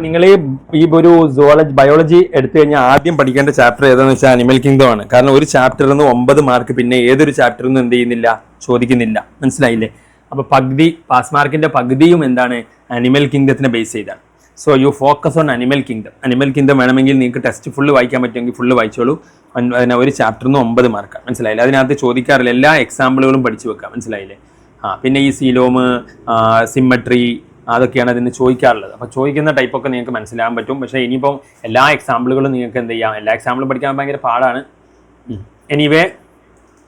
നിങ്ങൾ ഈ ഒരു ബയോളജി എടുത്തു കഴിഞ്ഞാൽ ആദ്യം പഠിക്കേണ്ട ചാപ്റ്റർ ഏതാന്ന് വെച്ചാൽ അനിമൽ കിങ്ഡം ആണ്. കാരണം ഒരു ചാപ്റ്ററിൽ നിന്ന് 9 മാർക്ക് പിന്നെ ഏതൊരു ചാപ്റ്ററിൽ നിന്നും എന്ത് ചെയ്യുന്നില്ല, ചോദിക്കുന്നില്ല. മനസ്സിലായില്ലേ? അപ്പൊ പകുതി പാസ് മാർക്കിന്റെ പകുതിയും എന്താണ്, അനിമൽ കിങ്ഡത്തിനെ ബേസ് ചെയ്താണ്. So you focus on animal kingdom. Animal kingdom വേണമെങ്കിൽ നിങ്ങൾക്ക് ടെസ്റ്റ് ഫുള്ള് വായിക്കാൻ പറ്റുമെങ്കിൽ ഫുള്ള് വായിച്ചോളൂ. ഒരു ചാപ്റ്ററിന് 9 മാർക്കാണ്. മനസ്സിലായില്ലേ? അതിനകത്ത് ചോദിക്കാറില്ല, എല്ലാ എക്സാമ്പിളുകളും പഠിച്ചു വെക്കാം. മനസ്സിലായില്ലേ? പിന്നെ ഈ സീലോമ്, സിമ്മട്രി, അതൊക്കെയാണ് അതിന് ചോദിക്കാറുള്ളത്. അപ്പോൾ ചോദിക്കുന്ന ടൈപ്പൊക്കെ നിങ്ങൾക്ക് മനസ്സിലാകാൻ പറ്റും. പക്ഷേ ഇനിയിപ്പം എല്ലാ എക്സാമ്പിളുകളും നിങ്ങൾക്ക് എന്ത് ചെയ്യാം, എല്ലാ എക്സാമ്പിളും പഠിക്കാൻ ഭയങ്കര പാടാണ്. എനിവേ,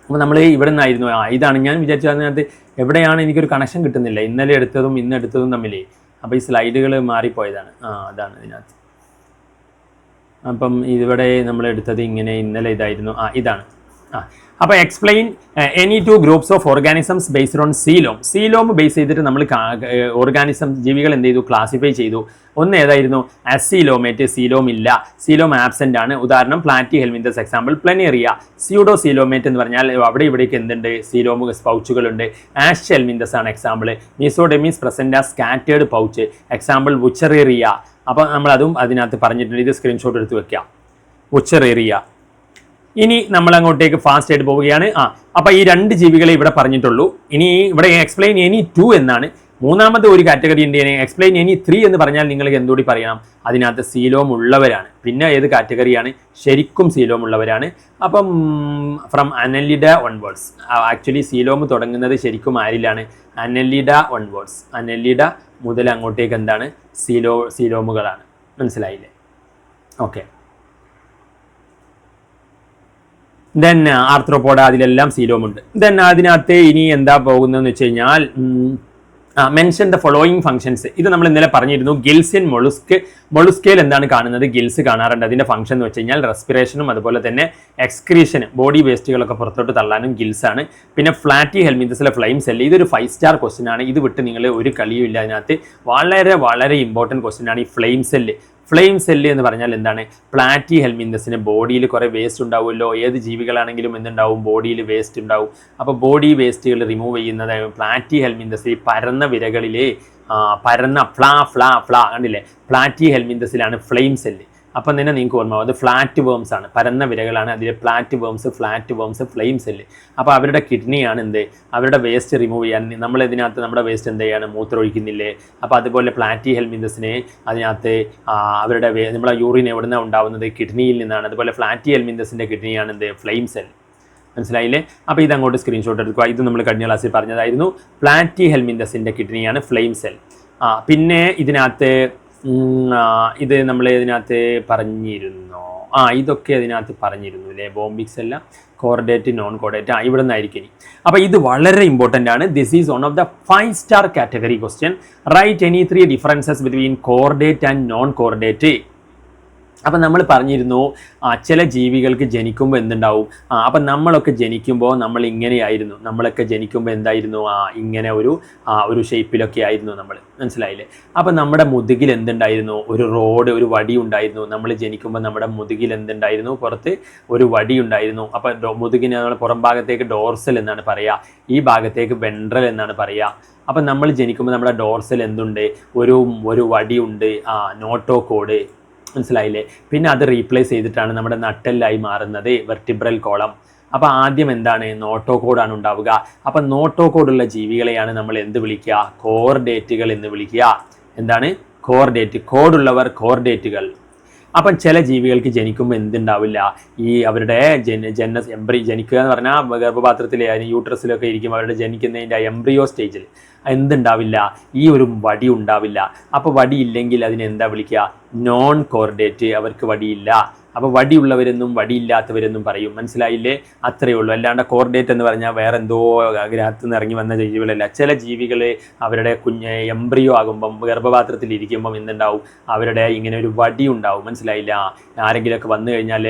അപ്പോൾ നമ്മൾ ഇവിടെ നിന്നായിരുന്നു ഇതാണ് ഞാൻ വിചാരിച്ചു. അതിനകത്ത് എവിടെയാണ് എനിക്കൊരു കണക്ഷൻ കിട്ടുന്നില്ല, ഇന്നലെ എടുത്തതും ഇന്ന് എടുത്തതും തമ്മിലേ. അപ്പോൾ ഈ സ്ലൈഡുകൾ മാറിപ്പോയതാണ്. അതാണ് ഇതിനകത്ത്. അപ്പം ഇവിടെ നമ്മൾ എടുത്തത് ഇങ്ങനെ, ഇന്നലെ ഇതായിരുന്നു. ഇതാണ്. അപ്പോൾ explain any 2 groups of organisms based on coelom. Coelom base ചെയ്തിട്ട് നമ്മൾ ഓർഗാനിസം ജീവികൾ എന്ത് ചെയ്തു, ക്ലാസിഫൈ ചെയ്തു. ഒന്ന് ഏതായിരുന്നു, അസീലോമേറ്റ്. സീലോം ഇല്ല, സീലോം ആബ്സെന്റ് ആണ്. ഉദാഹരണം Platyhelminthes, example Planaria. Pseudo coelomate എന്ന് പറഞ്ഞാൽ അവിടെ ഇവിടേക്ക് എന്തുണ്ട്, സീലോം പൗച്ചുകളുണ്ട്. ആഷ് ഹെൽമിന്തസ് ആണ് example. Mesoderm is present scattered pouch, example Wuchereria. അപ്പോൾ നമ്മൾ അതും അതിനകത്ത് പറഞ്ഞിട്ടുണ്ട്. ഇത് സ്ക്രീൻഷോട്ട് എടുത്ത് വെക്കാം, വുച്ചറേറിയ. ഇനി നമ്മൾ അങ്ങോട്ടേക്ക് ഫാസ്റ്റ് ആയിട്ട് പോവുകയാണ്. അപ്പൊ ഈ 2 ജീവികളെ ഇവിടെ പറഞ്ഞിട്ടുള്ളൂ. ഇനി ഇവിടെ എക്സ്പ്ലെയിൻ എനി 2 എന്നാണ്. മൂന്നാമത്തെ ഒരു കാറ്റഗറി ഉണ്ട്, എക്സ്പ്ലെയിൻ എനി 3 എന്ന് പറഞ്ഞാൽ നിങ്ങൾക്ക് എന്തുകൂടി പറയണം, അതിനകത്ത് സീലോം ഉള്ളവരാണ്. പിന്നെ ഏത് കാറ്റഗറിയാണ്, ശരിക്കും സീലോം ഉള്ളവരാണ്. അപ്പം from annelida onwards. Actually coelom തുടങ്ങുന്നത് ശരിക്കും ആരിലാണ്, അനലിഡ ഓൺവേർഡ്സ്. അനലിഡ മുതൽ അങ്ങോട്ടേക്ക് എന്താണ്, സീലോമുകളാണ്. മനസ്സിലായില്ലേ? ഓക്കെ. ദെൻ ആർത്രോപോഡ, അതിലെല്ലാം സീലോമുണ്ട്. ദെൻ അതിനകത്ത് ഇനി എന്താ പോകുന്നതെന്ന് വെച്ച് കഴിഞ്ഞാൽ മെൻഷൻ ദ ഫോളോയിങ് ഫംഗ്ഷൻസ്. ഇത് നമ്മൾ ഇന്നലെ പറഞ്ഞിരുന്നു. Gills in മൊളുസ്ക്. മൊളുസ്കയിൽ എന്താണ് കാണുന്നത്, ഗിൽസ് കാണാറുണ്ട്. അതിന്റെ ഫംഗ്ഷൻ എന്ന് വെച്ച് കഴിഞ്ഞാൽ റെസ്പിറേഷനും അതുപോലെ തന്നെ എക്സ്ക്രീഷന്, ബോഡി വേസ്റ്റുകളൊക്കെ പുറത്തോട്ട് തള്ളാനും ഗിൽസ് ആണ്. പിന്നെ ഫ്ലാറ്റി ഹെൽമിന്തസിലെ ഫ്ലെയിം സെല്ല്. ഇതൊരു 5 സ്റ്റാർ ക്വസ്റ്റ്യൻ ആണ്. ഇത് വിട്ട് നിങ്ങൾ ഒരു കളിയും ഇല്ല. അതിനകത്ത് വളരെ വളരെ ഇമ്പോർട്ടൻറ്റ് ക്വസ്റ്റ്യൻ ആണ് ഈ ഫ്ലെയിം സെല്ല്. ഫ്ലെയിം സെല്ല് എന്ന് പറഞ്ഞാൽ എന്താണ്, പ്ലാറ്റി ഹെൽമിന്തസിന് ബോഡിയിൽ കുറേ വേസ്റ്റ് ഉണ്ടാവുമല്ലോ. ഏത് ജീവികളാണെങ്കിലും എന്തുണ്ടാവും, ബോഡിയിൽ വേസ്റ്റ് ഉണ്ടാവും. അപ്പോൾ ബോഡി വേസ്റ്റുകൾ റിമൂവ് ചെയ്യുന്നത് പ്ലാറ്റി ഹെൽമിന്തസ്. ഈ പരന്ന വിരകളിലെ പരന്ന ഫ്ലാ കണ്ടില്ലേ, പ്ലാറ്റി ഹെൽമിന്തസിലാണ് ഫ്ലെയിം സെല്ല്. അപ്പം തന്നെ നിങ്ങൾക്ക് ഓർമ്മ, അത് ഫ്ലാറ്റ് വേംസ് ആണ്, പരന്ന വിരകളാണ്. അതിൽ ഫ്ലാറ്റ് വേംസ് ഫ്ലെയിം സെല്ല്. അപ്പോൾ അവരുടെ കിഡ്നിയാണ് എന്ത്, അവരുടെ വേസ്റ്റ് റിമൂവ് ചെയ്യാൻ. നമ്മൾ ഇതിനകത്ത് നമ്മുടെ വേസ്റ്റ് എന്ത് ചെയ്യാണ്, മൂത്രമൊഴിക്കുന്നില്ലേ. അപ്പോൾ അതുപോലെ പ്ലാറ്റി ഹെൽമിന്തസിന് അതിനകത്ത് അവരുടെ നമ്മളെ യൂറിൻ എവിടെ നിന്നാണ് ഉണ്ടാവുന്നത്, കിഡ്നിയിൽ നിന്നാണ്. അതുപോലെ ഫ്ലാറ്റി ഹെൽമിന്തസിൻ്റെ കിഡ്നിയാണ് എന്ത്, ഫ്ലെയിം സെൽ. മനസ്സിലായില്ലേ? അപ്പോൾ ഇതങ്ങോട്ട് സ്ക്രീൻഷോട്ട് എടുക്കുക. ഇത് നമ്മൾ കഴിഞ്ഞ ക്ലാസ്സിൽ പറഞ്ഞതായിരുന്നു. പ്ലാറ്റി ഹെൽമിന്തസിൻ്റെ കിഡ്നിയാണ് ഫ്ലെയിം സെൽ. പിന്നെ ഇതിനകത്ത് ഇത് നമ്മൾ ഇതിനകത്ത് പറഞ്ഞിരുന്നോ, ഇതൊക്കെ അതിനകത്ത് പറഞ്ഞിരുന്നു അല്ലേ. ബോംബിക്സ് അല്ല, കോർഡേറ്റ്, നോൺ കോർഡേറ്റ്. ഇവിടെ നിന്നായിരിക്കും ഇനി. അപ്പോൾ ഇത് വളരെ ഇമ്പോർട്ടൻ്റ് ആണ്. This is one of the 5 star category question. Right any 3 differences between chordate and non chordate. അപ്പം നമ്മൾ പറഞ്ഞിരുന്നു ചില ജീവികൾക്ക് ജനിക്കുമ്പോൾ എന്തുണ്ടാവും, അപ്പം നമ്മളൊക്കെ ജനിക്കുമ്പോൾ നമ്മൾ ഇങ്ങനെയായിരുന്നു. നമ്മളൊക്കെ ജനിക്കുമ്പോൾ എന്തായിരുന്നു, ഇങ്ങനെ ഒരു ഷേപ്പിലൊക്കെ ആയിരുന്നു നമ്മൾ. മനസ്സിലായില്ലേ? അപ്പം നമ്മുടെ മുതുകിൽ എന്തുണ്ടായിരുന്നു, ഒരു റോഡ്, ഒരു വടി ഉണ്ടായിരുന്നു. നമ്മൾ ജനിക്കുമ്പോൾ നമ്മുടെ മുതുകിൽ എന്തുണ്ടായിരുന്നു, പുറത്ത് ഒരു വടി ഉണ്ടായിരുന്നു. അപ്പം മുതുകിന് നമ്മൾ പുറം ഭാഗത്തേക്ക് ഡോർസൽ എന്നാണ് പറയുക, ഈ ഭാഗത്തേക്ക് വെൻട്രൽ എന്നാണ് പറയുക. അപ്പം നമ്മൾ ജനിക്കുമ്പോൾ നമ്മുടെ ഡോർസൽ എന്തുണ്ട്, ഒരു വടിയുണ്ട്, നോട്ടോകോഡ്. മനസ്സിലായില്ലേ? പിന്നെ അത് റീപ്ലേസ് ചെയ്തിട്ടാണ് നമ്മുടെ നട്ടെല്ലായി മാറുന്നത്, വെർട്ടിബ്രൽ കോളം. അപ്പോൾ ആദ്യം എന്താണ്, നോട്ടോകോഡാണ് ഉണ്ടാവുക. അപ്പം നോട്ടോകോഡുള്ള ജീവികളെയാണ് നമ്മൾ എന്ത് വിളിക്കുക, കോർഡേറ്റുകൾ എന്ന് വിളിക്കുക. എന്താണ്, കോർഡേറ്റ്. കോഡുള്ളവർ കോർഡേറ്റുകൾ. അപ്പം ചില ജീവികൾക്ക് ജനിക്കുമ്പോൾ എന്തുണ്ടാവില്ല, ഈ അവരുടെ ജനിക്കുക എന്ന് പറഞ്ഞാൽ ഗർഭപാത്രത്തിലെ യൂട്രസിലൊക്കെ ഇരിക്കും. അവരുടെ ജനിക്കുന്നതിൻ്റെ എംബ്രിയോ സ്റ്റേജിൽ എന്തുണ്ടാവില്ല, ഈ ഒരു വടി ഉണ്ടാവില്ല. അപ്പോൾ വടി ഇല്ലെങ്കിൽ അതിനെന്താ വിളിക്കുക, നോൺ കോർഡേറ്റ്. അവർക്ക് വടിയില്ല. അപ്പോൾ വടിയുള്ളവരെന്നും വടിയില്ലാത്തവരെന്നും പറയും. മനസ്സിലായില്ലേ? അത്രയേ ഉള്ളൂ. അല്ലാണ്ട് കോർഡേറ്റ് എന്ന് പറഞ്ഞാൽ വേറെ എന്തോ ഗ്രഹത്തിൽ നിന്ന് ഇറങ്ങി വന്ന ജീവികളല്ല. ചില ജീവികൾ അവരുടെ എംബ്രിയോ ആകുമ്പം, ഗർഭപാത്രത്തിൽ ഇരിക്കുമ്പം എന്തുണ്ടാവും, അവരുടെ ഇങ്ങനെ ഒരു വടി ഉണ്ടാവും. മനസ്സിലായില്ല? ആരെങ്കിലുമൊക്കെ വന്നു കഴിഞ്ഞാൽ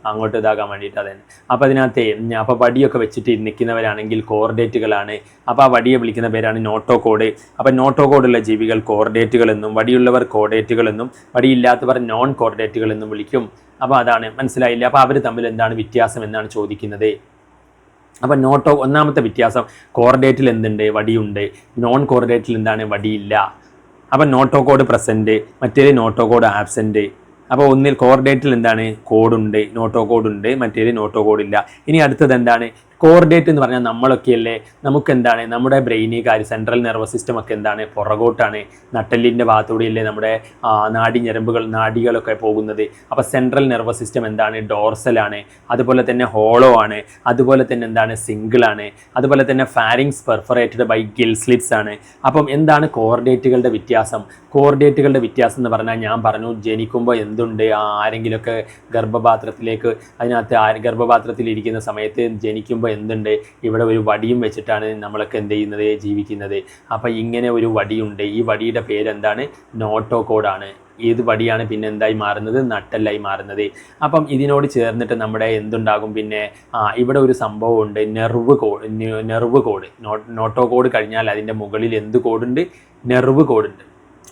അങ്ങോട്ട് ഇതാകാൻ വേണ്ടിയിട്ട്. അതന്നെ. അപ്പോൾ അതിനകത്ത് അപ്പോൾ വടിയൊക്കെ വെച്ചിട്ട് നിൽക്കുന്നവരാണെങ്കിൽ കോർഡേറ്റുകളാണ്. അപ്പോൾ ആ വടിയെ വിളിക്കുന്ന പേരാണ് നോട്ടോകോഡ്. അപ്പോൾ നോട്ടോകോഡുള്ള ജീവികൾ കോർഡേറ്റുകൾ എന്നും, വടിയുള്ളവർ കോർഡേറ്റുകൾ എന്നും, വടിയില്ലാത്തവർ നോൺ കോർഡേറ്റുകൾ എന്നും വിളിക്കും. അപ്പോൾ അതാണ്. മനസ്സിലായില്ല? അപ്പോൾ അവർ തമ്മിൽ എന്താണ് വ്യത്യാസം എന്നാണ് ചോദിക്കുന്നത്. അപ്പോൾ ഒന്നാമത്തെ വ്യത്യാസം, കോർഡേറ്റിൽ എന്തുണ്ട്, വടിയുണ്ട്. നോൺ കോർഡേറ്റിൽ എന്താണ്, വടിയില്ല. അപ്പം നോട്ടോകോഡ് പ്രസൻറ്റ്, മറ്റേത് നോട്ടോകോഡ് ആബ്സെൻറ്റ്. അപ്പോൾ ഒന്നിൽ കോർഡിനേറ്റിൽ എന്താണ് കോഡുണ്ട്, നോട്ടോകോഡ് ഉണ്ട്, മറ്റേത് നോട്ടോകോഡ് ഇല്ല. ഇനി അടുത്തത് എന്താണ് കോർഡിനേറ്റ് എന്ന് പറഞ്ഞാൽ നമ്മളൊക്കെയല്ലേ, നമുക്ക് എന്താണ് നമ്മുടെ ബ്രെയിന് കാര്യം സെൻട്രൽ നെർവസ് സിസ്റ്റം ഒക്കെ എന്താണ് പുറകോട്ടാണ്, നട്ടെല്ലിൻ്റെ ഭാഗത്തൂടെയല്ലേ നമ്മുടെ നാഡികളൊക്കെ പോകുന്നത്. അപ്പോൾ സെൻട്രൽ നെർവസ് സിസ്റ്റം എന്താണ് ഡോർസലാണ്, അതുപോലെ തന്നെ ഹോളോ ആണ്, അതുപോലെ തന്നെ എന്താണ് സിംഗിൾ ആണ്, അതുപോലെ തന്നെ pharynx perforated by gill slits ആണ്. അപ്പം എന്താണ് കോർഡിനേറ്റുകളുടെ വ്യത്യാസം? കോർഡിനേറ്റുകളുടെ വ്യത്യാസം എന്ന് പറഞ്ഞാൽ ഞാൻ പറഞ്ഞു ജനിക്കുമ്പോൾ എന്തുണ്ട്, ആരെങ്കിലുമൊക്കെ ഗർഭപാത്രത്തിലേക്ക് ഗർഭപാത്രത്തിലിരിക്കുന്ന സമയത്ത് ജനിക്കുമ്പോൾ എന്തുണ്ട്, ഇവിടെ ഒരു വടിയും വെച്ചിട്ടാണ് നമ്മളൊക്കെ എന്ത് ചെയ്യുന്നത് ജീവിക്കുന്നത്. അപ്പോൾ ഇങ്ങനെ ഒരു വടിയുണ്ട്, ഈ വടിയുടെ പേരെന്താണ് നോട്ടോകോഡാണ്. ഏത് വടിയാണ് പിന്നെ എന്തായി മാറുന്നത്, നട്ടെല്ലായി മാറുന്നത്. അപ്പം ഇതിനോട് ചേർന്നിട്ട് നമ്മുടെ എന്തുണ്ടാകും പിന്നെ ഇവിടെ ഒരു സംഭവമുണ്ട് നെർവ് കോഡ്. നോട്ടോകോഡ് കഴിഞ്ഞാൽ അതിൻ്റെ മുകളിൽ എന്ത് കോഡുണ്ട്, നെർവ് കോഡുണ്ട്.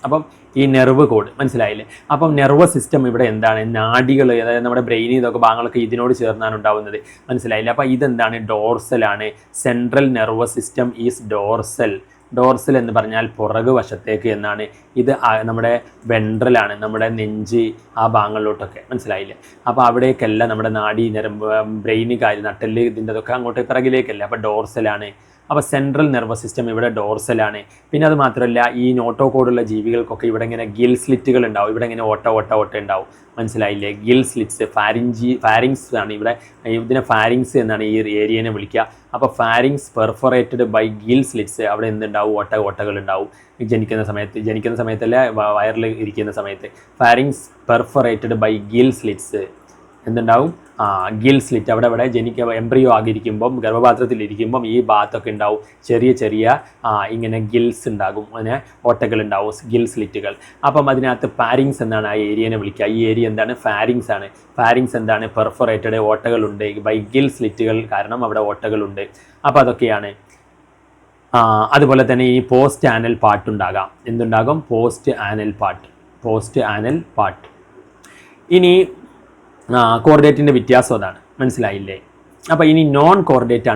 അപ്പം ഈ നെർവ് കോഡ് മനസ്സിലായില്ലേ. അപ്പം നെർവസ് സിസ്റ്റം ഇവിടെ എന്താണ് നാഡികൾ, അതായത് നമ്മുടെ ബ്രെയിൻ ഇതൊക്കെ ഭാഗങ്ങളൊക്കെ ഇതിനോട് ചേർന്നാണ് ഉണ്ടാവുന്നത്, മനസ്സിലായില്ലേ. അപ്പോൾ ഇതെന്താണ് ഡോർസലാണ്. Central nervous system is dorsal. Dorsal എന്ന് പറഞ്ഞാൽ പുറകു വശത്തേക്ക് എന്നാണ്. ഇത് നമ്മുടെ വെൻട്രലാണ്, നമ്മുടെ നെഞ്ച് ആ ഭാഗങ്ങളിലോട്ടൊക്കെ, മനസ്സിലായില്ലേ. അപ്പോൾ അവിടേക്കല്ല നമ്മുടെ നാഡി ഞരമ്പ് ബ്രെയിന് കാര്യം നട്ടെല്ല് ഇതിൻ്റെതൊക്കെ അങ്ങോട്ട് പിറകിലേക്കല്ല. അപ്പോൾ ഡോർസലാണ്. അപ്പോൾ സെൻട്രൽ നെർവസ് സിസ്റ്റം ഇവിടെ ഡോർസലാണ്. പിന്നെ അത് മാത്രമല്ല ഈ നോട്ടോകോഡുള്ള ജീവികൾക്കൊക്കെ ഇവിടെ ഇങ്ങനെ ഗിൽ സ്ലിറ്റുകൾ ഉണ്ടാവും, ഇവിടെ ഇങ്ങനെ ഓട്ട ഉണ്ടാവും, മനസ്സിലായില്ലേ. ഗിൽ സ്ലിറ്റ്സ്, ഫാരിങ്സ് ആണ് ഇവിടെ, ഇതിനെ ഫാരിങ്സ് എന്നാണ് ഈ ഏരിയനെ വിളിക്കുക. അപ്പോൾ pharynx perforated by gill slits, അവിടെ എന്തുണ്ടാവും ഓട്ടകൾ ഉണ്ടാവും ജനിക്കുന്ന സമയത്തല്ല വയറിൽ ഇരിക്കുന്ന സമയത്ത്. Pharynx perforated by gill slits എന്തുണ്ടാവും, ഗിൽ സ്ലിറ്റ് അവിടെ എംബ്രിയോ ആകിയിരിക്കുമ്പം ഗർഭപാത്രത്തിലിരിക്കുമ്പം ഈ ഭാഗത്തൊക്കെ ഉണ്ടാവും ചെറിയ ഇങ്ങനെ ഗിൽസ് ഉണ്ടാകും, അങ്ങനെ ഓട്ടകൾ ഉണ്ടാവും, ഗിൽ സ്ലിറ്റുകൾ. അപ്പം അതിനകത്ത് ഫാരിങ്സ് എന്നാണ് ആ ഏരിയനെ വിളിക്കുക. ഈ ഏരിയ എന്താണ് ഫാരിങ്സ് ആണ്. ഫാരിങ്സ് എന്താണ് പെർഫറേറ്റഡ്, ഓട്ടകളുണ്ട് ബൈ ഗിൽ സ്ലിറ്റുകൾ, കാരണം അവിടെ ഓട്ടകളുണ്ട്. അപ്പോൾ അതൊക്കെയാണ്. അതുപോലെ തന്നെ ഈ പോസ്റ്റ് ആനൽ പാർട്ട് ഉണ്ടാകാം. എന്തുണ്ടാകും, പോസ്റ്റ് ആനൽ പാർട്ട്. ഇനി കോർഡിനേറ്റിൻ്റെ വ്യത്യാസം അതാണ്, മനസ്സിലായില്ലേ. അപ്പോൾ ഇനി നോൺ കോർഡിനേറ്റ്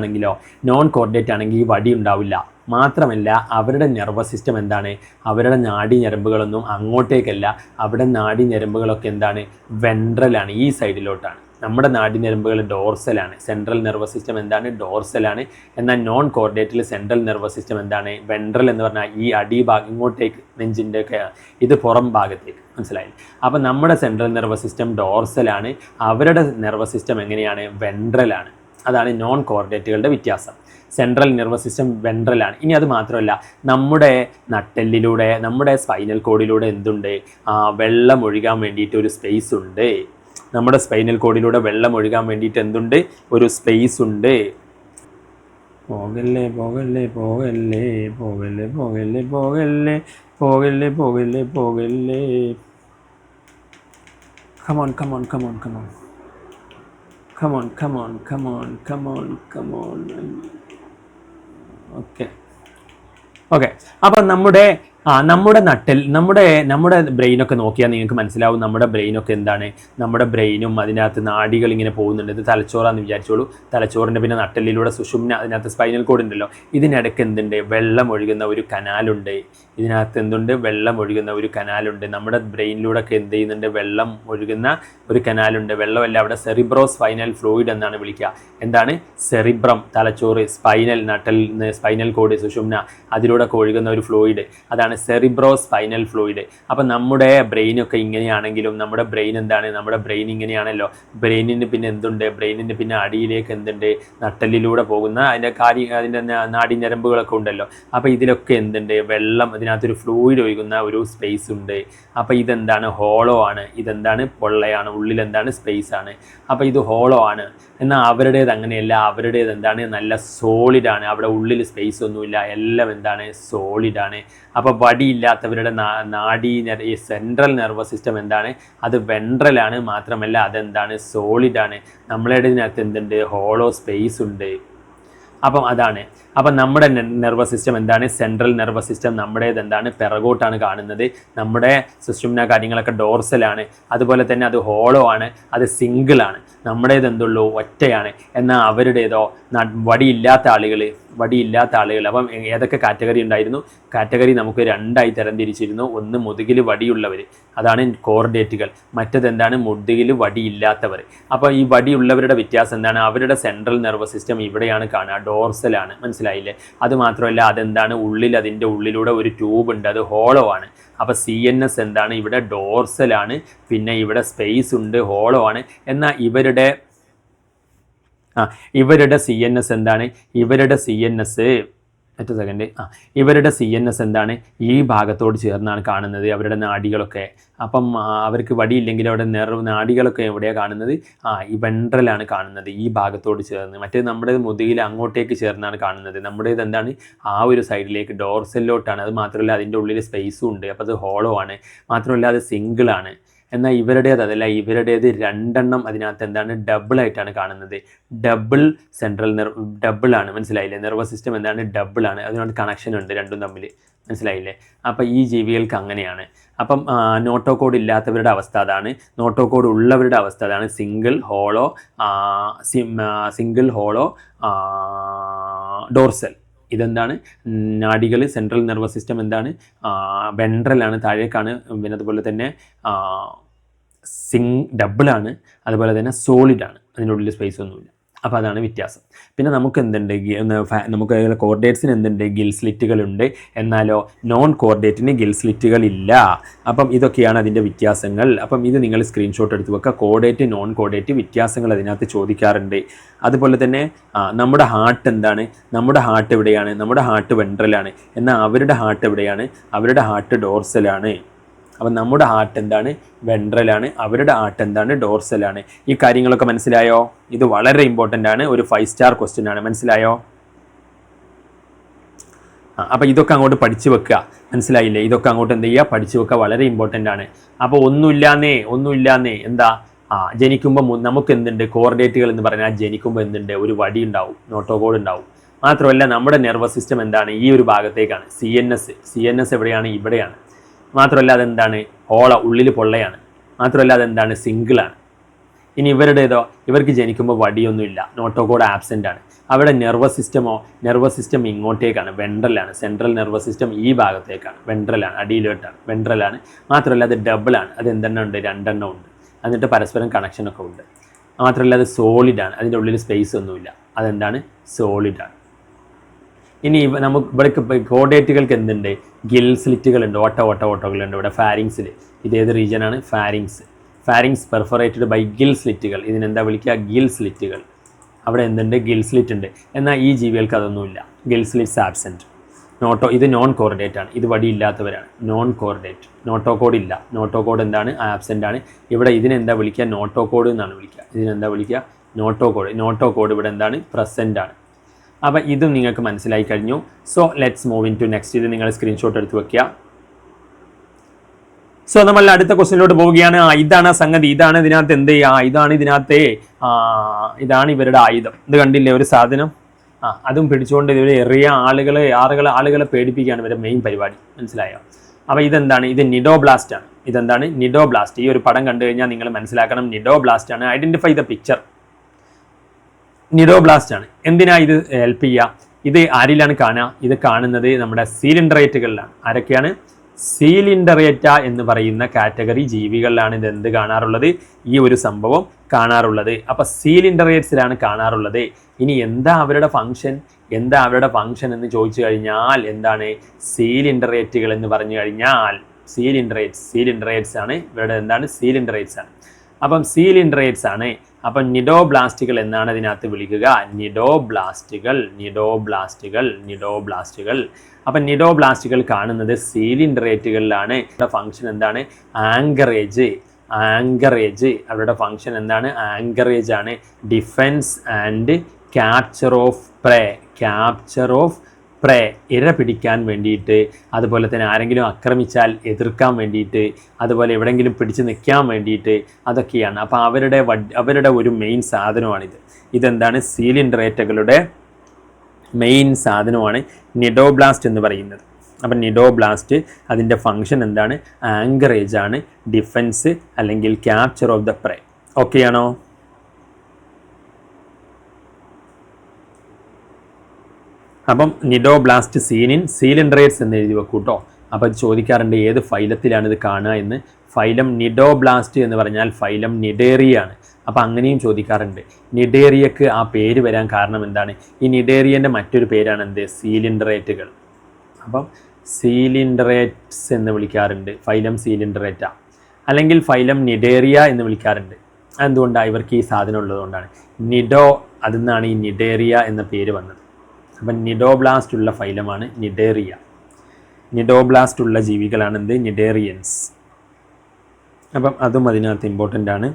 ആണെങ്കിൽ ഈ വടി ഉണ്ടാവില്ല. മാത്രമല്ല അവരുടെ നെർവസ് സിസ്റ്റം എന്താണ്, അവരുടെ നാഡി ഞരമ്പുകളൊന്നും അങ്ങോട്ടേക്കല്ല, അവിടെ നാഡി ഞരമ്പുകളൊക്കെ എന്താണ് വെൻട്രലാണ്, ഈ സൈഡിലോട്ടാണ്. നമ്മുടെ നാഡി ഞരമ്പുകൾ ഡോർസലാണ്. സെൻട്രൽ നെർവസ് സിസ്റ്റം എന്താണ് ഡോർസലാണ്. എന്നാൽ നോൺ കോർഡിനേറ്റിൽ സെൻട്രൽ നെർവസ് സിസ്റ്റം എന്താണ് വെൻട്രൽ എന്ന് പറഞ്ഞാൽ ഈ അടിഭാഗം ഇങ്ങോട്ടേക്ക്, നെഞ്ചിൻ്റെ ഒക്കെ ഇത് പുറം ഭാഗത്തേക്ക്, മനസ്സിലായില്ലേ. അപ്പം നമ്മുടെ സെൻട്രൽ നെർവസ് സിസ്റ്റം ഡോർസലാണ്, അവരുടെ നെർവസ് സിസ്റ്റം എങ്ങനെയാണ് വെൻട്രലാണ്. അതാണ് നോൺ കോർഡിനേറ്റുകളുടെ വ്യത്യാസം. സെൻട്രൽ നെർവസ് സിസ്റ്റം വെൻട്രലാണ്. ഇനി അത് മാത്രമല്ല നമ്മുടെ നട്ടെല്ലിലൂടെ, നമ്മുടെ സ്പൈനൽ കോഡിലൂടെ എന്തുണ്ട്, വെള്ളം ഒഴുകാൻ വേണ്ടിയിട്ട് ഒരു സ്പേസ് ഉണ്ട്. നമ്മുടെ സ്പൈനൽ കോഡിലൂടെ വെള്ളം ഒഴുകാൻ വേണ്ടിയിട്ട് എന്തുണ്ട്, ഒരു സ്പേസ് ഉണ്ട്. പോകല്ലേ പോകല്ലേ പോകല്ലേ പോകല്ലേ പോകല്ലേ പോകല്ലേ പോകല്ലേ പോകല്ലേ പോകല്ലേ come on come on come on come on come on come on come on come on come on okay. അപ്പം നമ്മുടെ നമ്മുടെ ബ്രെയിനൊക്കെ നോക്കിയാൽ നിങ്ങൾക്ക് മനസ്സിലാവും. നമ്മുടെ ബ്രെയിനൊക്കെ എന്താണ്, നമ്മുടെ ബ്രെയിനും അതിനകത്ത് നാഡികൾ ഇങ്ങനെ പോകുന്നുണ്ട്. ഇത് തലച്ചോറാന്ന് വിചാരിച്ചോളൂ. തലച്ചോറിൻ്റെ പിന്നെ നട്ടെല്ലിലൂടെ സുഷുമ്ന, അതിനകത്ത് സ്പൈനൽ കോഡ് ഉണ്ടല്ലോ. ഇതിനിടയ്ക്ക് എന്തുണ്ട്, വെള്ളം ഒഴുകുന്ന ഒരു കനാലുണ്ട്. നമ്മുടെ ബ്രെയിനിലൂടെ ഒക്കെ എന്ത് ചെയ്യുന്നുണ്ട്, വെള്ളം ഒഴുകുന്ന ഒരു കനാലുണ്ട്. വെള്ളമല്ല, അവിടെ സെറിബ്രോ സ്പൈനൽ ഫ്ലൂയിഡ് എന്നാണ് വിളിക്കുക. എന്താണ് സെറിബ്രം, തലച്ചോറ്, സ്പൈനൽ കോഡ്, സുഷുമ്ന, അതിലൂടെ ഒക്കെ ഒഴുകുന്ന ഒരു ഫ്ലൂയിഡ്, അതാണ് സെറിബ്രോ സ്പൈനൽ ഫ്ലൂയിഡ്. അപ്പം നമ്മുടെ ബ്രെയിനൊക്കെ ഇങ്ങനെയാണെങ്കിലും നമ്മുടെ ബ്രെയിൻ എന്താണ്, നമ്മുടെ ബ്രെയിൻ ഇങ്ങനെയാണല്ലോ. ബ്രെയിനിന് പിന്നെ എന്തുണ്ട്, ബ്രെയിനിന് പിന്നെ അടിയിലേക്ക് എന്തുണ്ട്, നട്ടെല്ലിലൂടെ പോകുന്ന അതിൻ്റെ നാഡി ഞരമ്പുകളൊക്കെ ഉണ്ടല്ലോ. അപ്പോൾ ഇതിലൊക്കെ എന്തുണ്ട്, വെള്ളം, അതിനകത്തൊരു ഫ്ലൂയിഡ് ഒഴുകുന്ന ഒരു സ്പേസ് ഉണ്ട്. അപ്പോൾ ഇതെന്താണ്, ഹോളോ ആണ്. ഇതെന്താണ്, പൊള്ളയാണ്. ഉള്ളിൽ എന്താണ്, സ്പേസ് ആണ്. അപ്പോൾ ഇത് ഹോളോ ആണ്. എന്നാൽ അവരുടേത് അങ്ങനെയല്ല. അവരുടേത് എന്താണ്, നല്ല സോളിഡാണ്. അവിടെ ഉള്ളിൽ സ്പേസ് ഒന്നുമില്ല, എല്ലാം എന്താണ്, സോളിഡാണ്. അപ്പോൾ വടിയില്ലാത്തവരുടെ ഈ സെൻട്രൽ നെർവസ് സിസ്റ്റം എന്താണ്, അത് വെൻട്രലാണ്. മാത്രമല്ല അതെന്താണ്, സോളിഡാണ്. നമ്മളുടെ ഇതിനകത്ത് എന്തുണ്ട്, ഹോളോ സ്പേസ് ഉണ്ട്. അപ്പം അതാണ്. അപ്പം നമ്മുടെ നെർവസ് സിസ്റ്റം എന്താണ്? സെൻട്രൽ നെർവസ് സിസ്റ്റം നമ്മുടേത് എന്താണ്? പിറകോട്ടാണ് കാണുന്നത്. നമ്മുടെ സുഷുമ്ന കാര്യങ്ങളൊക്കെ ഡോർസലാണ്. അതുപോലെ തന്നെ അത് ഹോളോ ആണ്, അത് സിംഗിളാണ്. നമ്മുടേത് എന്തുള്ളൂ? ഒറ്റയാണ്. എന്നാൽ അവരുടേതോ വടിയില്ലാത്ത ആളുകൾ. അപ്പം ഏതൊക്കെ കാറ്റഗറി ഉണ്ടായിരുന്നു? കാറ്റഗറി നമുക്ക് രണ്ടായി തരംതിരിച്ചിരുന്നു. ഒന്ന് മുതുകിൽ വടിയുള്ളവർ, അതാണ് കോർഡേറ്റുകൾ. മറ്റതെന്താണ്? മുതുകിൽ വടിയില്ലാത്തവർ. അപ്പോൾ ഈ വടിയുള്ളവരുടെ വ്യത്യാസം എന്താണ്? അവരുടെ സെൻട്രൽ നെർവസ് സിസ്റ്റം ഇവിടെയാണ് കാണുക, ഡോർസലാണ്. മനസ്സിലായില്ലേ? അതുമാത്രമല്ല അതെന്താണ്? അതിൻ്റെ ഉള്ളിലൂടെ ഒരു ട്യൂബ് ഉണ്ട്, അത് ഹോളോ ആണ്. അപ്പോൾ CNS എന്താണ്? ഇവിടെ ഡോർസലാണ്. പിന്നെ ഇവിടെ സ്പേസ് ഉണ്ട്, ഹോളോ ആണ്. എന്നാൽ ഇവരുടെ CNS എന്താണ്? ഇവരുടെ CNS എന്താണ്? ഈ ഭാഗത്തോട് ചേർന്നാണ് കാണുന്നത്, അവരുടെ നാഡികളൊക്കെ. അപ്പം അവർക്ക് വടിയില്ലെങ്കിൽ അവിടെ നാഡികളൊക്കെ എവിടെയാണ് കാണുന്നത്? ഈ വെൻട്രലാണ് കാണുന്നത്, ഈ ഭാഗത്തോട് ചേർന്ന്. മറ്റേത് നമ്മുടെ മുതുകിൽ അങ്ങോട്ടേക്ക് ചേർന്നാണ് കാണുന്നത്. നമ്മുടേത് എന്താണ്? ആ ഒരു സൈഡിലേക്ക് ഡോർസലിലോട്ടാണ്. അത് മാത്രമല്ല അതിൻ്റെ ഉള്ളിൽ സ്പേസും ഉണ്ട്, അപ്പോൾ അത് ഹോളോ ആണ്. മാത്രമല്ല അത് സിംഗിളാണ്. എന്നാൽ ഇവരുടേത് അതല്ല, ഇവരുടേത് രണ്ടെണ്ണം അതിനകത്ത് എന്താണ്? ഡബിളായിട്ടാണ് കാണുന്നത്. ഡബിളാണ്. മനസ്സിലായില്ലേ? നെർവസ് സിസ്റ്റം എന്താണ്? ഡബിളാണ്. അതിനോട് കണക്ഷൻ ഉണ്ട് രണ്ടും തമ്മിൽ. മനസ്സിലായില്ലേ? അപ്പോൾ ഈ ജീവികൾക്ക് അങ്ങനെയാണ്. അപ്പം നോട്ടോകോഡ് ഇല്ലാത്തവരുടെ അവസ്ഥ അതാണ്, നോട്ടോകോഡ് ഉള്ളവരുടെ അവസ്ഥ അതാണ്. Single hollow dorsal. ഇതെന്താണ്? നാഡികൾ, സെൻട്രൽ നെർവസ് സിസ്റ്റം എന്താണ്? വെൻട്രലാണ്, താഴേക്കാണ്. പിന്നെ അതുപോലെ തന്നെ ഡബിളാണ്. അതുപോലെ തന്നെ സോളിഡാണ്, അതിൻ്റെ ഉള്ളിൽ സ്പേസ് ഒന്നുമില്ല. അപ്പോൾ അതാണ് വ്യത്യാസം. പിന്നെ നമുക്ക് എന്തുണ്ട്? നമുക്ക് കോർഡേറ്റ്സിന് എന്തുണ്ട്? ഗിൽ സ്ലിറ്റുകളുണ്ട്. എന്നാലോ നോൺ കോർഡേറ്റിന് ഗിൽ സ്ലിറ്റുകളില്ല. അപ്പം ഇതൊക്കെയാണ് അതിൻ്റെ വ്യത്യാസങ്ങൾ. അപ്പം ഇത് നിങ്ങൾ സ്ക്രീൻഷോട്ട് എടുത്ത് വെക്കുക. കോർഡേറ്റ്, നോൺ കോർഡേറ്റ് വ്യത്യാസങ്ങൾ അതിനകത്ത് ചോദിക്കാറുണ്ട്. അതുപോലെ തന്നെ നമ്മുടെ ഹാർട്ട് എന്താണ്? നമ്മുടെ ഹാർട്ട് എവിടെയാണ്? നമ്മുടെ ഹാർട്ട് വെൻട്രലാണ്. എന്നാൽ അവരുടെ ഹാർട്ട് എവിടെയാണ്? അവരുടെ ഹാർട്ട് ഡോർസലാണ്. അപ്പം നമ്മുടെ ഹാർട്ട് എന്താണ്? വെൻട്രലാണ്. അവരുടെ ഹാർട്ട് എന്താണ്? ഡോർസലാണ്. ഈ കാര്യങ്ങളൊക്കെ മനസ്സിലായോ? ഇത് വളരെ ഇമ്പോർട്ടൻ്റ് ആണ്, ഒരു 5 സ്റ്റാർ ക്വസ്റ്റ്യൻ ആണ്. മനസ്സിലായോ? അപ്പോൾ ഇതൊക്കെ അങ്ങോട്ട് പഠിച്ചു വെക്കുക. മനസ്സിലായില്ലേ? ഇതൊക്കെ അങ്ങോട്ട് എന്ത് ചെയ്യുക? പഠിച്ചു വെക്കുക. വളരെ ഇമ്പോർട്ടൻ്റ് ആണ്. അപ്പോൾ ഒന്നുമില്ലാന്നേ എന്താ? ജനിക്കുമ്പോൾ നമുക്ക് എന്തുണ്ട്? കോർഡിനേറ്റുകൾ എന്ന് പറഞ്ഞാൽ ജനിക്കുമ്പോൾ എന്തുണ്ട്? ഒരു വടി ഉണ്ടാവും, നോട്ടോകോഡ് ഉണ്ടാവും. മാത്രമല്ല നമ്മുടെ നെർവസ് സിസ്റ്റം എന്താണ്? ഈ ഒരു ഭാഗത്തേക്കാണ്. CNS എവിടെയാണ്? ഇവിടെയാണ്. മാത്രമല്ല അതെന്താണ്? ഉള്ളിൽ പൊള്ളയാണ്. മാത്രമല്ല അതെന്താണ്? സിംഗിളാണ്. ഇനി ഇവരുടേതോ? ഇവർക്ക് ജനിക്കുമ്പോൾ വടിയൊന്നുമില്ല, നോട്ടോകോഡ് ആബ്സെൻ്റ് ആണ്. അവിടെ നെർവസ് സിസ്റ്റം ഇങ്ങോട്ടേക്കാണ്, വെൻട്രലാണ്. സെൻട്രൽ നെർവസ് സിസ്റ്റം ഈ ഭാഗത്തേക്കാണ്, വെൻട്രലാണ്, അടിയിലോട്ടാണ്, വെൻട്രലാണ്. മാത്രമല്ല അത് ഡബിളാണ്. അത് എന്തെണ്ണം ഉണ്ട്? 2 ഉണ്ട്. എന്നിട്ട് പരസ്പരം കണക്ഷനൊക്കെ ഉണ്ട്. മാത്രമല്ല അത് സോളിഡാണ്, അതിൻ്റെ ഉള്ളിൽ സ്പേസ് ഒന്നുമില്ല. അതെന്താണ്? സോളിഡാണ്. ഇനി ഇവിടേക്ക് കോർഡേറ്റുകൾക്ക് എന്തുണ്ട്? ഗിൽ സ്ലിറ്റുകളുണ്ട്, ഓട്ടോകളുണ്ട് ഇവിടെ ഫാരിങ്സിൽ. ഇതേത് റീജിയനാണ്? ഫാരിങ്സ് പെർഫറേറ്റഡ് ബൈ ഗിൽ സ്ലിറ്റുകൾ. ഇതിനെന്താ വിളിക്കുക? ഗിൽ സ്ലിറ്റുകൾ. അവിടെ എന്തുണ്ട്? ഗിൽ സ്ലിറ്റ് ഉണ്ട്. എന്നാൽ ഈ ജീവികൾക്ക് അതൊന്നുമില്ല, ഗിൽ സ്ലിറ്റ്സ് ആബ്സെൻറ്റ്. ഇത് നോൺ കോർഡേറ്റ് ആണ്, ഇത് വടിയില്ലാത്തവരാണ്, നോൺ കോർഡേറ്റ്. നോട്ടോകോഡ് ഇല്ല, നോട്ടോകോഡ് എന്താണ്? ആബ്സെൻ്റ് ആണ്. ഇവിടെ ഇതിനെന്താ വിളിക്കുക? നോട്ടോകോഡ് എന്നാണ് വിളിക്കുക. ഇതിനെന്താ വിളിക്കുക? നോട്ടോകോഡ് ഇവിടെ എന്താണ്? പ്രസൻ്റ് ആണ്. അപ്പോൾ ഇതും നിങ്ങൾക്ക് മനസ്സിലായി കഴിഞ്ഞു. So let's move into next. ഇത് നിങ്ങൾ സ്ക്രീൻഷോട്ട് എടുത്ത് വെക്കുക. സോ നമ്മൾ അടുത്ത ക്വസ്റ്റ്യനിലോട്ട് പോവുകയാണ്. ഇതാണ് സംഗതി, ഇതാണ് ഇതിനകത്ത് എന്ത് ചെയ്യുക? ഇതാണ് ഇവരുടെ ആയുധം. ഇത് കണ്ടില്ലേ ഒരു സാധനം? അതും പിടിച്ചുകൊണ്ട് ഇവർ എറിയ ആളുകളെ പേടിപ്പിക്കുകയാണ് ഇവരുടെ മെയിൻ പരിപാടി. മനസ്സിലായോ? അപ്പോൾ ഇതെന്താണ്? ഇത് നിഡോബ്ലാസ്റ്റ് ആണ്. ഇതെന്താണ്? നിഡോബ്ലാസ്റ്റ്. ഈ ഒരു പടം കണ്ടു കഴിഞ്ഞാൽ നിങ്ങൾ മനസ്സിലാക്കണം, നിഡോബ്ലാസ്റ്റ് ആണ്. Identify the picture. നിഡോബ്ലാസ്റ്റ് ആണ്. എന്തിനാ ഇത് ഹെൽപ്പ് ചെയ്യുക? ഇത് ആരിലാണ് കാണുക? ഇത് കാണുന്നത് നമ്മുടെ സീലിൻഡറേറ്റുകളിലാണ്. ആരൊക്കെയാണ്? സീലിൻഡറേറ്റ എന്ന് പറയുന്ന കാറ്റഗറി ജീവികളിലാണ് ഇത് എന്ത് കാണാറുള്ളത്? ഈ ഒരു സംഭവം കാണാറുള്ളത്. അപ്പോൾ സീലിൻഡറേറ്റ്സിലാണ് കാണാറുള്ളത്. ഇനി എന്താ അവരുടെ ഫംഗ്ഷൻ എന്ന് ചോദിച്ചു കഴിഞ്ഞാൽ എന്താണ്? സീലിൻഡറേറ്റുകൾ എന്ന് പറഞ്ഞു കഴിഞ്ഞാൽ സീലിൻഡറേറ്റ്സ് ആണ് ഇവരുടെ. എന്താണ്? സീലിൻഡറേറ്റ്സ് ആണ്. അപ്പം സീലിൻഡറേറ്റ്സ് ആണ്. അപ്പം നിഡോബ്ലാസ്റ്റുകൾ എന്നാണ് ഇതിനകത്ത് വിളിക്കുക. നിഡോബ്ലാസ്റ്റുകൾ. അപ്പം നിഡോബ്ലാസ്റ്റുകൾ കാണുന്നത് സീലിൻഡറേറ്റുകളിലാണ്. അവരുടെ ഫംഗ്ഷൻ എന്താണ്? ആങ്കറേജ്. അവരുടെ ഫംഗ്ഷൻ എന്താണ്? ആങ്കറേജ് ആണ്. ഡിഫെൻസ് ആൻഡ് ക്യാപ്ചർ ഓഫ് പ്രേ, ഇര പിടിക്കാൻ വേണ്ടിയിട്ട്, അതുപോലെ തന്നെ ആരെങ്കിലും ആക്രമിച്ചാൽ എതിർക്കാൻ വേണ്ടിയിട്ട്, അതുപോലെ എവിടെയെങ്കിലും പിടിച്ച് നിൽക്കാൻ വേണ്ടിയിട്ട്, അതൊക്കെയാണ്. അപ്പോൾ അവരുടെ ഒരു മെയിൻ സാധനമാണിത്. ഇതെന്താണ്? സീലിൻഡറേറ്റുകളുടെ മെയിൻ സാധനമാണ് നിഡോബ്ലാസ്റ്റ് എന്ന് പറയുന്നത്. അപ്പം നിഡോബ്ലാസ്റ്റ് അതിൻ്റെ ഫങ്ഷൻ എന്താണ്? ആങ്കറേജ് ആണ്, ഡിഫെൻസ് അല്ലെങ്കിൽ capture of the pray. Okay ആണോ? അപ്പം നിഡോബ്ലാസ്റ്റ് സീനിൻ സീലിൻഡ്രേറ്റ്സ് എന്ന് എഴുതി വെക്കൂട്ടോ. അപ്പോൾ ഇത് ചോദിക്കാറുണ്ട് ഏത് ഫൈലത്തിലാണ് ഇത് കാണുക എന്ന്. ഫൈലം നിഡോബ്ലാസ്റ്റ് എന്ന് പറഞ്ഞാൽ ഫൈലം നിഡേറിയാണ്. അപ്പോൾ അങ്ങനെയും ചോദിക്കാറുണ്ട്. നിഡേറിയക്ക് ആ പേര് വരാൻ കാരണം എന്താണ്? ഈ നിഡേറിയൻ്റെ മറ്റൊരു പേരാണ് എന്ത്? സീലിൻഡ്രേറ്റുകൾ. അപ്പം സീലിൻഡ്രേറ്റ്സ് എന്ന് വിളിക്കാറുണ്ട്, ഫൈലം സീലിൻഡ്രേറ്റ, അല്ലെങ്കിൽ ഫൈലം നിഡേറിയ എന്ന് വിളിക്കാറുണ്ട്. എന്തുകൊണ്ടാണ്? ഇവർക്ക് ഈ സാധനം ഉള്ളതുകൊണ്ടാണ്. നിഡോ, അതിൽ നിന്നാണ് ഈ നിഡേറിയ എന്ന പേര് വന്നത്. അപ്പം നിഡോബ്ലാസ്റ്റ് ഉള്ള ഫൈലമാണ് നിഡേറിയ. നിഡോബ്ലാസ്റ്റ് ഉള്ള ജീവികളാണ് എന്ത്? നിഡേറിയൻസ്. അപ്പം അതും അതിനകത്ത് ഇമ്പോർട്ടൻ്റ് ആണ്.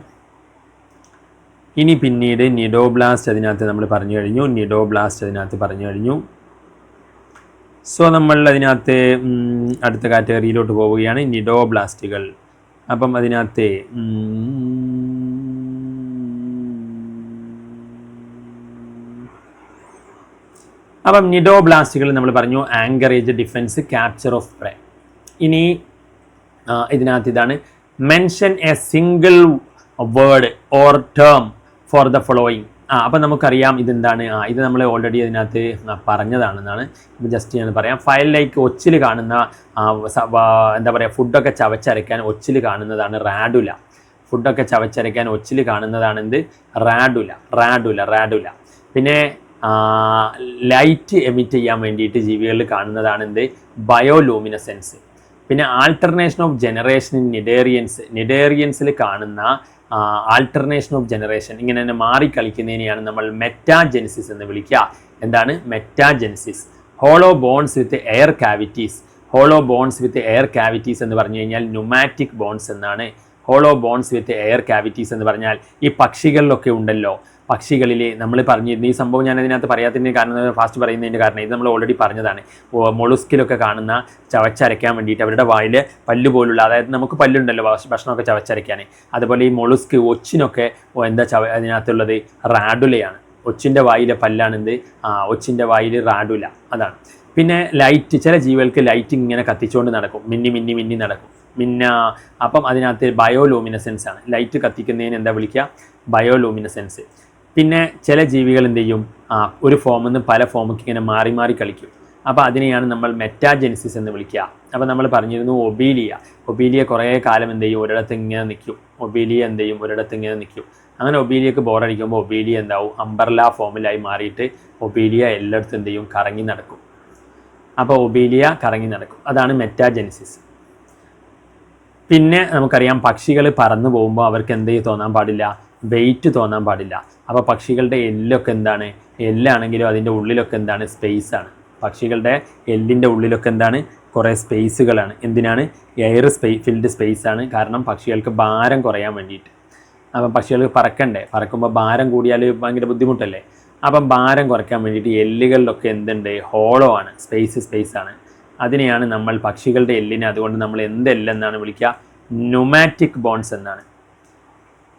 ഇനി പിന്നീട് നിഡോബ്ലാസ്റ്റ് അതിനകത്ത് നമ്മൾ പറഞ്ഞു കഴിഞ്ഞു, നിഡോബ്ലാസ്റ്റ് അതിനകത്ത് പറഞ്ഞു കഴിഞ്ഞു. സോ നമ്മൾ അതിനകത്ത് അടുത്ത കാറ്റഗറിയിലോട്ട് പോവുകയാണ്, നിഡോബ്ലാസ്റ്റുകൾ. അപ്പം അതിനകത്ത് നിഡോബ്ലാസ്റ്റുകൾ നമ്മൾ പറഞ്ഞു ആങ്കറേജ്, ഡിഫെൻസ്, ക്യാപ്ചർ ഓഫ് പ്രേ. ഇനി ഇതിനകത്ത് ഇതാണ് mention A single word or term for the following. അപ്പം നമുക്കറിയാം ഇതെന്താണ്. ഇത് നമ്മൾ ഓൾറെഡി അതിനകത്ത് പറഞ്ഞതാണെന്നാണ്. ഇപ്പോൾ ജസ്റ്റ് ഞാൻ പറയാം. ഫയലിലേക്ക് ഒച്ചിൽ കാണുന്ന എന്താ പറയുക, ഫുഡൊക്കെ ചവച്ചരയ്ക്കാൻ ഒച്ചിൽ കാണുന്നതാണ് റാഡുല. ഫുഡൊക്കെ ചവച്ചരയ്ക്കാൻ ഒച്ചിൽ കാണുന്നതാണ് എന്ത്? റാഡുല. പിന്നെ ലൈറ്റ് എമിറ്റ് ചെയ്യാൻ വേണ്ടിയിട്ട് ജീവികളിൽ കാണുന്നതാണ് എന്ത്? ബയോലൂമിനസെൻസ്. പിന്നെ ആൾട്ടർനേഷൻ ഓഫ് ജനറേഷൻ ഇൻ നിഡേറിയൻസിൽ കാണുന്ന ആൾട്ടർനേഷൻ ഓഫ് ജനറേഷൻ, ഇങ്ങനെ തന്നെ മാറിക്കളിക്കുന്നതിനെയാണ് നമ്മൾ മെറ്റാജെനിസിസ് എന്ന് വിളിക്കുക. എന്താണ് മെറ്റാജെനിസിസ്? Hollow bones with air cavities എന്ന് പറഞ്ഞു കഴിഞ്ഞാൽ ന്യൂമാറ്റിക് ബോൺസ് എന്നാണ്. Hollow bones with air cavities എന്ന് പറഞ്ഞാൽ ഈ പക്ഷികളിലൊക്കെ ഉണ്ടല്ലോ, പക്ഷികളിൽ നമ്മൾ പറഞ്ഞിരുന്നു ഈ സംഭവം. ഞാൻ അതിനകത്ത് പറയാത്തതിൻ്റെ കാരണം, ഫാസ്റ്റ് പറയുന്നതിൻ്റെ കാരണം, ഇത് നമ്മൾ ഓൾറെഡി പറഞ്ഞതാണ്. മൊളുസ്കിലൊക്കെ കാണുന്ന ചവച്ചരയ്ക്കാൻ വേണ്ടിയിട്ട് അവരുടെ വായിൽ പല്ല് പോലുള്ള, അതായത് നമുക്ക് പല്ലുണ്ടല്ലോ ഭക്ഷണമൊക്കെ ചവച്ചരയ്ക്കാൻ, അതുപോലെ ഈ മൊളുസ്ക്, ഒച്ചിനൊക്കെ എന്താ അതിനകത്തുള്ളത്? റാഡുലയാണ്. ഒച്ചിൻ്റെ വായിലെ പല്ലാണ് എന്ത്? ഒച്ചിൻ്റെ വായിൽ റാഡുല, അതാണ്. പിന്നെ ലൈറ്റ്, ചില ജീവികൾക്ക് ലൈറ്റ് ഇങ്ങനെ കത്തിച്ചുകൊണ്ട് നടക്കും, മിന്നി നടക്കും. അപ്പം അതിനകത്ത് ബയോലൂമിനസെൻസ് ആണ്. ലൈറ്റ് കത്തിക്കുന്നതിന് എന്താ വിളിക്കുക? ബയോലൂമിനസെൻസ്. പിന്നെ ചില ജീവികൾ എന്ത് ചെയ്യും? ഒരു ഫോമിൽ നിന്ന് പല ഫോമിലേക്ക് ഇങ്ങനെ മാറി കളിക്കും. അപ്പോൾ അതിനെയാണ് നമ്മൾ മെറ്റാജെനിസിസ് എന്ന് വിളിക്കുക. അപ്പോൾ നമ്മൾ പറഞ്ഞിരുന്നു ഒബീലിയ കുറേ കാലം എന്ത് ചെയ്യും? ഒരിടത്ത് ഇങ്ങനെ നിൽക്കും. അങ്ങനെ ഒബീലിയക്ക് ബോറടിക്കുമ്പോൾ ഒബീലിയ എന്താവും? അംബർല ഫോമിലായി മാറിയിട്ട് ഒബീലിയ എല്ലായിടത്തും എന്ത് ചെയ്യും? കറങ്ങി നടക്കും. അപ്പോൾ ഒബീലിയ കറങ്ങി നടക്കും, അതാണ് മെറ്റാജെനിസിസ്. പിന്നെ നമുക്കറിയാം പക്ഷികൾ പറന്നു പോകുമ്പോൾ അവർക്ക് എന്ത് തോന്നാൻ പാടില്ല? വെയിറ്റ് തോന്നാൻ പാടില്ല. അപ്പോൾ പക്ഷികളുടെ എല്ലൊക്കെ എന്താണ്? എല്ലാണെങ്കിലും അതിൻ്റെ ഉള്ളിലൊക്കെ എന്താണ്? സ്പേസാണ്. പക്ഷികളുടെ എല്ലിൻ്റെ ഉള്ളിലൊക്കെ എന്താണ്? കുറേ സ്പേസുകളാണ്. എന്തിനാണ്? എയർ ഫിൽഡ് സ്പേസാണ്. കാരണം പക്ഷികൾക്ക് ഭാരം കുറയാൻ വേണ്ടിയിട്ട്. അപ്പം പക്ഷികൾക്ക് പറക്കുമ്പോൾ ഭാരം കൂടിയാൽ ഭയങ്കര ബുദ്ധിമുട്ടല്ലേ? അപ്പം ഭാരം കുറയ്ക്കാൻ വേണ്ടിയിട്ട് എല്ലുകളിലൊക്കെ എന്തുണ്ട്? ഹോളോ ആണ്, സ്പേസാണ്. അതിനെയാണ് നമ്മൾ പക്ഷികളുടെ എല്ലിനെ അതുകൊണ്ട് നമ്മൾ എന്തെല്ലെന്നാണ് വിളിക്കുക? ന്യൂമാറ്റിക് ബോൺസ് എന്നാണ്.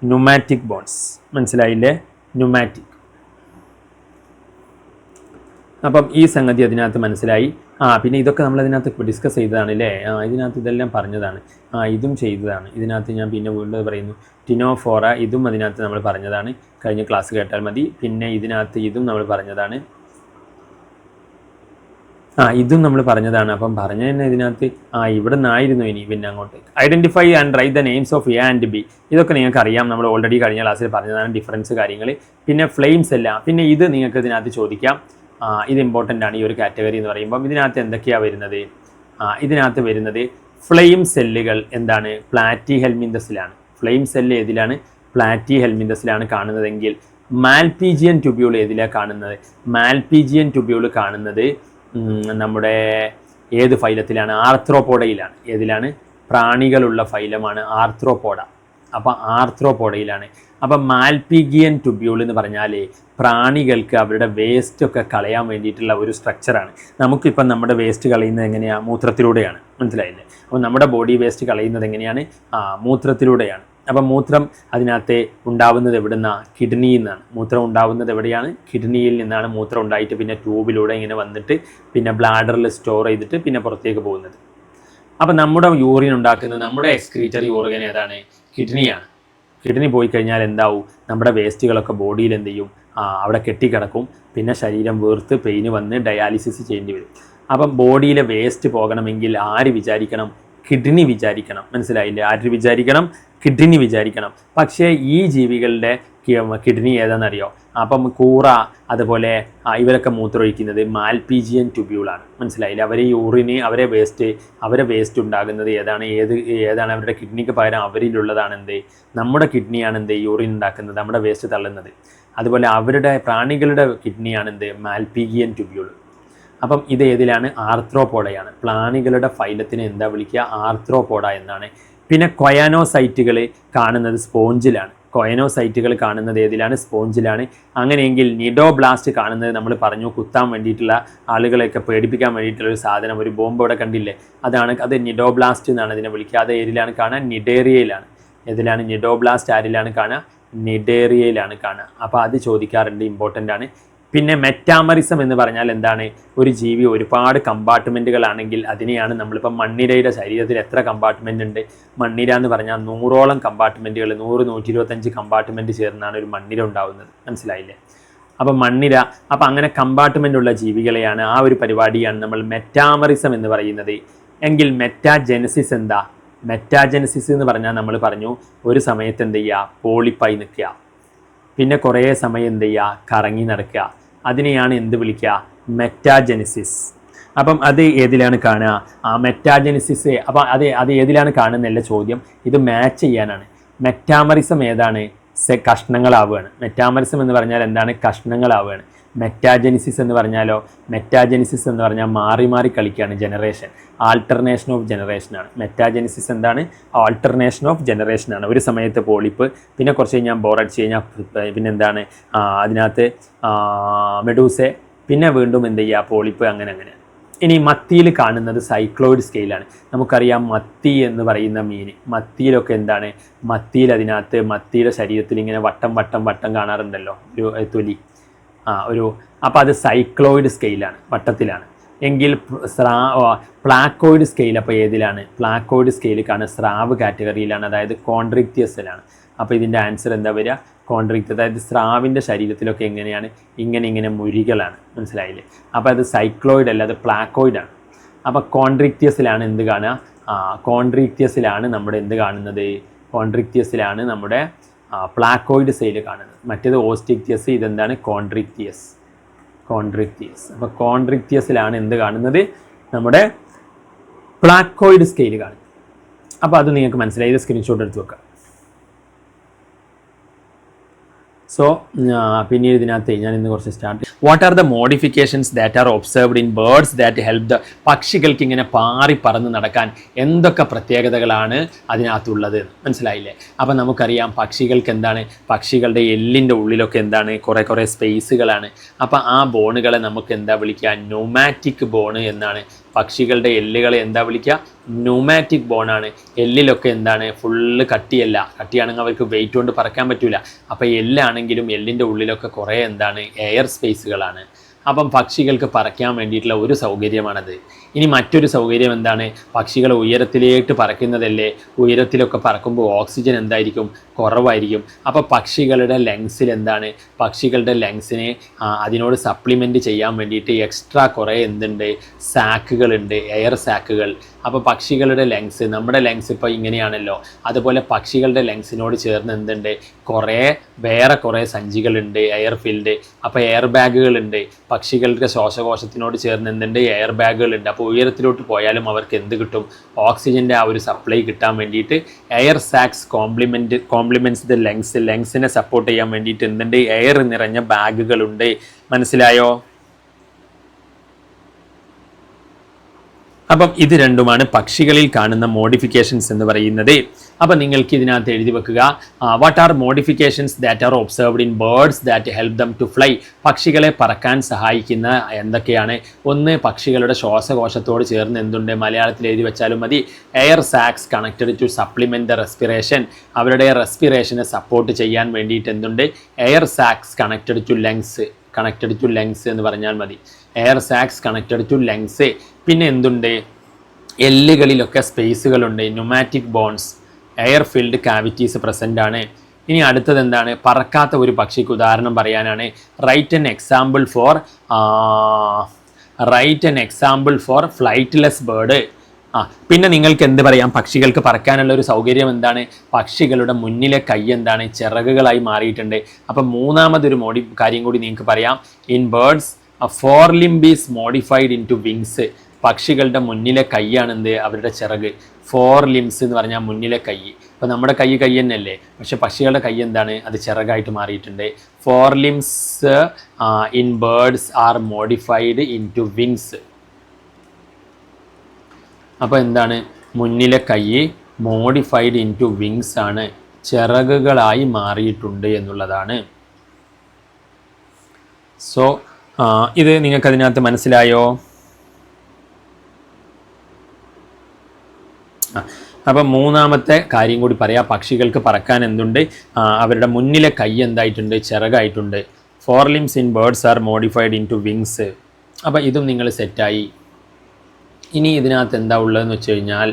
ന്യൂമാറ്റിക് ബോൺസ്, മനസ്സിലായില്ലേ? ന്യൂമാറ്റിക്. അപ്പം ഈ സംഗതി അതിനകത്ത് മനസ്സിലായി. പിന്നെ ഇതൊക്കെ നമ്മൾ അതിനകത്ത് ഡിസ്കസ് ചെയ്തതാണ് അല്ലേ? ഇതിനകത്ത് ഇതെല്ലാം പറഞ്ഞതാണ്. ഇതും ചെയ്തതാണ്. ഇതിനകത്ത് ഞാൻ പിന്നെ വീണ്ടും പറയുന്നു, ടിനോഫോറ, ഇതും അതിനകത്ത് നമ്മൾ പറഞ്ഞതാണ്. കഴിഞ്ഞ ക്ലാസ് കേട്ടാൽ മതി. പിന്നെ ഇതിനകത്ത് ഇതും നമ്മൾ പറഞ്ഞതാണ്. ഇതും നമ്മൾ പറഞ്ഞതാണ്. അപ്പം പറഞ്ഞ തന്നെ ഇതിനകത്ത് ഇവിടെ നിന്നായിരുന്നു ഇനി പിന്നെ അങ്ങോട്ട്. Identify and write the names of A and B. ഇതൊക്കെ നിങ്ങൾക്ക് അറിയാം, നമ്മൾ ഓൾറെഡി കഴിഞ്ഞ ക്ലാസ്സിൽ പറഞ്ഞതാണ് ഡിഫറൻസ് കാര്യങ്ങൾ. പിന്നെ ഫ്ലെയിംസ് എല്ലാം. പിന്നെ ഇത് നിങ്ങൾക്ക് ഇതിനകത്ത് ചോദിക്കാം. ഇത് ഇമ്പോർട്ടൻ്റ് ആണ് ഈ ഒരു കാറ്റഗറി എന്ന് പറയുമ്പം. ഇതിനകത്ത് എന്തൊക്കെയാണ് വരുന്നത്? ഇതിനകത്ത് വരുന്നത് ഫ്ലെയിം സെല്ലുകൾ എന്താണ്? പ്ലാറ്റി ഹെൽമിന്തസിലാണ്. ഫ്ലെയിം സെല്ല് ഏതിലാണ്? പ്ലാറ്റി ഹെൽമിന്തസിലാണ് കാണുന്നതെങ്കിൽ മാൽപീജിയൻ ട്യൂബ്യൂൾ ഏതിലാണ് കാണുന്നത്? മാൽപീജിയൻ ട്യൂബ്യൂൾ കാണുന്നത് നമ്മുടെ ഏത് ഫൈലത്തിലാണ്? ആർത്രോപോഡയിലാണ്. ഏതിലാണ്? പ്രാണികളുള്ള ഫൈലമാണ് ആർത്രോപോഡ. അപ്പം ആർത്രോപോഡയിലാണ്. അപ്പം മാൽപീജിയൻ ട്യൂബ്യൂൾ എന്ന് പറഞ്ഞാൽ പ്രാണികൾക്ക് അവരുടെ വേസ്റ്റൊക്കെ കളയാൻ വേണ്ടിയിട്ടുള്ള ഒരു സ്ട്രക്ചറാണ്. നമുക്കിപ്പം നമ്മുടെ വേസ്റ്റ് കളയുന്നത് എങ്ങനെയാണ്? മൂത്രത്തിലൂടെയാണ്, മനസ്സിലായില്ലേ? അപ്പോൾ നമ്മുടെ ബോഡി വേസ്റ്റ് കളയുന്നത് എങ്ങനെയാണ്? മൂത്രത്തിലൂടെയാണ്. അപ്പം മൂത്രം അതിനകത്ത് ഉണ്ടാവുന്നത് എവിടുന്ന കിഡ്നിയിൽ നിന്നാണ്. മൂത്രം ഉണ്ടാവുന്നത് എവിടെയാണ്? കിഡ്നിയിൽ നിന്നാണ് മൂത്രം ഉണ്ടായിട്ട് പിന്നെ ട്യൂബിലൂടെ ഇങ്ങനെ വന്നിട്ട് പിന്നെ ബ്ലാഡറിൽ സ്റ്റോർ ചെയ്തിട്ട് പിന്നെ പുറത്തേക്ക് പോകുന്നത്. അപ്പം നമ്മുടെ യൂറിൻ ഉണ്ടാക്കുന്നത് നമ്മുടെ എക്സ്ക്രീറ്ററി ഓർഗൻ ഏതാണ്? കിഡ്നിയാണ്. കിഡ്നി പോയി കഴിഞ്ഞാൽ എന്താവും? നമ്മുടെ വേസ്റ്റുകളൊക്കെ ബോഡിയിൽ എന്ത് ചെയ്യും? അവിടെ കെട്ടിക്കിടക്കും. പിന്നെ ശരീരം വീർത്ത് പെയിന് വന്ന് ഡയാലിസിസ് ചെയ്യേണ്ടി വരും. അപ്പം ബോഡിയിലെ വേസ്റ്റ് പോകണമെങ്കിൽ ആര് വിചാരിക്കണം? കിഡ്നി വിചാരിക്കണം. മനസ്സിലായില്ലേ? ആര് വിചാരിക്കണം? കിഡ്നി വിചാരിക്കണം. പക്ഷേ ഈ ജീവികളുടെ കിഡ്നി ഏതാണെന്നറിയോ? അപ്പം കൂറ അതുപോലെ ഇവരൊക്കെ മൂത്രമൊഴിക്കുന്നത് മാൽപീജിയൻ ട്യൂബ്യൂളാണ്. മനസ്സിലായില്ലേ? അവരെ യൂറിന് അവരെ വേസ്റ്റ് ഉണ്ടാകുന്നത് ഏതാണ് അവരുടെ കിഡ്നിക്ക് പകരം അവരിലുള്ളതാണ് എന്ത്? നമ്മുടെ കിഡ്നിയാണ് എന്ത്? യൂറിൻ ഉണ്ടാക്കുന്നത്, നമ്മുടെ വേസ്റ്റ് തള്ളുന്നത്. അതുപോലെ അവരുടെ പ്രാണികളുടെ കിഡ്നിയാണ് എന്ത്? Malpighian tubule. അപ്പം ഇത് ഏതിലാണ്? ആർത്രോപോഡയാണ്. പ്രാണികളുടെ ഫൈലത്തിനെ എന്താ വിളിക്കുക? ആർത്രോപോഡ എന്നാണ്. പിന്നെ കൊയാനോസൈറ്റുകൾ കാണുന്നത് സ്പോഞ്ചിലാണ്. കൊയനോസൈറ്റുകൾ കാണുന്നത് ഏതിലാണ്? സ്പോഞ്ചിലാണ്. അങ്ങനെയെങ്കിൽ നിഡോബ്ലാസ്റ്റ് കാണുന്നത് നമ്മൾ പറഞ്ഞു കുത്താൻ വേണ്ടിയിട്ടുള്ള ആളുകളെയൊക്കെ പേടിപ്പിക്കാൻ വേണ്ടിയിട്ടുള്ള ഒരു സാധനം, ഒരു ബോംബ് ഇവിടെ കണ്ടില്ലേ, അത് നിഡോബ്ലാസ്റ്റ് എന്നാണ് ഇതിനെ വിളിക്കുക. അത് ഏതിലാണ് കാണുക? നിഡേറിയയിലാണ്. ഏതിലാണ്? നിഡോബ്ലാസ്റ്റ് ആരിലാണ് കാണുക? നിഡേറിയയിലാണ് കാണുക. അപ്പോൾ അത് ചോദിക്കാറുണ്ട്, ഇമ്പോർട്ടൻ്റ് ആണ്. പിന്നെ മെറ്റാമറിസം എന്ന് പറഞ്ഞാൽ എന്താണ്? ഒരു ജീവി ഒരുപാട് കമ്പാർട്ട്മെൻറ്റുകളാണെങ്കിൽ അതിനെയാണ് നമ്മളിപ്പോൾ മണ്ണിരയുടെ ശരീരത്തിൽ എത്ര കമ്പാർട്ട്മെൻ്റ് ഉണ്ട്? മണ്ണിര എന്ന് പറഞ്ഞാൽ 100ഓളം കമ്പാർട്ട്മെൻറ്റുകൾ, 100-125 കമ്പാർട്ട്മെൻറ്റ് ചേർന്നാണ് ഒരു മണ്ണിര ഉണ്ടാകുന്നത്. മനസ്സിലായില്ലേ? അപ്പം മണ്ണിര, അപ്പം അങ്ങനെ കമ്പാർട്ട്മെൻ്റ് ഉള്ള ജീവികളെയാണ്, ആ ഒരു പരിപാടിയാണ് നമ്മൾ മെറ്റാമറിസം എന്ന് പറയുന്നത്. എങ്കിൽ മെറ്റാജെനസിസ് എന്താ? മെറ്റാജെനസിസ് എന്ന് പറഞ്ഞാൽ നമ്മൾ പറഞ്ഞു ഒരു സമയത്ത് എന്ത് ചെയ്യുക? പോളിപ്പായി നിൽക്കുക, പിന്നെ കുറേ സമയം എന്ത് ചെയ്യുക? കറങ്ങി നടക്കുക. അതിനെയാണ് എന്ത് വിളിക്കുക? മെറ്റാജെനിസിസ്. അപ്പം അത് ഏതിലാണ് കാണുക? മെറ്റാജെനിസിസ്. അപ്പം അത് ഏതിലാണ് കാണുന്നതല്ല ചോദ്യം, ഇത് മാച്ച് ചെയ്യാനാണ്. മെറ്റാമറിസം ഏതാണ്? കഷ്ണങ്ങളാവുകയാണ്. മെറ്റാമറിസം എന്ന് പറഞ്ഞാൽ എന്താണ്? കഷ്ണങ്ങളാവുകയാണ്. മെറ്റാജെനിസിസ് എന്ന് പറഞ്ഞാലോ? മെറ്റാജെനിസിസ് എന്ന് പറഞ്ഞാൽ മാറി മാറി കളിക്കുകയാണ്, ജനറേഷൻ, ആൾട്ടർനേഷൻ ഓഫ് ജനറേഷനാണ്. മെറ്റാജെനിസിസ് എന്താണ്? ആൾട്ടർനേഷൻ ഓഫ് ജനറേഷനാണ്. ഒരു സമയത്ത് പോളിപ്പ്, പിന്നെ കുറച്ച് കഴിഞ്ഞാൽ ബോറടിച്ച് കഴിഞ്ഞാൽ പിന്നെന്താണ് അതിനകത്ത് മെഡൂസെ, പിന്നെ വീണ്ടും എന്ത് ചെയ്യുക? പോളിപ്പ്, അങ്ങനെ. ഇനി മത്തിയിൽ കാണുന്നത് സൈക്ലോയിഡ് സ്കെയിലാണ്. നമുക്കറിയാം മത്തി എന്ന് പറയുന്ന മീൻ, മത്തിയിലൊക്കെ എന്താണ്? അതിനകത്ത് മത്തിയുടെ ശരീരത്തിൽ ഇങ്ങനെ വട്ടം കാണാറുണ്ടല്ലോ, ഒരു തൊലി, അപ്പോൾ അത് സൈക്ലോയിഡ് സ്കെയിലാണ്, വട്ടത്തിലാണ്. എങ്കിൽ പ്ലാക്കോയിഡ് സ്കെയിൽ അപ്പോൾ ഏതിലാണ്? പ്ലാക്കോയിഡ് സ്കെയിൽ കാണുന്ന സ്രാവ് കാറ്റഗറിയിലാണ്, അതായത് കോൺട്രിക്റ്റിയസിലാണ്. അപ്പോൾ ഇതിൻ്റെ ആൻസർ എന്താ വരിക? കോൺട്രിക്റ്റ്. അതായത് സ്രാവിൻ്റെ ശരീരത്തിലൊക്കെ എങ്ങനെയാണ്? ഇങ്ങനെ മുരികളാണ്. മനസ്സിലായില്ലേ? അപ്പോൾ അത് സൈക്ലോയിഡ് അല്ല, അത് പ്ലാക്കോയിഡാണ്. അപ്പോൾ കോൺട്രിക്റ്റിയസിലാണ് എന്ത് കാണുക? കോൺട്രിക്റ്റിയസിലാണ് നമ്മുടെ എന്ത് കാണുന്നത്? കോൺട്രിക്റ്റിയസിലാണ് നമ്മുടെ പ്ലാക്കോയിഡ് സെയിൽ കാണുന്നത്. മറ്റേത് ഓസ്റ്റിക്റ്റിയസ്, ഇതെന്താണ്? കോൺട്രിക്റ്റിയസ്. അപ്പോൾ കോൺട്രിക്റ്റിയസിലാണ് എന്ത് കാണുന്നത്? നമ്മുടെ പ്ലാക്കോയിഡ് സ്കെയിൽ കാണുന്നത്. അപ്പോൾ അത് നിങ്ങൾക്ക് മനസ്സിലായി. ഇത് സ്ക്രീൻഷോട്ട് എടുത്ത് വെക്കാം. സോ പിന്നീട് ഇതിനകത്ത് ഞാൻ ഇന്ന് കുറച്ച് start. What are the modifications that are observed in birds that help the? പക്ഷികൾക്ക് ഇങ്ങനെ പാറി പറന്ന് നടക്കാൻ എന്തൊക്കെ പ്രത്യേകതകളാണ് അതിനകത്തുള്ളത്? മനസ്സിലായില്ലേ? അപ്പം നമുക്കറിയാം പക്ഷികൾക്ക് എന്താണ്? പക്ഷികളുടെ എല്ലിൻ്റെ ഉള്ളിലൊക്കെ എന്താണ്? കുറേ സ്പേസുകളാണ്. അപ്പം ആ ബോണുകളെ നമുക്ക് എന്താ വിളിക്കുക? ന്യൂമാറ്റിക് ബോണ് എന്നാണ്. പക്ഷികളുടെ എല്ലുകളെ എന്താ വിളിക്കുക? ന്യൂമാറ്റിക് ബോണാണ്. എല്ലിലൊക്കെ എന്താണ്? ഫുള്ള് കട്ടിയല്ല. കട്ടിയാണെങ്കിൽ അവർക്ക് വെയിറ്റ് കൊണ്ട് പറക്കാൻ പറ്റില്ല. അപ്പോൾ എല്ലാണെങ്കിലും എല്ലിൻ്റെ ഉള്ളിലൊക്കെ കുറേ എന്താണ്? എയർ സ്പേസുകളാണ്. അപ്പം പക്ഷികൾക്ക് പറക്കാൻ വേണ്ടിയിട്ടുള്ള ഒരു സൗകര്യമാണത്. ഇനി മറ്റൊരു സൗകര്യം എന്താണ്? പക്ഷികൾ ഉയരത്തിലേക്ക് പറക്കുന്നതല്ലേ, ഉയരത്തിലൊക്കെ പറക്കുമ്പോൾ ഓക്സിജൻ എന്തായിരിക്കും? കുറവായിരിക്കും. അപ്പോൾ പക്ഷികളുടെ ലങ്സിൽ എന്താണ്? പക്ഷികളുടെ ലങ്സിനെ അതിനോട് സപ്ലിമെൻറ്റ് ചെയ്യാൻ വേണ്ടിയിട്ട് എക്സ്ട്രാ കുറേ എന്തുണ്ട്? സാക്കുകളുണ്ട്, എയർ സാക്കുകൾ. അപ്പോൾ പക്ഷികളുടെ ലങ്സ്, നമ്മുടെ ലങ്സ് ഇപ്പോൾ ഇങ്ങനെയാണല്ലോ, അതുപോലെ പക്ഷികളുടെ ലങ്സിനോട് ചേർന്ന് എന്തുണ്ട്? വേറെ കുറേ സഞ്ചികളുണ്ട്, എയർ ഫിൽഡ്. അപ്പോൾ എയർ ബാഗുകളുണ്ട്. പക്ഷികളുടെ ശ്വാസകോശത്തിനോട് ചേർന്ന് എന്തുണ്ട്? എയർ ബാഗുകളുണ്ട്. അപ്പോൾ ഉയരത്തിലോട്ട് പോയാലും അവർക്ക് എന്ത് കിട്ടും? ഓക്സിജൻ്റെ ആ ഒരു സപ്ലൈ കിട്ടാൻ വേണ്ടിയിട്ട് എയർ സാക്സ് കോംപ്ലിമെൻറ്റ്സ് ദ ലങ്സിനെ സപ്പോർട്ട് ചെയ്യാൻ വേണ്ടിയിട്ട് എന്തുണ്ട്? എയർ നിറഞ്ഞ ബാഗുകളുണ്ട്. മനസ്സിലായോ? അപ്പം ഇത് രണ്ടുമാണ് പക്ഷികളിൽ കാണുന്ന മോഡിഫിക്കേഷൻസ് എന്ന് പറയുന്നത്. അപ്പോൾ നിങ്ങൾക്ക് ഇതിനകത്ത് എഴുതി വെക്കുക what are modifications that are observed in birds that help them to fly. പക്ഷികളെ പറക്കാൻ സഹായിക്കുന്ന എന്തൊക്കെയാണ്? ഒന്ന്, പക്ഷികളുടെ ശ്വാസകോശത്തോട് ചേർന്ന് എന്തുണ്ട്? മലയാളത്തിൽ എഴുതി വെച്ചാലും മതി. Air sacs connected to supplement the respiration. അവരുടെ റെസ്പിറേഷനെ സപ്പോർട്ട് ചെയ്യാൻ വേണ്ടിയിട്ട് എന്തുണ്ട്? Air sacs connected to lungs. Connected to lungs എന്ന് പറഞ്ഞാൽ മതി. Air sacs connected to lungs. പിന്നെ എന്തുണ്ട്? എല്ലുകളിലൊക്കെ സ്പേസുകളുണ്ട്. Pneumatic bones, air filled cavities present ആണ്. ഇനി അടുത്തത് എന്താണ്? പറക്കാത്ത ഒരു പക്ഷിക്ക് ഉദാഹരണം പറയാനാണ്. Write an example for flightless bird. പിന്നെ നിങ്ങൾക്ക് എന്ത് പറയാം? പക്ഷികൾക്ക് പറക്കാനുള്ള ഒരു സൗകര്യം എന്താണ്? പക്ഷികളുടെ മുന്നിലെ കൈ എന്താണ്? ചിറകുകളായി മാറിയിട്ടുണ്ട്. അപ്പം മൂന്നാമതൊരു കാര്യം കൂടി നിങ്ങൾക്ക് പറയാം. In birds forelimb is modified into wings. പക്ഷികളുടെ മുന്നിലെ കൈയാണെന്ത്? അവരുടെ ചിറക്. ഫോർ ലിംസ് എന്ന് പറഞ്ഞാൽ മുന്നിലെ കൈ. അപ്പോൾ നമ്മുടെ കൈ തന്നെയല്ലേ, പക്ഷെ പക്ഷികളുടെ കൈ എന്താണ്? അത് ചിറകായിട്ട് മാറിയിട്ടുണ്ട്. Four limbs in birds are modified into wings. അപ്പോൾ എന്താണ്? മുന്നിലെ കൈ മോഡിഫൈഡ് ഇൻ ടു വിങ്സ് ആണ്, ചിറകുകളായി മാറിയിട്ടുണ്ട് എന്നുള്ളതാണ്. സോ ഇത് നിങ്ങൾക്കതിനകത്ത് മനസ്സിലായോ? അപ്പം മൂന്നാമത്തെ കാര്യം കൂടി പറയാം. പക്ഷികൾക്ക് പറക്കാൻ എന്തുണ്ട്? അവരുടെ മുന്നിലെ കൈ എന്തായിട്ടുണ്ട്? ചിറകായിട്ടുണ്ട്. Fore limbs in birds are modified into wings. അപ്പോൾ ഇതും നിങ്ങൾ സെറ്റായി. ഇനി ഇതിനകത്ത് എന്താ ഉള്ളതെന്ന് വെച്ച് കഴിഞ്ഞാൽ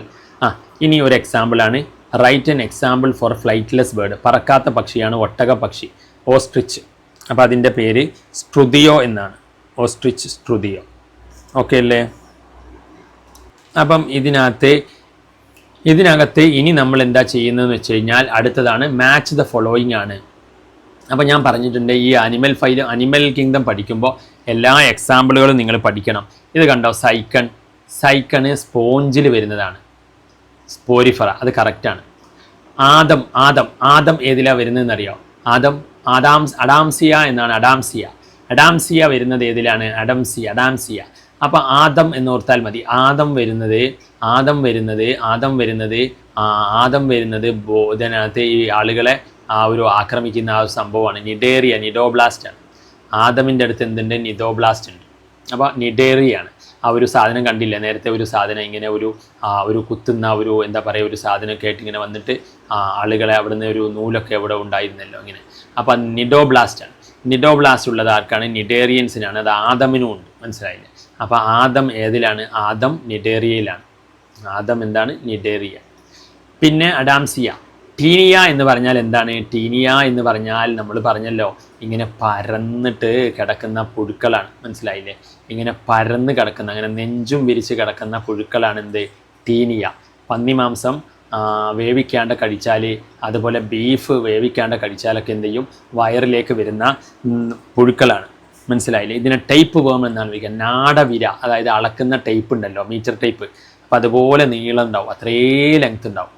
ഇനി ഒരു എക്സാമ്പിളാണ്. Write an example for flightless bird. പറക്കാത്ത പക്ഷിയാണ് ഒട്ടക പക്ഷി, ഓസ്ട്രിച്ച്. അപ്പോൾ അതിൻ്റെ പേര് സ്ട്രുതിയോ എന്നാണ്. ഓസ്ട്രിച്ച് സ്ട്രുതിയോ. ഓക്കെ അല്ലേ? അപ്പം ഇതിനകത്ത് ഇനി നമ്മൾ എന്താ ചെയ്യുന്നതെന്ന് വെച്ച് കഴിഞ്ഞാൽ അടുത്തതാണ് മാച്ച് ദ ഫോളോയിങ് ആണ്. അപ്പോൾ ഞാൻ പറഞ്ഞിട്ടുണ്ട് ഈ അനിമൽ കിങ്ഡം പഠിക്കുമ്പോൾ എല്ലാ എക്സാമ്പിളുകളും നിങ്ങൾ പഠിക്കണം. ഇത് കണ്ടോ? സൈക്കണ് സ്പോഞ്ചിൽ വരുന്നതാണ്, സ്പോരിഫറ, അത് കറക്റ്റാണ്. ആദം ഏതിലാണ് വരുന്നതെന്ന് അറിയാം? അഡാംസിയ എന്നാണ്. അഡാംസിയ വരുന്നത് ഏതിലാണ്? അഡാംസിയ. അപ്പോൾ ആദം എന്നോർത്താൽ മതി. ആദം വരുന്നത് ഇതിനകത്ത് ഈ ആളുകളെ ആക്രമിക്കുന്ന ആ ഒരു സംഭവമാണ്. നിഡോബ്ലാസ്റ്റ് ആണ്. ആദമിൻ്റെ അടുത്ത് എന്തുണ്ട്? നിഡോബ്ലാസ്റ്റ് ഉണ്ട്. അപ്പോൾ നിഡേറിയാണ്. ആ ഒരു സാധനം കണ്ടില്ല നേരത്തെ? ഒരു സാധനം ഇങ്ങനെ ഒരു കുത്തുന്ന എന്താ പറയുക, ഒരു സാധനമൊക്കെ ആയിട്ട് ഇങ്ങനെ വന്നിട്ട് ആളുകളെ അവിടുന്ന് ഒരു നൂലൊക്കെ അവിടെ ഉണ്ടായിരുന്നല്ലോ ഇങ്ങനെ. അപ്പോൾ നിഡോബ്ലാസ്റ്റ് ആണ്. നിഡോബ്ലാസ്റ്റ് ഉള്ളത് ആർക്കാണ്? നിഡേറിയൻസിനാണ്. അത് ആദമിനും ഉണ്ട്. മനസ്സിലായില്ലേ? അപ്പോൾ ആദം ഏതിലാണ്? ആദം നിഡേറിയയിലാണ്. ആദം എന്താണ്? നിഡേറിയ. പിന്നെ അഡാംസിയ. ടീനിയ എന്ന് പറഞ്ഞാൽ എന്താണ്? ടീനിയ എന്ന് പറഞ്ഞാൽ നമ്മൾ പറഞ്ഞല്ലോ, ഇങ്ങനെ പരന്നിട്ട് കിടക്കുന്ന പുഴുക്കളാണ്. മനസ്സിലായില്ലേ? ഇങ്ങനെ പരന്ന് കിടക്കുന്ന, അങ്ങനെ നെഞ്ചും വിരിച്ച് കിടക്കുന്ന പുഴുക്കളാണ് എന്ത്? ടീനിയ. പന്നിമാംസം വേവിക്കാണ്ട് കഴിച്ചാൽ, അതുപോലെ ബീഫ് വേവിക്കാണ്ട് കഴിച്ചാലൊക്കെ എന്ത് ചെയ്യും? വയറിലേക്ക് വരുന്ന പുഴുക്കളാണ്. മനസ്സിലായില്ലേ? ഇതിനെ ടൈപ്പ് വേം എന്നാണ് വിളിക്കുക. നാടവിര, അതായത് അളക്കുന്ന ടൈപ്പ് ഉണ്ടല്ലോ, മീറ്റർ ടൈപ്പ്. അപ്പോൾ അതുപോലെ നീളം ഉണ്ടാവും, അത്രേ ലെങ്ത് ഉണ്ടാവും.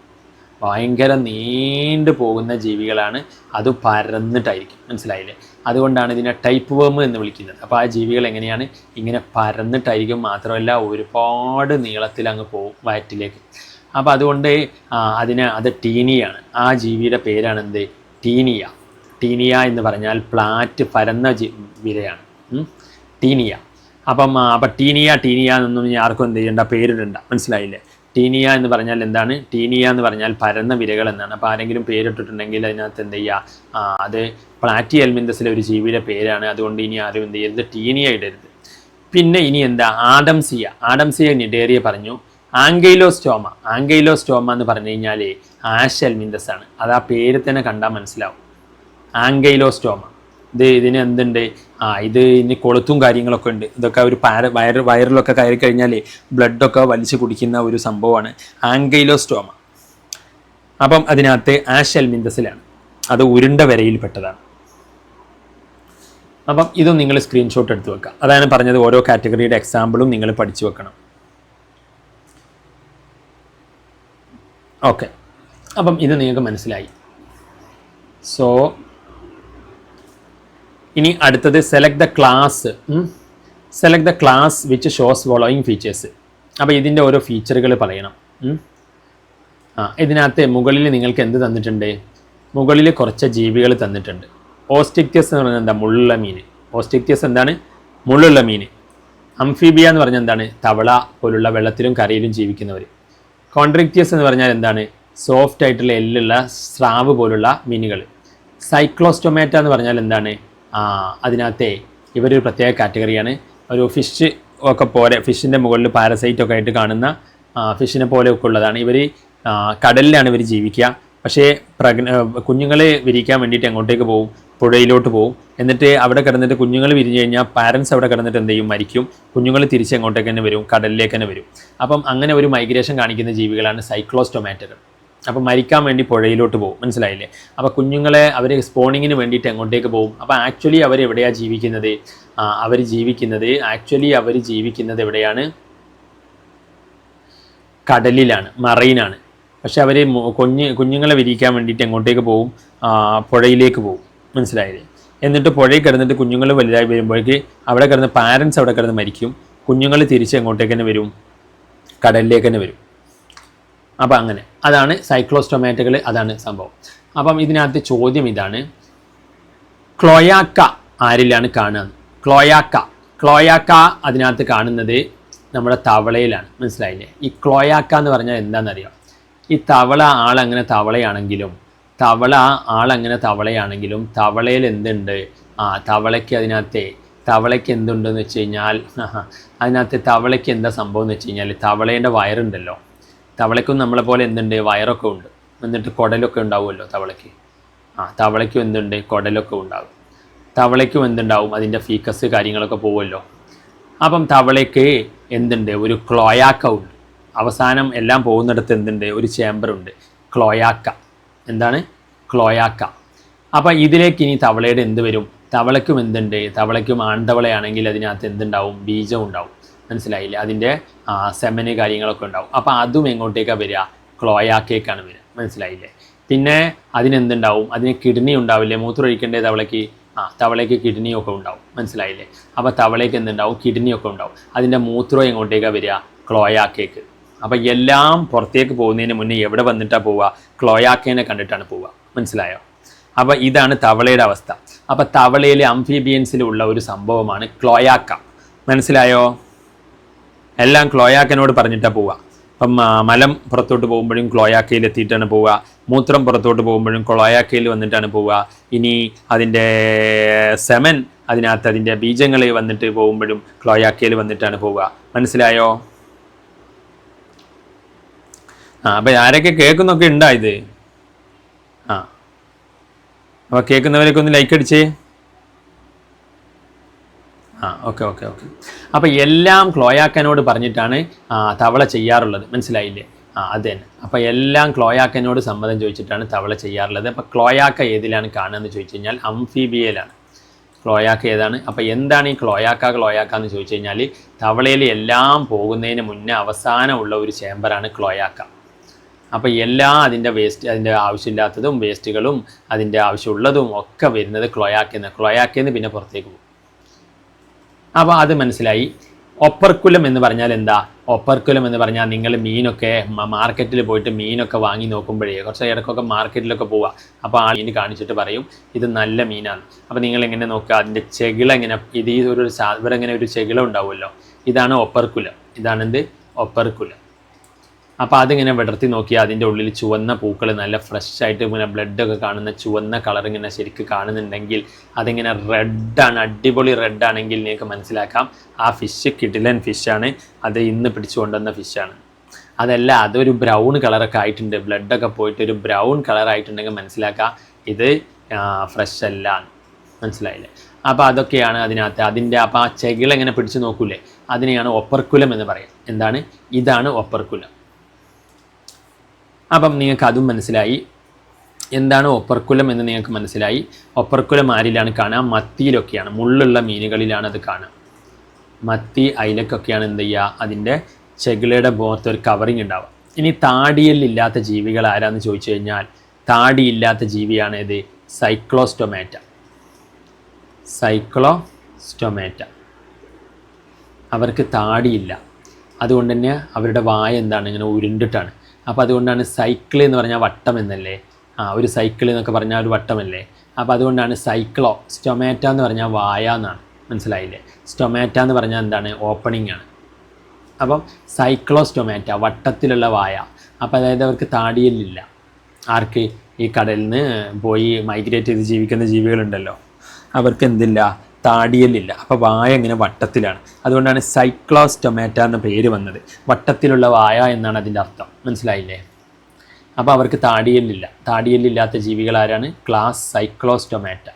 ഭയങ്കര നീണ്ടു പോകുന്ന ജീവികളാണ്. അത് പരന്നിട്ടായിരിക്കും. മനസ്സിലായില്ലേ? അതുകൊണ്ടാണ് ഇതിനെ ടൈപ്പ് വേം എന്ന് വിളിക്കുന്നത്. അപ്പോൾ ആ ജീവികൾ എങ്ങനെയാണ്? ഇങ്ങനെ പരന്നിട്ടായിരിക്കും. മാത്രമല്ല ഒരുപാട് നീളത്തിൽ അങ്ങ് പോകും വയറ്റിലേക്ക്. അപ്പോൾ അതുകൊണ്ട് അത് ടീനിയാണ്. ആ ജീവിയുടെ പേരാണ് എന്ത്? ടീനിയ. ടീനിയ എന്ന് പറഞ്ഞാൽ പ്ലാറ്റ്, പരന്ന വിരയാണ് ടീനിയ. അപ്പം ടീനിയ എന്നൊന്നും ആർക്കും എന്ത് ചെയ്യേണ്ട, പേരിടണ്ട. മനസ്സിലായില്ലേ? ടീനിയ എന്ന് പറഞ്ഞാൽ എന്താണ്? ടീനിയ എന്ന് പറഞ്ഞാൽ പരന്ന വിരകൾ എന്നാണ്. അപ്പോൾ ആരെങ്കിലും പേരിട്ടിട്ടുണ്ടെങ്കിൽ അതിനകത്ത് എന്ത് ചെയ്യുക? അത് പ്ലാറ്റി എൽമിന്തസിലെ ഒരു ജീവിയുടെ പേരാണ്. അതുകൊണ്ട് ഇനി ആരും എന്ത് ചെയ്യരുത്? ടീനിയ ഇടരുത്. പിന്നെ ഇനി എന്താ? ആഡംസിയ നിഡേറിയ പറഞ്ഞു. ആങ്കൈലോസ്റ്റോമ എന്ന് പറഞ്ഞു കഴിഞ്ഞാൽ ആഷ് എൽമിന്തസ് ആണ്. അത് ആ പേര് തന്നെ കണ്ടാൽ മനസ്സിലാവും. ആങ്കൈലോസ്റ്റോമ. ഇതിന് എന്തുണ്ട്? ഇത് ഇനി കൊളുത്തും കാര്യങ്ങളൊക്കെ ഉണ്ട്. ഇതൊക്കെ ഒരു വയറിലൊക്കെ കയറി കഴിഞ്ഞാൽ ബ്ലഡൊക്കെ വലിച്ചു കുടിക്കുന്ന ഒരു സംഭവമാണ് ആങ്കൈലോസ്റ്റോമ. അപ്പം അതിനകത്ത് ആഷ് എൽമിന്തസിലാണ്. അത് ഉരുണ്ട വരയിൽപ്പെട്ടതാണ്. അപ്പം ഇതും നിങ്ങൾ സ്ക്രീൻഷോട്ട് എടുത്ത് വെക്കുക. അതാണ് പറഞ്ഞത്, ഓരോ കാറ്റഗറിയുടെ എക്സാമ്പിളും നിങ്ങൾ പഠിച്ചു വെക്കണം. ഓക്കെ, അപ്പം ഇത് നിങ്ങൾക്ക് മനസ്സിലായി. സോ ഇനി അടുത്തത് select the class which shows following features. അപ്പോൾ ഇതിൻ്റെ ഓരോ ഫീച്ചറുകൾ പറയണം. ഇതിനകത്ത് മുകളിൽ നിങ്ങൾക്ക് എന്ത് തന്നിട്ടുണ്ട്? മുകളിൽ കുറച്ച് ജീവികൾ തന്നിട്ടുണ്ട്. ഓസ്റ്റിക്തിയസ് എന്ന് പറഞ്ഞാൽ എന്താ? മുള്ളുള്ള മീൻ. ഓസ്റ്റിക്തിയസ് എന്താണ്? മുള്ളുള്ള മീൻ. അംഫീബിയ എന്ന് പറഞ്ഞാൽ എന്താണ്? തവള പോലുള്ള വെള്ളത്തിലും കരയിലും ജീവിക്കുന്നവർ. കോൺട്രിക്തിയസ് എന്ന് പറഞ്ഞാൽ എന്താണ്? സോഫ്റ്റ് ആയിട്ടുള്ള എല്ലുള്ള സ്രാവ് പോലുള്ള മീനുകൾ. സൈക്ലോസ്റ്റൊമാറ്റ എന്ന് പറഞ്ഞാൽ എന്താണ്? അതിനകത്തെ ഇവരൊരു പ്രത്യേക കാറ്റഗറിയാണ്. ഒരു ഫിഷ് ഒക്കെ പോലെ, ഫിഷിൻ്റെ മുകളിൽ പാരസൈറ്റ് ഒക്കെ ആയിട്ട് കാണുന്ന ഫിഷിനെ പോലെയൊക്കെ ഉള്ളതാണ്. ഇവർ കടലിലാണ് ഇവർ ജീവിക്കുക. പക്ഷേ കുഞ്ഞുങ്ങളെ വിരിക്കാൻ വേണ്ടിയിട്ട് എങ്ങോട്ടേക്ക് പോകും? പുഴയിലോട്ട് പോകും. എന്നിട്ട് അവിടെ കിടന്നിട്ട് കുഞ്ഞുങ്ങൾ വിരിഞ്ഞു കഴിഞ്ഞാൽ പാരൻസ് അവിടെ കിടന്നിട്ട് എന്ത് ചെയ്യും? മരിക്കും. കുഞ്ഞുങ്ങൾ തിരിച്ച് എങ്ങോട്ടേക്ക് തന്നെ വരും? കടലിലേക്ക് തന്നെ വരും. അപ്പം അങ്ങനെ ഒരു മൈഗ്രേഷൻ കാണിക്കുന്ന ജീവികളാണ് സൈക്ലോസ്റ്റൊമാറ്റകൾ. അപ്പം മരിക്കാൻ വേണ്ടി പുഴയിലോട്ട് പോകും. മനസ്സിലായില്ലേ? അപ്പോൾ കുഞ്ഞുങ്ങളെ അവർ സ്പോണിങ്ങിന് വേണ്ടിയിട്ട് എങ്ങോട്ടേക്ക് പോകും? അപ്പോൾ ആക്ച്വലി അവർ എവിടെയാണ് ജീവിക്കുന്നത്? അവർ ജീവിക്കുന്നത് എവിടെയാണ്? കടലിലാണ്, മറൈനാണ്. പക്ഷെ അവർ കുഞ്ഞുങ്ങളെ വിരിക്കാൻ വേണ്ടിയിട്ട് എങ്ങോട്ടേക്ക് പോകും? പുഴയിലേക്ക് പോകും. മനസ്സിലായില്ലേ? എന്നിട്ട് പുഴയിൽ കിടന്നിട്ട് കുഞ്ഞുങ്ങൾ വലുതായി വരുമ്പോഴേക്ക് അവിടെ കിടന്ന് പാരൻസ് അവിടെ കിടന്ന് മരിക്കും. കുഞ്ഞുങ്ങൾ തിരിച്ച് എങ്ങോട്ടേക്ക് തന്നെ വരും? കടലിലേക്ക് തന്നെ വരും. അപ്പം അങ്ങനെ അതാണ് സൈക്ലോസ്റ്റൊമാറ്റകൾ. അതാണ് സംഭവം. അപ്പം ഇതിനകത്ത് ചോദ്യം ഇതാണ്, ക്ലോയാക്ക ആരിലാണ് കാണുക? ക്ലോയാക്ക അതിനകത്ത് കാണുന്നത് നമ്മുടെ തവളയിലാണ്. മനസ്സിലായില്ലേ? ഈ ക്ലോയാക്ക എന്ന് പറഞ്ഞാൽ എന്താണെന്നറിയാം? ഈ തവള ആളങ്ങനെ തവളയാണെങ്കിലും തവളയിൽ എന്തുണ്ട്? തവളയ്ക്ക് എന്തുണ്ടെന്ന് വെച്ച് കഴിഞ്ഞാൽ അതിനകത്ത് തവളയ്ക്ക് എന്താ സംഭവം എന്ന് വെച്ച് കഴിഞ്ഞാൽ, തവളേൻ്റെ വയറുണ്ടല്ലോ, തവളയ്ക്കും നമ്മളെ പോലെ എന്തുണ്ട്? വയറൊക്കെ ഉണ്ട്. എന്നിട്ട് കുടലൊക്കെ ഉണ്ടാവുമല്ലോ തവളയ്ക്ക്. തവളയ്ക്കും എന്തുണ്ട്? കുടലൊക്കെ ഉണ്ടാകും. തവളയ്ക്കും എന്തുണ്ടാവും? അതിൻ്റെ ഫീക്കസ് കാര്യങ്ങളൊക്കെ പോകുമല്ലോ. അപ്പം തവളയ്ക്ക് എന്തുണ്ട്? ഒരു ക്ലോയാക്ക ഉണ്ട്. അവസാനം എല്ലാം പോകുന്നിടത്ത് എന്തുണ്ട്? ഒരു ചേമ്പറുണ്ട്. ക്ലോയാക്ക. എന്താണ്? ക്ലോയാക്ക. അപ്പം ഇതിലേക്ക് ഇനി തവളയുടെ എന്ത് വരും? തവളയ്ക്കും എന്തുണ്ട്? തവളയ്ക്കും ആൺതവളയാണെങ്കിൽ അതിനകത്ത് എന്തുണ്ടാവും? ബീജം ഉണ്ടാവും. മനസ്സിലായില്ലേ? അതിൻ്റെ സെമന് കാര്യങ്ങളൊക്കെ ഉണ്ടാവും. അപ്പോൾ അതും എങ്ങോട്ടേക്കാണ് വരിക? ക്ലോയാക്കേക്കാണ് വരിക. മനസ്സിലായില്ലേ? പിന്നെ അതിനെന്തുണ്ടാവും? അതിന് കിഡ്നി ഉണ്ടാവില്ലേ? മൂത്രം ഒഴിക്കേണ്ടത് തവളയ്ക്ക്? തവളയ്ക്ക് കിഡ്നിയൊക്കെ ഉണ്ടാവും. മനസ്സിലായില്ലേ? അപ്പോൾ തവളയ്ക്ക് എന്തുണ്ടാവും? കിഡ്നിയൊക്കെ ഉണ്ടാവും. അതിൻ്റെ മൂത്രം എങ്ങോട്ടേക്കാണ് വരിക? ക്ലോയാക്കേക്ക്. അപ്പോൾ എല്ലാം പുറത്തേക്ക് പോകുന്നതിന് മുന്നേ എവിടെ വന്നിട്ടാണ് പോവുക? ക്ലോയാക്കേനെ കണ്ടിട്ടാണ് പോവുക. മനസ്സിലായോ? അപ്പോൾ ഇതാണ് തവളയുടെ അവസ്ഥ. അപ്പോൾ തവളയിലെ അംഫീബിയൻസിലുള്ള ഒരു സംഭവമാണ് ക്ലോയാക്ക. മനസ്സിലായോ? എല്ലാം ക്ലോയാക്കനോട് പറഞ്ഞിട്ടാണ് പോവുക. അപ്പം മലം പുറത്തോട്ട് പോകുമ്പോഴും ക്ലോയാക്കയിൽ എത്തിയിട്ടാണ് പോവുക. മൂത്രം പുറത്തോട്ട് പോകുമ്പോഴും ക്ലോയാക്കയിൽ വന്നിട്ടാണ് പോവുക. ഇനി അതിൻ്റെ സെമൻ, അതിനകത്ത് അതിൻ്റെ ബീജങ്ങൾ വന്നിട്ട് പോകുമ്പോഴും ക്ലോയാക്കയിൽ വന്നിട്ടാണ് പോവുക. മനസ്സിലായോ? അപ്പം ആരൊക്കെ കേൾക്കുന്നൊക്കെ ഉണ്ടാ ഇത്? അപ്പോൾ കേൾക്കുന്നവരൊക്കെ ഒന്ന് ലൈക്ക് അടിച്ചേ. ഓക്കെ. അപ്പോൾ എല്ലാം ക്ലോയാക്കനോട് പറഞ്ഞിട്ടാണ് തവള ചെയ്യാറുള്ളത്. മനസ്സിലായില്ലേ? അത് തന്നെ. അപ്പോൾ എല്ലാം ക്ലോയാക്കനോട് സമ്മതം ചോദിച്ചിട്ടാണ് തവള ചെയ്യാറുള്ളത്. അപ്പോൾ ക്ലോയാക്ക ഏതിലാണ് കാണുകയെന്ന് ചോദിച്ചു കഴിഞ്ഞാൽ അംഫീബിയയിലാണ്. ക്ലോയാക്ക ഏതാണ്? അപ്പോൾ എന്താണ് ഈ ക്ലോയാക്ക എന്ന് ചോദിച്ചു കഴിഞ്ഞാൽ, തവളയിൽ എല്ലാം പോകുന്നതിന് മുന്നേ അവസാനമുള്ള ഒരു ചേമ്പറാണ് ക്ലോയാക്ക. അപ്പോൾ അതിൻ്റെ അതിൻ്റെ ആവശ്യമില്ലാത്തതും വേസ്റ്റുകളും അതിൻ്റെ ആവശ്യമുള്ളതും ഒക്കെ വരുന്നത് ക്ലോയാക്കയെന്ന് പിന്നെ പുറത്തേക്ക് പോകും. അപ്പോൾ അത് മനസ്സിലായി. ഒപ്പർക്കുലം എന്ന് പറഞ്ഞാൽ എന്താ? ഒപ്പർക്കുലം എന്ന് പറഞ്ഞാൽ നിങ്ങൾ മീനൊക്കെ മാർക്കറ്റിൽ പോയിട്ട് മീനൊക്കെ വാങ്ങി നോക്കുമ്പോഴേ, കുറച്ച് ഇടയ്ക്കൊക്കെ മാർക്കറ്റിലൊക്കെ പോവുക. അപ്പോൾ ആ മീൻ കാണിച്ചിട്ട് പറയും ഇത് നല്ല മീനാണ്. അപ്പോൾ നിങ്ങൾ എങ്ങനെ നോക്കുക? അതിൻ്റെ ചെകിള എങ്ങനെ, ഇത് ഇവിടെ ഇങ്ങനെ ഒരു ചെകിള ഉണ്ടാവുമല്ലോ, ഇതാണ് ഒപ്പർക്കുലം. ഇതാണെന്ത്? ഒപ്പർക്കുലം. അപ്പോൾ അതിങ്ങനെ വിടർത്തി നോക്കിയാൽ അതിൻ്റെ ഉള്ളിൽ ചുവന്ന പൂക്കൾ, നല്ല ഫ്രഷ് ആയിട്ട് ഇങ്ങനെ ബ്ലഡൊക്കെ കാണുന്ന ചുവന്ന കളർ ഇങ്ങനെ ശരിക്കും കാണുന്നുണ്ടെങ്കിൽ അതിങ്ങനെ റെഡാണ്, അടിപൊളി റെഡാണെങ്കിൽ നിങ്ങൾക്ക് മനസ്സിലാക്കാം ആ ഫിഷ് കിടിലൻ ഫിഷാണ്, അത് ഇന്ന് പിടിച്ചു കൊണ്ടുവന്ന ഫിഷാണ്. അതല്ല, അതൊരു ബ്രൗൺ കളറൊക്കെ ആയിട്ടുണ്ട്, ബ്ലഡൊക്കെ പോയിട്ട് ഒരു ബ്രൗൺ കളറായിട്ടുണ്ടെങ്കിൽ മനസ്സിലാക്കാം ഇത് ഫ്രഷ് അല്ല. മനസ്സിലായില്ലേ? അപ്പോൾ അതൊക്കെയാണ് അതിനകത്ത് അതിൻ്റെ. അപ്പോൾ ആ ചെകിളെങ്ങനെ പിടിച്ചു നോക്കൂലേ, അതിനെയാണ് ഒപ്പർക്കുലം എന്ന് പറയാം. എന്താണ്? ഇതാണ് ഒപ്പർക്കുലം. അപ്പം നിങ്ങൾക്ക് അതും മനസ്സിലായി. എന്താണ് ഒപ്പർക്കുലം എന്ന് നിങ്ങൾക്ക് മനസ്സിലായി. ഒപ്പർക്കുലം ആരിലാണ് കാണുക? മത്തിയിലൊക്കെയാണ്, മുള്ളുള്ള മീനുകളിലാണ് അത് കാണുക. മത്തി, അയിലക്കൊക്കെയാണ് എന്ത് ചെയ്യുക? അതിൻ്റെ ചെകിളയുടെ മുഖത്ത് ഒരു കവറിങ് ഉണ്ടാവുക. ഇനി താടിയല്ലില്ലാത്ത ജീവികൾ ആരാന്ന് ചോദിച്ചു കഴിഞ്ഞാൽ, താടിയില്ലാത്ത ജീവിയാണ് ഇത് സൈക്ലോസ്റ്റൊമാറ്റ. അവർക്ക് താടിയില്ല. അതുകൊണ്ട് തന്നെ അവരുടെ വായ എന്താണ്? ഇങ്ങനെ ഉരുണ്ടിട്ടാണ്. അപ്പോൾ അതുകൊണ്ടാണ് സൈക്കിൾ എന്ന് പറഞ്ഞാൽ വട്ടം എന്നല്ലേ, ഒരു സൈക്കിൾ എന്നൊക്കെ പറഞ്ഞാൽ ഒരു വട്ടമല്ലേ. അപ്പോൾ അതുകൊണ്ടാണ് സൈക്ലോ. സ്റ്റൊമാറ്റ എന്ന് പറഞ്ഞാൽ വായ എന്നാണ്, മനസ്സിലായില്ലേ. സ്റ്റൊമാറ്റ എന്ന് പറഞ്ഞാൽ എന്താണ്, ഓപ്പണിംഗ് ആണ്. അപ്പം സൈക്ലോ സ്റ്റൊമാറ്റ, വട്ടത്തിലുള്ള വായ. അപ്പോൾ അതായത് അവർക്ക് താടിയല്ലില്ല. ആർക്ക്? ഈ കടലിൽ നിന്ന് പോയി മൈഗ്രേറ്റ് ചെയ്ത് ജീവിക്കുന്ന ജീവികളുണ്ടല്ലോ, അവർക്ക് എന്തില്ല, താടിയല്ലില്ല. അപ്പോൾ വായ ഇങ്ങനെ വട്ടത്തിലാണ്. അതുകൊണ്ടാണ് സൈക്ലോസ്റ്റൊമാറ്റ എന്ന പേര് വന്നത്. വട്ടത്തിലുള്ള വായ എന്നാണ് അതിൻ്റെ അർത്ഥം, മനസ്സിലായില്ലേ. അപ്പോൾ അവർക്ക് താടിയല്ലില്ല. താടിയല്ലില്ലാത്ത ജീവികൾ ആരാണ്? Class Cyclostomata.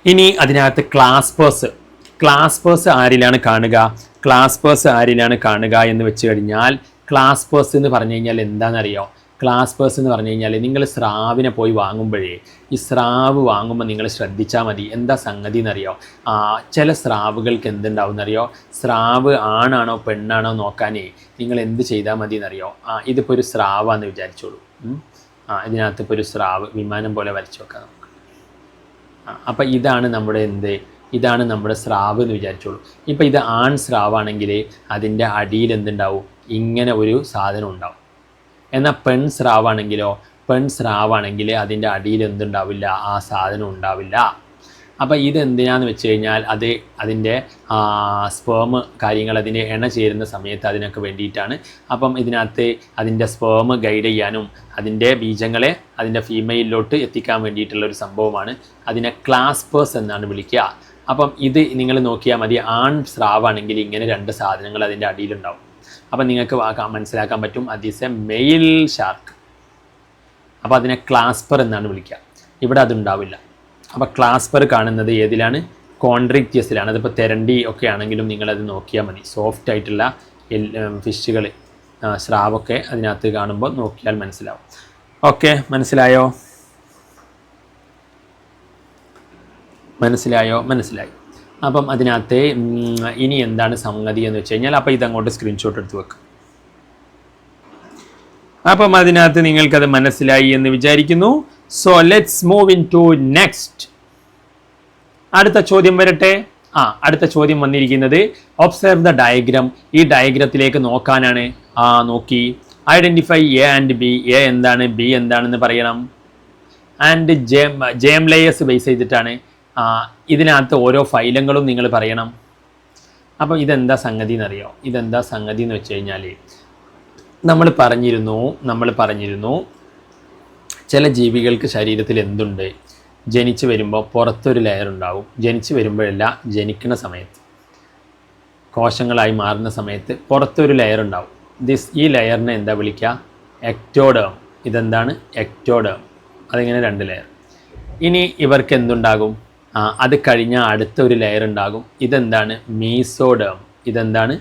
ഇനി അതിനകത്ത് ക്ലാസ്പേഴ്സ് ആരിലാണ് കാണുക? ക്ലാസ്പേഴ്സ് ആരിലാണ് കാണുക എന്ന് വെച്ച് കഴിഞ്ഞാൽ, ക്ലാസ്പേഴ്സ് എന്ന് പറഞ്ഞു കഴിഞ്ഞാൽ എന്താണെന്നറിയോ? ക്ലാസ്പേഴ്സ് എന്ന് പറഞ്ഞു കഴിഞ്ഞാൽ നിങ്ങൾ സ്രാവിനെ പോയി വാങ്ങുമ്പോഴേ, ഈ സ്രാവ് വാങ്ങുമ്പോൾ നിങ്ങൾ ശ്രദ്ധിച്ചാൽ മതി. എന്താ സംഗതി എന്നറിയോ? ചില സ്രാവുകൾക്ക് എന്തുണ്ടാവും എന്നറിയോ? സ്രാവ് ആണാണോ പെണ്ണാണോ നോക്കാനേ നിങ്ങൾ എന്ത് ചെയ്താൽ മതി എന്നറിയോ? ഇതിപ്പോൾ ഒരു സ്രാവാന്ന് വിചാരിച്ചോളൂ. ഇതിനകത്ത് ഇപ്പോൾ ഒരു സ്രാവ് വിമാനം പോലെ വരച്ചു വെക്കാം നമുക്ക്. അപ്പം ഇതാണ് നമ്മുടെ ഇതാണ് നമ്മുടെ സ്രാവ് എന്ന് വിചാരിച്ചോളൂ. ഇപ്പം ഇത് ആൺ സ്രാവാണെങ്കിൽ അതിൻ്റെ അടിയിൽ എന്തുണ്ടാവും? ഇങ്ങനെ ഒരു സാധനം ഉണ്ടാവും. എന്നാൽ പെൺ സ്രാവാണെങ്കിൽ അതിൻ്റെ അടിയിൽ എന്തുണ്ടാവില്ല? ആ സാധനം ഉണ്ടാവില്ല. അപ്പോൾ ഇതെന്തിനാന്ന് വെച്ച് കഴിഞ്ഞാൽ അതിൻ്റെ സ്പേം കാര്യങ്ങൾ അതിൻ്റെ ഇണ ചേരുന്ന സമയത്ത് അതിനൊക്കെ വേണ്ടിയിട്ടാണ്. അപ്പം ഇതിനകത്ത് അതിൻ്റെ സ്പേം ഗൈഡ് ചെയ്യാനും അതിൻ്റെ ബീജങ്ങളെ അതിൻ്റെ ഫീമെയിലോട്ട് എത്തിക്കാൻ വേണ്ടിയിട്ടുള്ളൊരു സംഭവമാണ്. അതിനെ ക്ലാസ്പേഴ്സ് എന്നാണ് വിളിക്കുക. അപ്പം ഇത് നിങ്ങൾ നോക്കിയാൽ മതി. ആൺ സ്രാവാണെങ്കിൽ ഇങ്ങനെ രണ്ട് സാധനങ്ങൾ അതിൻ്റെ അടിയിലുണ്ടാവും. അപ്പം നിങ്ങൾക്ക് മനസ്സിലാക്കാൻ പറ്റും അത് ഈസ് എ മെയിൽ ഷാർക്ക്. അപ്പോൾ അതിനെ ക്ലാസ്പർ എന്നാണ് വിളിക്കുക. ഇവിടെ അതുണ്ടാവില്ല. അപ്പോൾ ക്ലാസ്പർ കാണുന്നത് ഏതിലാണ്? കോൺട്രിക്റ്റിയസിലാണ്. അതിപ്പോൾ തെരണ്ടി ഒക്കെ ആണെങ്കിലും നിങ്ങളത് നോക്കിയാൽ മതി. സോഫ്റ്റ് ആയിട്ടുള്ള ഫിഷുകൾ, സ്രാവൊക്കെ അതിനകത്ത് കാണുമ്പോൾ നോക്കിയാൽ മനസ്സിലാവും. ഓക്കെ, മനസ്സിലായി. അപ്പം അതിനകത്ത് ഇനി എന്താണ് സംഗതി എന്ന് വെച്ച് കഴിഞ്ഞാൽ, അപ്പോൾ ഇതങ്ങോട്ട് സ്ക്രീൻഷോട്ട് എടുത്ത് വെക്കും. അപ്പം അതിനകത്ത് നിങ്ങൾക്കത് മനസ്സിലായി എന്ന് വിചാരിക്കുന്നു. So let's move into next. അടുത്ത ചോദ്യം വരട്ടെ. അടുത്ത ചോദ്യം വന്നിരിക്കുന്നത് ഒബ്സർവ് ദ ഡയഗ്രാം. ഈ ഡയഗ്രത്തിലേക്ക് നോക്കാനാണ്. നോക്കി identify A and B. A എന്താണ്, ബി എന്താണെന്ന് പറയണം. ആൻഡ് ജേം ലേയേഴ്സ് ബേസ് ചെയ്തിട്ടാണ്. ഇതിനകത്ത് ഓരോ ഫൈലങ്ങളും നിങ്ങൾ പറയണം. അപ്പം ഇതെന്താ സംഗതി എന്നറിയോ? ഇതെന്താ സംഗതി എന്ന് വെച്ച് കഴിഞ്ഞാൽ, നമ്മൾ പറഞ്ഞിരുന്നു ചില ജീവികൾക്ക് ശരീരത്തിൽ എന്തുണ്ട്? ജനിച്ചു വരുമ്പോൾ പുറത്തൊരു ലെയർ ഉണ്ടാവും. ജനിച്ചു വരുമ്പോഴല്ല, ജനിക്കുന്ന സമയത്ത്, കോശങ്ങളായി മാറുന്ന സമയത്ത് പുറത്തൊരു ലെയർ ഉണ്ടാവും. ഈ ലെയറിനെ എന്താ വിളിക്കുക? എക്ടോഡേം. ഇതെന്താണ്? എക്ടോഡേം. അതിങ്ങനെ രണ്ട് ലെയർ. ഇനി ഇവർക്ക് എന്തുണ്ടാകും? അത് കഴിഞ്ഞാൽ അടുത്ത ഒരു ലെയർ ഉണ്ടാകും. ഇതെന്താണ്? മീസോഡേം. ഇതെന്താണ്?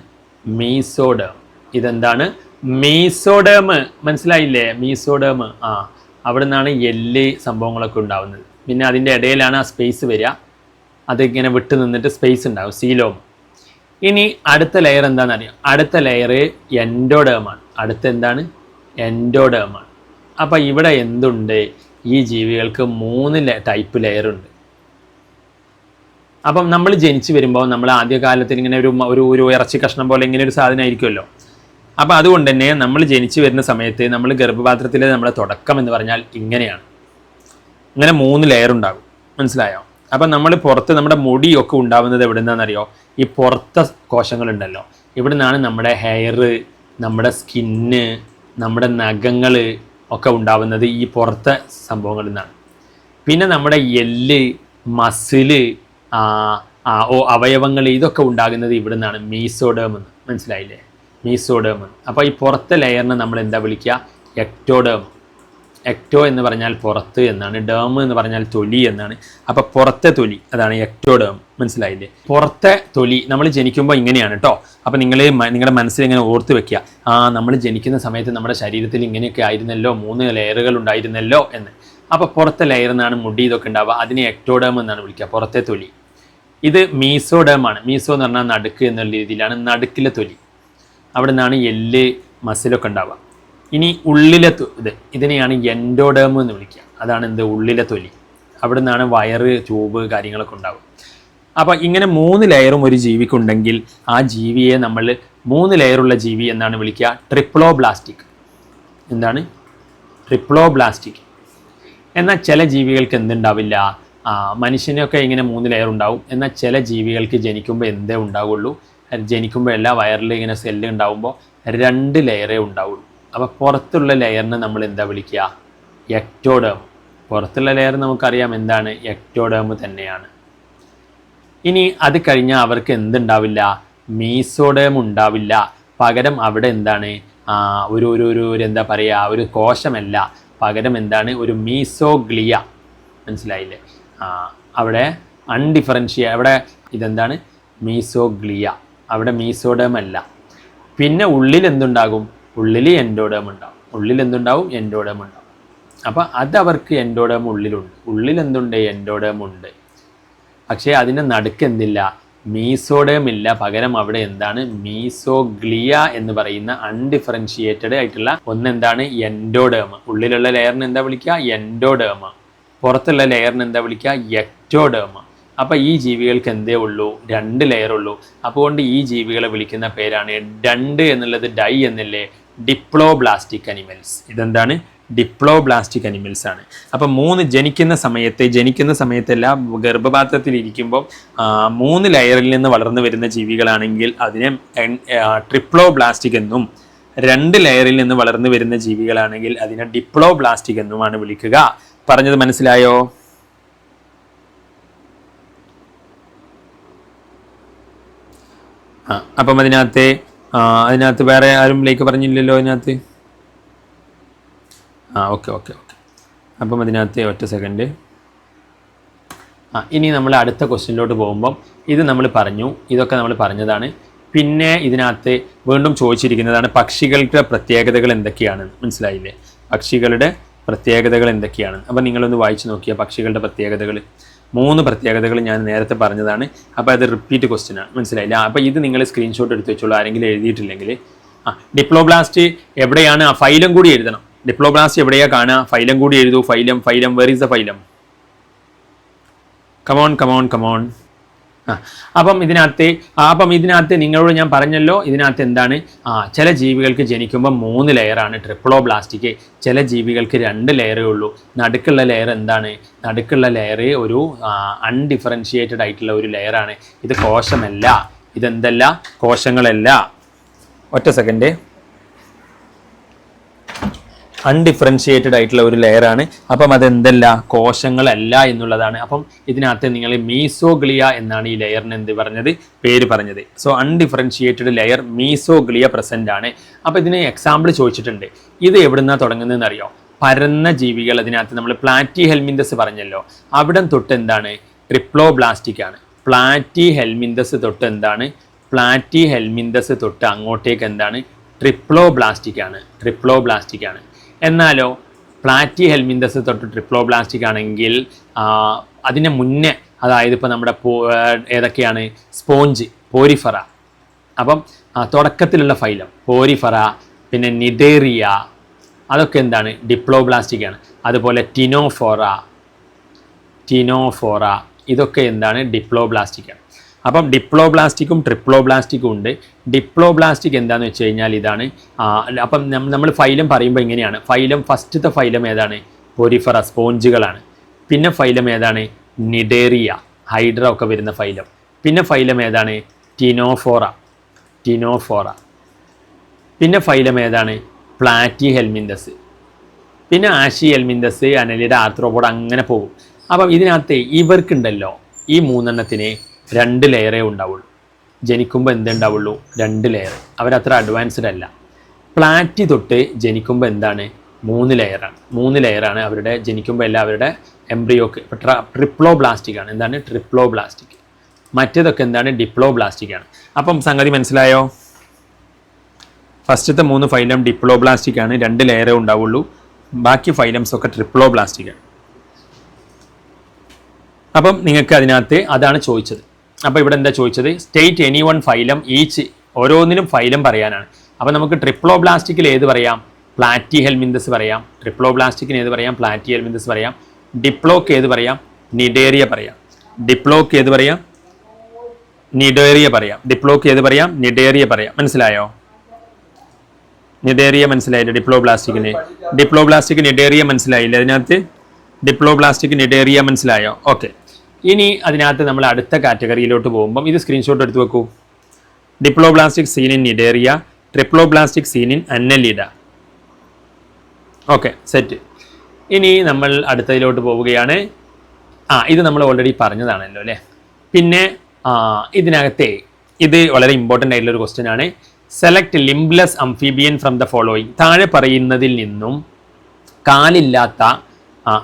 മീസോഡേം. മീസോഡേം. മനസ്സിലായില്ലേ? മീസോഡേം. അവിടെ നിന്നാണ് എല്ല് സംഭവങ്ങളൊക്കെ ഉണ്ടാവുന്നത്. പിന്നെ അതിൻ്റെ ഇടയിലാണ് ആ സ്പേസ് വരിക. അതിങ്ങനെ വിട്ടു നിന്നിട്ട് സ്പേസ് ഉണ്ടാവും, സീലോം. ഇനി അടുത്ത ലെയർ എന്താണെന്നറിയാം? അടുത്ത ലെയർ എൻഡോഡേമാണ്. അടുത്ത എന്താണ്? എൻഡോഡേമാണ്. അപ്പം ഇവിടെ എന്തുണ്ട്? ഈ ജീവികൾക്ക് 3 ടൈപ്പ് ലെയർ ഉണ്ട്. അപ്പം നമ്മൾ ജനിച്ചു വരുമ്പോൾ നമ്മൾ ആദ്യകാലത്തിൽ ഇങ്ങനെ ഒരു ഇറച്ചി കഷ്ണം പോലെ ഇങ്ങനെ ഒരു സാധനം ആയിരിക്കുമല്ലോ. അപ്പം അതുകൊണ്ട് തന്നെ നമ്മൾ ജനിച്ചു വരുന്ന സമയത്ത് നമ്മൾ ഗർഭപാത്രത്തിലെ നമ്മുടെ തുടക്കം എന്ന് പറഞ്ഞാൽ ഇങ്ങനെയാണ്. ഇങ്ങനെ 3 ലെയർ ഉണ്ടാകും, മനസ്സിലായോ? അപ്പം നമ്മൾ പുറത്ത് നമ്മുടെ മുടിയൊക്കെ ഉണ്ടാവുന്നത് എവിടെ നിന്നാണെന്നറിയോ? ഈ പുറത്തെ കോശങ്ങളുണ്ടല്ലോ, ഇവിടെ നിന്നാണ് നമ്മുടെ ഹെയർ, നമ്മുടെ സ്കിന്ന്, നമ്മുടെ നഖങ്ങൾ ഒക്കെ ഉണ്ടാവുന്നത് ഈ പുറത്തെ സംഭവങ്ങളിൽ നിന്നാണ്. പിന്നെ നമ്മുടെ എല്ല്, മസില്, അവയവങ്ങൾ, ഇതൊക്കെ ഉണ്ടാകുന്നത് ഇവിടെ നിന്നാണ്. മീസോഡേം എന്ന്, മനസ്സിലായില്ലേ? മീസോഡേം. അപ്പോൾ ഈ പുറത്തെ ലെയറിനെ നമ്മൾ എന്താ വിളിക്കുക? എക്ടോഡേം. എക്ടോ എന്ന് പറഞ്ഞാൽ പുറത്ത് എന്നാണ്, ഡേം എന്ന് പറഞ്ഞാൽ തൊലി എന്നാണ്. അപ്പോൾ പുറത്തെ തൊലി, അതാണ് എക്ടോഡേം. മനസ്സിലായില്ലേ? പുറത്തെ തൊലി നമ്മൾ ജനിക്കുമ്പോൾ ഇങ്ങനെയാണ് കേട്ടോ. അപ്പോൾ നിങ്ങളുടെ മനസ്സിൽ ഇങ്ങനെ ഓർത്ത് വെക്കുക, നമ്മൾ ജനിക്കുന്ന സമയത്ത് നമ്മുടെ ശരീരത്തിൽ ഇങ്ങനെയൊക്കെ ആയിരുന്നല്ലോ, 3 ലെയറുകൾ ഉണ്ടായിരുന്നല്ലോ എന്ന്. അപ്പോൾ പുറത്തെ ലെയർ എന്നാണ് മുടി ഇതൊക്കെ ഉണ്ടാവുക. അതിനെ എക്ടോഡേം എന്നാണ് വിളിക്കുക, പുറത്തെ തൊലി. ഇത് മീസോഡേം ആണ്. മീസോ എന്ന് പറഞ്ഞാൽ നടുക്ക് എന്നുള്ള രീതിയിലാണ്, നടുക്കിലെ തൊലി. അവിടെ നിന്നാണ് എല്ല്, മസിലൊക്കെ ഉണ്ടാവുക. ഇനി ഉള്ളിലെ ഇതിനെയാണ് എൻഡോഡേം എന്ന് വിളിക്കുക. അതാണ് ഉള്ളിലെ തൊലി. അവിടെ നിന്നാണ് വയറ്, ട്യൂബ് കാര്യങ്ങളൊക്കെ ഉണ്ടാവുക. അപ്പോൾ ഇങ്ങനെ 3 ലെയറും ഒരു ജീവിക്കുണ്ടെങ്കിൽ ആ ജീവിയെ നമ്മൾ 3 ലെയറുള്ള ജീവി എന്നാണ് വിളിക്കുക? ട്രിപ്ലോബ്ലാസ്റ്റിക്. എന്താണ്? ട്രിപ്ലോബ്ലാസ്റ്റിക്. എന്നാൽ ചില ജീവികൾക്ക് എന്തുണ്ടാവില്ല? മനുഷ്യനൊക്കെ ഇങ്ങനെ 3 ലെയർ ഉണ്ടാവും. എന്നാൽ ചില ജീവികൾക്ക് ജനിക്കുമ്പോൾ എന്തേ ഉണ്ടാവുള്ളൂ? ജനിക്കുമ്പോൾ എല്ലാ വയറിലും ഇങ്ങനെ സെല്ല് ഉണ്ടാവുമ്പോൾ 2 ലെയറേ ഉണ്ടാവുള്ളൂ. അപ്പോൾ പുറത്തുള്ള ലെയറിന് നമ്മൾ എന്താ വിളിക്കുക? എക്ടോഡേം. പുറത്തുള്ള ലെയർ നമുക്കറിയാം എന്താണ്? എക്ടോഡേം തന്നെയാണ്. ഇനി അത് കഴിഞ്ഞാൽ അവർക്ക് എന്തുണ്ടാവില്ല? മീസോഡേം ഉണ്ടാവില്ല. പകരം അവിടെ എന്താണ്? ഒരു എന്താ പറയുക, ഒരു കോശമല്ല, പകരം എന്താണ്? ഒരു മീസോഗ്ലിയ. മനസ്സിലായില്ലേ? അവിടെ അവിടെ ഇതെന്താണ്? മീസോഗ്ലിയ. അവിടെ മീസോഡേം അല്ല. പിന്നെ ഉള്ളിൽ എന്തുണ്ടാകും? ഉള്ളിൽ എൻഡോഡേം ഉണ്ടാവും. ഉള്ളിൽ എന്തുണ്ടാവും? എൻഡോഡേം ഉണ്ടാവും. അപ്പം അതവർക്ക് എൻഡോഡേം ഉള്ളിലുണ്ട്. ഉള്ളിൽ എന്തുണ്ട്? എൻഡോഡേം ഉണ്ട്. പക്ഷേ അതിൻ്റെ നടുക്ക് എന്തില്ല? മീസോഡേം ഇല്ല. പകരം അവിടെ എന്താണ്? മീസോഗ്ലിയ എന്ന് പറയുന്ന അൺഡിഫറൻഷിയേറ്റഡ് ആയിട്ടുള്ള ഒന്നെന്താണ്? എൻഡോഡേം. ഉള്ളിലുള്ള ലെയറിന് എന്താ വിളിക്കുക? എൻഡോഡേം. പുറത്തുള്ള ലെയറിന് എന്താ വിളിക്കുക? എക്ടോഡേം. അപ്പോൾ ഈ ജീവികൾക്ക് എന്തേ ഉള്ളൂ? 2 ലെയർ ഉള്ളൂ. അതുകൊണ്ട് ഈ ജീവികളെ വിളിക്കുന്ന പേരാണ് ഡണ്ട് എന്നുള്ളത് ഡൈ എന്നല്ലേ? Diploblastic animals. ഇതെന്താണ്? ഡിപ്ലോബ്ലാസ്റ്റിക് അനിമൽസ് ആണ്. അപ്പം ജനിക്കുന്ന സമയത്തെല്ലാം ഗർഭപാത്രത്തിൽ ഇരിക്കുമ്പോൾ 3 ലെയറിൽ നിന്ന് വളർന്നു വരുന്ന ജീവികളാണെങ്കിൽ അതിനെ ട്രിപ്ലോബ്ലാസ്റ്റിക് എന്നും, 2 ലെയറിൽ നിന്ന് വളർന്നു വരുന്ന ജീവികളാണെങ്കിൽ അതിനെ ഡിപ്ലോബ്ലാസ്റ്റിക് എന്നുമാണ് വിളിക്കുക. പറഞ്ഞത് മനസ്സിലായോ? അപ്പം അതിനകത്ത് വേറെ ആരും ലേക്ക് പറഞ്ഞില്ലല്ലോ അതിനകത്ത്? ഓക്കെ. അപ്പം അതിനകത്ത് ഒറ്റ സെക്കൻഡ്. ഇനി നമ്മൾ അടുത്ത ക്വസ്റ്റ്യനിലോട്ട് പോകുമ്പം ഇത് നമ്മൾ പറഞ്ഞു, ഇതൊക്കെ നമ്മൾ പറഞ്ഞതാണ്. പിന്നെ ഇതിനകത്ത് വീണ്ടും ചോദിച്ചിരിക്കുന്നതാണ് പക്ഷികളുടെ പ്രത്യേകതകൾ എന്തൊക്കെയാണ്. മനസ്സിലായില്ലേ? പക്ഷികളുടെ പ്രത്യേകതകൾ എന്തൊക്കെയാണ്? അപ്പം നിങ്ങളൊന്ന് വായിച്ചു നോക്കിയ പക്ഷികളുടെ പ്രത്യേകതകൾ. 3 പ്രത്യേകതകൾ ഞാൻ നേരത്തെ പറഞ്ഞതാണ്. അപ്പോൾ അത് റിപ്പീറ്റ് ക്വസ്റ്റ്യൻ ആണ്. മനസ്സിലായില്ല? അപ്പോൾ ഇത് നിങ്ങൾ സ്ക്രീൻഷോട്ട് എടുത്ത് വെച്ചോളൂ, ആരെങ്കിലും എഴുതിയിട്ടില്ലെങ്കിൽ. ഡിപ്ലോബ്ലാസ്റ്റ് എവിടെയാണ്? ഫൈലം കൂടി എഴുതണം. ഡിപ്ലോബ്ലാസ്റ്റ് എവിടെയാണ് കാണുക? ഫൈലം കൂടി എഴുതൂ. Phylum where is the phylum? Come on. അപ്പം ഇതിനകത്ത് നിങ്ങളോട് ഞാൻ പറഞ്ഞല്ലോ, ഇതിനകത്ത് എന്താണ്? ചില ജീവികൾക്ക് ജനിക്കുമ്പോൾ 3 ലെയറാണ് ട്രിപ്ലോബ്ലാസ്റ്റിക്. ചില ജീവികൾക്ക് 2 ലെയറേ ഉള്ളൂ. നടുക്കുള്ള ലെയർ എന്താണ്? നടുക്കുള്ള ലെയർ ഒരു അൺഡിഫറൻഷിയേറ്റഡ് ആയിട്ടുള്ള ഒരു ലെയറാണ്. ഇത് കോശമല്ല. ഇതെന്തല്ല? കോശങ്ങളല്ല. ഒറ്റ സെക്കൻഡ്. അൺഡിഫറൻഷിയേറ്റഡ് ആയിട്ടുള്ള ഒരു ലെയറാണ്. അപ്പം അതെന്തല്ല? കോശങ്ങളല്ല എന്നുള്ളതാണ്. അപ്പം ഇതിനകത്ത് നിങ്ങൾ മീസോഗ്ലിയ എന്നാണ് ഈ ലെയറിന് പേര് പറഞ്ഞത്. So undifferentiated layer mesoglea present ആണ്. അപ്പോൾ ഇതിന് എക്സാമ്പിൾ ചോദിച്ചിട്ടുണ്ട്. ഇത് എവിടുന്നാണ് തുടങ്ങുന്നതെന്ന് അറിയോ? പരന്ന ജീവികൾ. അതിനകത്ത് നമ്മൾ പ്ലാറ്റി ഹെൽമിന്തസ് പറഞ്ഞല്ലോ, അവിടെ തൊട്ട് എന്താണ്? ട്രിപ്ലോബ്ലാസ്റ്റിക് ആണ്. പ്ലാറ്റി ഹെൽമിന്തസ് തൊട്ട് അങ്ങോട്ടേക്ക് എന്താണ്? ട്രിപ്ലോബ്ലാസ്റ്റിക് ആണ്. എന്നാലോ പ്ലാറ്റി ഹെൽമിന്തസ് തൊട്ട് ട്രിപ്ലോബ്ലാസ്റ്റിക് ആണെങ്കിൽ അതിന് മുന്നേ, അതായത് ഇപ്പോൾ നമ്മുടെ ഏതൊക്കെയാണ്? സ്പോഞ്ച്, പോരിഫറ. അപ്പം തുടക്കത്തിലുള്ള ഫൈലം പോരിഫറ, പിന്നെ നിഡേറിയ, അതൊക്കെ എന്താണ്? ഡിപ്ലോബ്ലാസ്റ്റിക് ആണ്. അതുപോലെ ടിനോഫോറ, ഇതൊക്കെ എന്താണ്? ഡിപ്ലോബ്ലാസ്റ്റിക് ആണ്. അപ്പം ഡിപ്ലോബ്ലാസ്റ്റിക്കും ട്രിപ്ലോബ്ലാസ്റ്റിക്കും ഉണ്ട്. ഡിപ്ലോബ്ലാസ്റ്റിക് എന്താണെന്ന് വെച്ച് കഴിഞ്ഞാൽ ഇതാണ്. അപ്പം നമ്മൾ ഫൈലം പറയുമ്പോൾ ഇങ്ങനെയാണ്. ഫസ്റ്റത്തെ ഫൈലം ഏതാണ്? പോരിഫറ, സ്പോഞ്ചുകളാണ്. പിന്നെ ഫൈലം ഏതാണ്? നിഡേറിയ, ഹൈഡ്ര ഒക്കെ വരുന്ന ഫൈലം. പിന്നെ ഫൈലം ഏതാണ്? ടിനോഫോറ. പിന്നെ ഫൈലം ഏതാണ്? Platy helminthes. പിന്നെ ആഷി ഹെൽമിന്തസ്, അനലിഡ, ആർത്രോപോഡ, അങ്ങനെ പോകും. അപ്പം ഇതിനകത്ത് ഇവർക്കുണ്ടല്ലോ, ഈ 3 2 ലെയറേ ഉണ്ടാവുള്ളൂ. ജനിക്കുമ്പോൾ എന്തുണ്ടാവുള്ളൂ? 2 ലെയർ. അവരത്ര അഡ്വാൻസ്ഡ് അല്ല. പ്ലാറ്റി തൊട്ട് ജനിക്കുമ്പോൾ എന്താണ്? 3 ലെയറാണ് അവരുടെ ജനിക്കുമ്പോൾ എല്ലാം. അവരുടെ എംബ്രിയോക്ക് ട്രിപ്ലോബ്ലാസ്റ്റിക് ആണ്. എന്താണ്? ട്രിപ്ലോബ്ലാസ്റ്റിക്. മറ്റേതൊക്കെ എന്താണ്? ഡിപ്ലോബ്ലാസ്റ്റിക് ആണ്. അപ്പം സംഗതി മനസ്സിലായോ? ഫസ്റ്റത്തെ 3 ഫൈലം ഡിപ്ലോബ്ലാസ്റ്റിക് ആണ്, 2 ലെയറേ ഉണ്ടാവുള്ളൂ. ബാക്കി ഫൈലംസ് ഒക്കെ ട്രിപ്ലോബ്ലാസ്റ്റിക് ആണ്. അപ്പം നിങ്ങൾക്ക് അതിനകത്ത് അതാണ് ചോദിച്ചത്. അപ്പോൾ ഇവിടെ എന്താ ചോദിച്ചത്? State any one phylum each. ഓരോന്നിനും ഫൈലം പറയാനാണ്. അപ്പോൾ നമുക്ക് ട്രിപ്ലോബ്ലാസ്റ്റിക്കിൽ ഏത് പറയാം? പ്ലാറ്റി ഹെൽമിന്തസ് പറയാം. ട്രിപ്ലോബ്ലാസ്റ്റിക്കിന് ഏത് പറയാം? പ്ലാറ്റി ഹെൽമിന്തസ് പറയാം. ഡിപ്ലോക്ക് ഏത് പറയാം? നിഡേറിയ പറയാം. ഡിപ്ലോക്ക് ഏത് പറയാം? നിഡേറിയ പറയാം. ഡിപ്ലോക്ക് ഏത് പറയാം? നിഡേറിയ പറയാം. മനസ്സിലായോ? നിഡേറിയ മനസ്സിലായില്ലേ? ഡിപ്ലോബ്ലാസ്റ്റിക് നിഡേറിയ മനസ്സിലായില്ലേ? അതിനകത്ത് ഡിപ്ലോബ്ലാസ്റ്റിക് നിഡേറിയ മനസ്സിലായോ? ഓക്കെ. ഇനി അതിനകത്ത് നമ്മൾ അടുത്ത കാറ്റഗറിയിലോട്ട് പോകുമ്പം ഇത് സ്ക്രീൻഷോട്ട് എടുത്ത് വെക്കൂ. Diploblastic seen in Cnidaria, triploblastic seen in Annelida. Okay, set. ഇനി നമ്മൾ അടുത്തതിലോട്ട് പോവുകയാണ്. ഇത് നമ്മൾ ഓൾറെഡി പറഞ്ഞതാണല്ലോ അല്ലേ. പിന്നെ ഇതിനകത്തെ ഇത് വളരെ ഇമ്പോർട്ടൻ്റ് ആയിട്ടുള്ള ഒരു ക്വസ്റ്റ്യൻ ആണ്. Select limbless amphibian from the following. താഴെ പറയുന്നതിൽ നിന്നും കാലില്ലാത്ത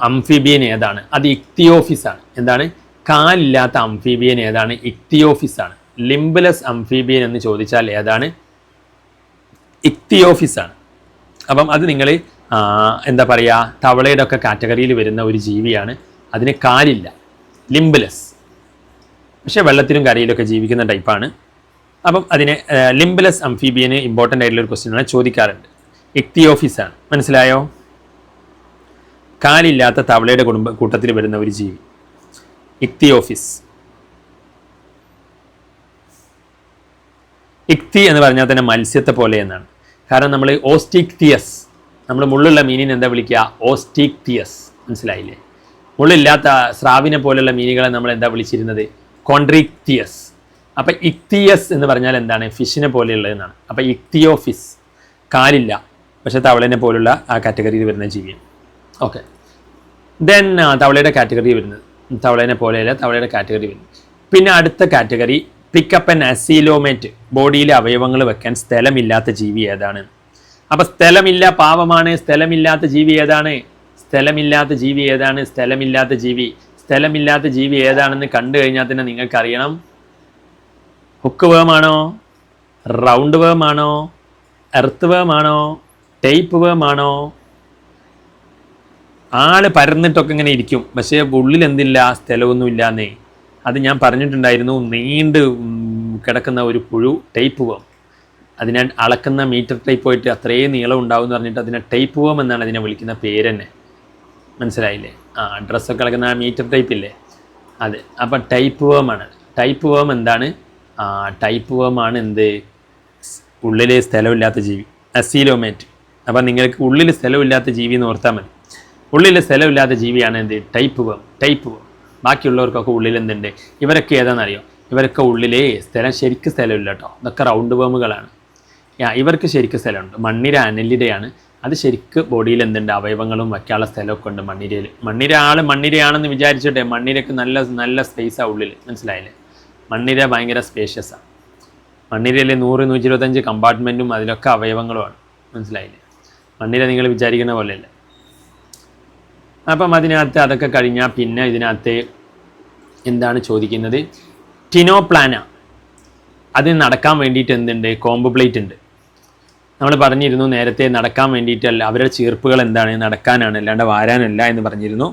അംഫീബിയൻ ഏതാണ്? അത് ഇക്തിയോഫിസ് ആണ്. എന്താണ്? കാലില്ലാത്ത അംഫീബിയൻ ഏതാണ്? ഇക്തിയോഫിസ് ആണ്. ലിംബ്ലെസ് അംഫീബിയൻ എന്ന് ചോദിച്ചാൽ ഏതാണ്? ഇക്തിയോഫിസ് ആണ്. അപ്പം അത് നിങ്ങൾ എന്താ പറയുക, തവളയുടെ ഒക്കെ കാറ്റഗറിയിൽ വരുന്ന ഒരു ജീവിയാണ്. അതിന് കാലില്ല, ലിംബ്ലെസ്, പക്ഷേ വെള്ളത്തിലും കരയിലൊക്കെ ജീവിക്കുന്ന ടൈപ്പാണ്. അപ്പം അതിനെ ലിംബ്ലെസ് അംഫീബിയന് ഇമ്പോർട്ടൻ്റ് ആയിട്ടുള്ള ഒരു ക്വസ്റ്റ്യൻ ആണ്, ചോദിക്കാറുണ്ട്. ഇക്തിയോഫിസ് ആണ്. മനസ്സിലായോ? കാലില്ലാത്ത തവളയുടെ കൂട്ടത്തിൽ വരുന്ന ഒരു ജീവി, ഇക്തിയോഫിസ്. ഇക്തി എന്ന് പറഞ്ഞാൽ തന്നെ മത്സ്യത്തെ പോലെ എന്നാണ്. കാരണം നമ്മൾ ഓസ്റ്റിക്തിയസ്, നമ്മൾ മുള്ളുള്ള മീനിനെ എന്താ വിളിക്കുക? ഓസ്റ്റിക്തിയസ്. മനസ്സിലായില്ലേ? മുള്ളില്ലാത്ത സ്രാവിനെ പോലുള്ള മീനുകളെ നമ്മൾ എന്താ വിളിച്ചിരുന്നത്? കോൺട്രിക്തിയസ്. അപ്പം ഇക്തിയസ് എന്ന് പറഞ്ഞാൽ എന്താണ്? ഫിഷിനെ പോലെയുള്ളതെന്നാണ്. അപ്പം ഇക്തിയോഫിസ്, കാലില്ല പക്ഷെ തവളനെ പോലുള്ള ആ കാറ്റഗറിയിൽ വരുന്ന ജീവിയാണ്. ഓക്കെ. ദെൻ തവളയുടെ കാറ്റഗറി വരുന്നത്, തവളനെ പോലെയല്ല, തവളയുടെ കാറ്റഗറി വരുന്നത്. പിന്നെ അടുത്ത കാറ്റഗറി പിക്കപ്പ് ആൻഡ് അസീലോമേറ്റ്. ബോഡിയിലെ അവയവങ്ങൾ വെക്കാൻ സ്ഥലമില്ലാത്ത ജീവി ഏതാണ്? അപ്പം സ്ഥലമില്ല, പാവമാണ്. സ്ഥലമില്ലാത്ത ജീവി ഏതാണ്? സ്ഥലമില്ലാത്ത ജീവി ഏതാണ്? സ്ഥലമില്ലാത്ത ജീവി ഏതാണെന്ന് കണ്ടു കഴിഞ്ഞാൽ തന്നെ നിങ്ങൾക്കറിയണം. ഹുക്ക് വേമാണോ? റൗണ്ട് വേമാണോ? എർത്ത് വേമാണോ? ടേപ്പ് വേമാണോ? ആള് പരന്നിട്ടൊക്കെ ഇങ്ങനെ ഇരിക്കും, പക്ഷേ ഉള്ളിൽ എന്തില്ല? സ്ഥലമൊന്നും ഇല്ലാന്നേ. അത് ഞാൻ പറഞ്ഞിട്ടുണ്ടായിരുന്നു. നീണ്ട് കിടക്കുന്ന ഒരു പുഴു ടേപ്പ് വേം. അതിനെ അളക്കുന്ന മീറ്റർ ടൈപ്പ് പോയിട്ട് അത്രയും നീളം ഉണ്ടാവും എന്ന് പറഞ്ഞിട്ട് അതിനെ ടേപ്പ് വേം എന്നാണ് അതിനെ വിളിക്കുന്ന പേര് തന്നെ. മനസ്സിലായില്ലേ? ഡ്രസ്സൊക്കെ അളക്കുന്ന മീറ്റർ ടൈപ്പ് ഇല്ലേ, അത്. അപ്പം ടൈപ്പ് വേമാണ്. ടൈപ്പ് വേം എന്താണ്? ടൈപ്പ് വേമാണ് എന്ത്? ഉള്ളിൽ സ്ഥലമില്ലാത്ത ജീവി, അസീലോമേറ്റ്. അപ്പം നിങ്ങൾക്ക് ഉള്ളിൽ സ്ഥലമില്ലാത്ത ജീവി എന്ന് ഓർത്താൽ മതി. ഉള്ളിൽ സ്ഥലമില്ലാത്ത ജീവിയാണ് എന്ത്? ടൈപ്പ് വേം. ബാക്കിയുള്ളവർക്കൊക്കെ ഉള്ളിൽ എന്തുണ്ട്? ഇവരൊക്കെ ഏതാണെന്നറിയോ? ഇവരൊക്കെ ഉള്ളിലേ ശരിക്കും സ്ഥലമില്ല കേട്ടോ. ഇതൊക്കെ റൗണ്ട് വേമുകളാണ്. ഇവർക്ക് ശരിക്കും സ്ഥലമുണ്ട്. മണ്ണിര അനലിഡയാണ്. അത് ശരിക്ക് ബോഡിയിൽ എന്തുണ്ട്? അവയവങ്ങളും വയ്ക്കാനുള്ള സ്ഥലമൊക്കെ ഉണ്ട് മണ്ണിരയിൽ. മണ്ണിരയാണെന്ന് വിചാരിച്ചിട്ടെ, മണ്ണിരക്ക് നല്ല നല്ല സ്പേസാണ് ഉള്ളിൽ. മനസ്സിലായില്ലേ? മണ്ണിര ഭയങ്കര സ്പേഷ്യസാണ്. മണ്ണിരയിൽ 100-125 കമ്പാർട്ട്മെൻറ്റും അതിലൊക്കെ അവയവങ്ങളുമാണ്. മനസ്സിലായില്ലേ? മണ്ണിര നിങ്ങൾ വിചാരിക്കുന്ന പോലെയല്ല. അപ്പം അതിനകത്ത് അതൊക്കെ കഴിഞ്ഞാൽ പിന്നെ ഇതിനകത്ത് എന്താണ് ചോദിക്കുന്നത്? ടിനോപ്ലാന. അത് നടക്കാൻ വേണ്ടിയിട്ട് എന്തുണ്ട്? കോംബ് പ്ലേറ്റ് ഉണ്ട്. നമ്മൾ പറഞ്ഞിരുന്നു നേരത്തെ, നടക്കാൻ വേണ്ടിയിട്ടല്ല, അവരുടെ ചീർപ്പുകൾ എന്താണ്? നടക്കാനാണ്, അല്ലാണ്ട് വാരാനല്ല എന്ന് പറഞ്ഞിരുന്നു.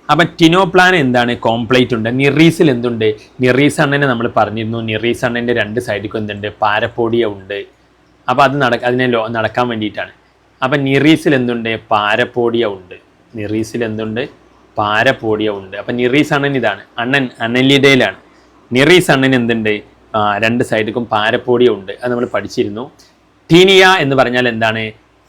അപ്പം ടിനോപ്ലാന എന്താണ്? കോംപ്ലേറ്റ് ഉണ്ട്. നിറീസിൽ എന്തുണ്ട്? നിറീസ് അണ്ണനെ നമ്മൾ പറഞ്ഞിരുന്നു. നിറീസ് അണ്ണൻ്റെ 2 സൈഡിലും എന്തുണ്ട്? പാരപ്പോഡിയ ഉണ്ട്. അപ്പോൾ അത് അതിനെ നടക്കാൻ വേണ്ടിയിട്ടാണ്. അപ്പം നിറീസിൽ എന്തുണ്ട്? പാരപ്പോഡിയ ഉണ്ട്. അപ്പം നിറീസ് അണ്ണൻ ഇതാണ്. അനലിഡയിലാണ്. നിറീസ് അണ്ണൻ എന്തുണ്ട്? 2 സൈഡിലും പാരപ്പോഡിയ ഉണ്ട്. അത് നമ്മൾ പഠിച്ചിരുന്നു. ടീനിയ എന്ന് പറഞ്ഞാൽ എന്താണ്?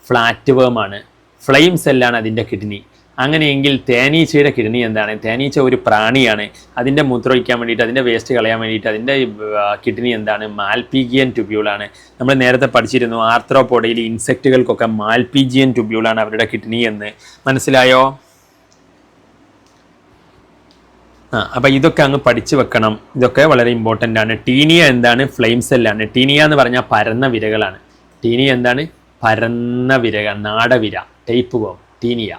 ഫ്ലാറ്റ് വേമാണ്. ഫ്ലെയിം സെല്ലാണ് അതിൻ്റെ കിഡ്നി. അങ്ങനെയെങ്കിൽ തേനീച്ചയുടെ കിഡ്നി എന്താണ്? തേനീച്ച ഒരു പ്രാണിയാണ്. അതിൻ്റെ മൂത്രമൊഴിക്കാൻ വേണ്ടിയിട്ട്, അതിൻ്റെ വേസ്റ്റ് കളയാൻ വേണ്ടിയിട്ട് അതിൻ്റെ കിഡ്നി എന്താണ്? മാൽപീജിയൻ ട്യൂബ്യൂളാണ്. നമ്മൾ നേരത്തെ പഠിച്ചിരുന്നു ആർത്രോപോഡയിൽ ഇൻസെക്റ്റുകൾക്കൊക്കെ മാൽപീജിയൻ ട്യൂബ്യൂളാണ് അവരുടെ കിഡ്നി എന്ന്. മനസ്സിലായോ? അപ്പം ഇതൊക്കെ അങ്ങ് പഠിച്ചു വെക്കണം. ഇതൊക്കെ വളരെ ഇമ്പോർട്ടൻ്റ് ആണ്. ടീനിയ എന്താണ്? ഫ്ലെയിം സെല്ലാണ്. ടീനിയ എന്ന് പറഞ്ഞാൽ പരന്ന വിരകളാണ്. ടീനിയ എന്താണ്? പരന്ന വിരകൾ, നാടവിര, ടേപ്പ് വേം, ടീനിയ.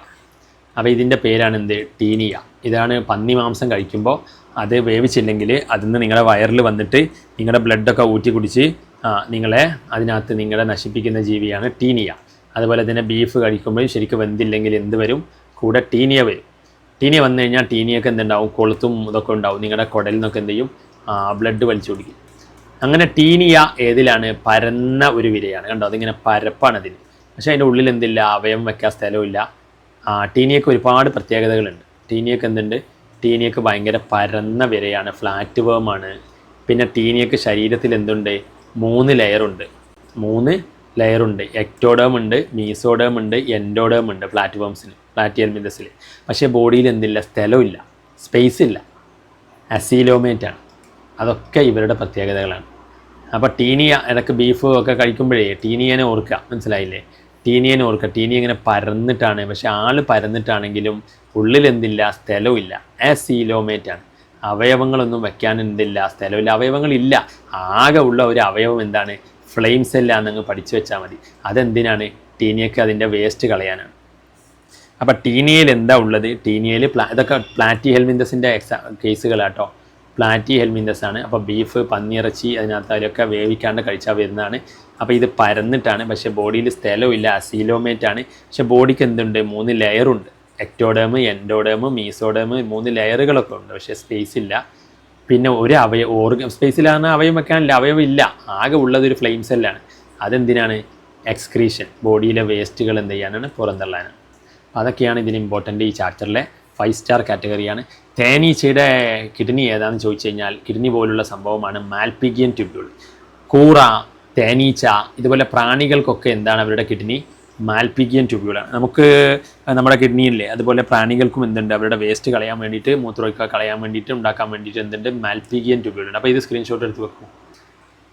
അപ്പോൾ ഇതിൻ്റെ പേരാണ് എന്ത്? ടീനിയ. ഇതാണ് പന്നി മാംസം കഴിക്കുമ്പോൾ അത് വേവിച്ചില്ലെങ്കിൽ അതിന്ന് നിങ്ങളുടെ വയറിൽ വന്നിട്ട് നിങ്ങളുടെ ബ്ലഡൊക്കെ ഊറ്റി കുടിച്ച് നിങ്ങളെ നിങ്ങളെ നശിപ്പിക്കുന്ന ജീവിയാണ് ടീനിയ. അതുപോലെ തന്നെ ബീഫ് കഴിക്കുമ്പോൾ ശരിക്കും വെന്തില്ലെങ്കിൽ എന്ത് വരും? കൂടെ ടീനിയ വരും. ടീനിയ വന്നു കഴിഞ്ഞാൽ ടീനിയൊക്കെ എന്തുണ്ടാവും? കൊളുത്തും ഇതൊക്കെ ഉണ്ടാവും. നിങ്ങളുടെ കുടലിൽ നിന്നൊക്കെ എന്ത് ചെയ്യും? ബ്ലഡ് വലിച്ചു കുടിക്കും. അങ്ങനെ ടീനിയ ഏതിലാണ്? പരന്ന ഒരു വിരയാണ്. കണ്ടോ? അതിങ്ങനെ പരപ്പാണ് അതിന്. പക്ഷേ അതിൻ്റെ ഉള്ളിൽ എന്തില്ല? അവയവം വെക്കാൻ സ്ഥലമില്ല. ടീനിയക്ക് ഒരുപാട് പ്രത്യേകതകളുണ്ട്. ടീനിയക്ക് എന്തുണ്ട്? ടീനിയക്ക് ഭയങ്കര പരന്ന വിരയാണ്. ഫ്ലാറ്റ് വേമാണ്. പിന്നെ ടീനിയക്ക് ശരീരത്തിൽ എന്തുണ്ട്? 3 ലെയറുണ്ട്. 3 ലെയറുണ്ട്. എക്ടോഡേം ഉണ്ട്, മീസോഡേം ഉണ്ട്, എൻഡോഡേം ഉണ്ട് പ്ലാറ്റിഹെൽമിന്തസിൽ. പക്ഷേ ബോഡിയിൽ എന്തില്ല? സ്ഥലമില്ല, സ്പേസ് ഇല്ല, അസീലോമേറ്റാണ്. അതൊക്കെ ഇവരുടെ പ്രത്യേകതകളാണ്. അപ്പോൾ ടീനിയ ഇടയ്ക്ക് ബീഫ് ഒക്കെ കഴിക്കുമ്പോഴേ ടീനിയനെ ഓർക്കുക, മനസ്സിലായില്ലേ? ടീനിയനെ ഓർക്കുക. ടീനിയ ഇങ്ങനെ പരന്നിട്ടാണ്, പക്ഷെ ആൾ പരന്നിട്ടാണെങ്കിലും ഉള്ളിൽ എന്തില്ല? സ്ഥലമില്ല, അസീലോമേറ്റാണ്. അവയവങ്ങളൊന്നും വെക്കാൻ എന്തില്ല? സ്ഥലമില്ല, അവയവങ്ങളില്ല. ആകെ ഉള്ള ഒരു അവയവം എന്താണ്? ഫ്ലെയിം സെല്ലാന്നങ്ങ് പഠിച്ചു വെച്ചാൽ മതി. അതെന്തിനാണ്? ടീനിയക്ക് അതിൻ്റെ വേസ്റ്റ് കളയാനാണ്. അപ്പോൾ ടീനിയയിൽ എന്താ ഉള്ളത്? ടീനിയയിൽ ഇതൊക്കെ പ്ലാറ്റിഹെൽമിന്തസിൻ്റെ കേസുകളാട്ടോ. പ്ലാറ്റിഹെൽമിന്തസ് ആണ്. അപ്പോൾ ബീഫ്, പന്നിയിറച്ചി അതിനകത്ത് അതിലൊക്കെ വേവിക്കാണ്ട് കഴിച്ചാൽ വരുന്നതാണ്. അപ്പോൾ ഇത് പരന്നിട്ടാണ്, പക്ഷേ ബോഡിയിൽ സ്ഥലമില്ല, അസീലോമേറ്റാണ്. പക്ഷേ ബോഡിക്ക് എന്തുണ്ട്? 3 ലെയറുണ്ട്. എക്ടോഡേം, എൻഡോഡേം, മീസോഡേം, 3 ലെയറുകളൊക്കെ ഉണ്ട്. പക്ഷേ സ്പേസ് ഇല്ല. പിന്നെ ഒരു സ്പേസിലാണ് അവയവം വെക്കാനില്ല, അവയവം ഇല്ല. ആകെ ഉള്ളതൊരു ഫ്ലെയിം സെല്ലാണ്. അതെന്തിനാണ്? എക്സ്ക്രീഷൻ, ബോഡിയിലെ വേസ്റ്റുകൾ എന്ത് ചെയ്യാനാണ്? പുറന്തള്ളാനാണ്. അതൊക്കെയാണ് ഇതിന് ഇമ്പോർട്ടൻ്റ്. ഈ ചാപ്റ്ററിലെ 5 സ്റ്റാർ കാറ്റഗറിയാണ്. തേനീച്ചയുടെ കിഡ്നി ഏതാണെന്ന് ചോദിച്ചു കഴിഞ്ഞാൽ കിഡ്നി പോലുള്ള സംഭവമാണ് മാൽപിഗിയൻ ട്യൂബ്യൂൾ. കൂറ, തേനീച്ച ഇതുപോലെ പ്രാണികൾക്കൊക്കെ എന്താണ് അവരുടെ കിഡ്നി? മാൽപിഗിയൻ ട്യൂബ്യൂളാണ്. നമുക്ക് നമ്മുടെ കിഡ്നിയില്ലേ, അതുപോലെ പ്രാണികൾക്കും എന്തുണ്ട്? അവരുടെ വേസ്റ്റ് കളയാൻ വേണ്ടിയിട്ട്, മൂത്രമൊക്കെ കളയാൻ വേണ്ടിയിട്ട്, ഉണ്ടാക്കാൻ വേണ്ടിയിട്ട് എന്തുണ്ട്? മാൽപിഗിയൻ ട്യൂബ്യൂളുണ്ട്. അപ്പോൾ ഇത് സ്ക്രീൻഷോട്ട് എടുത്ത് വെക്കും.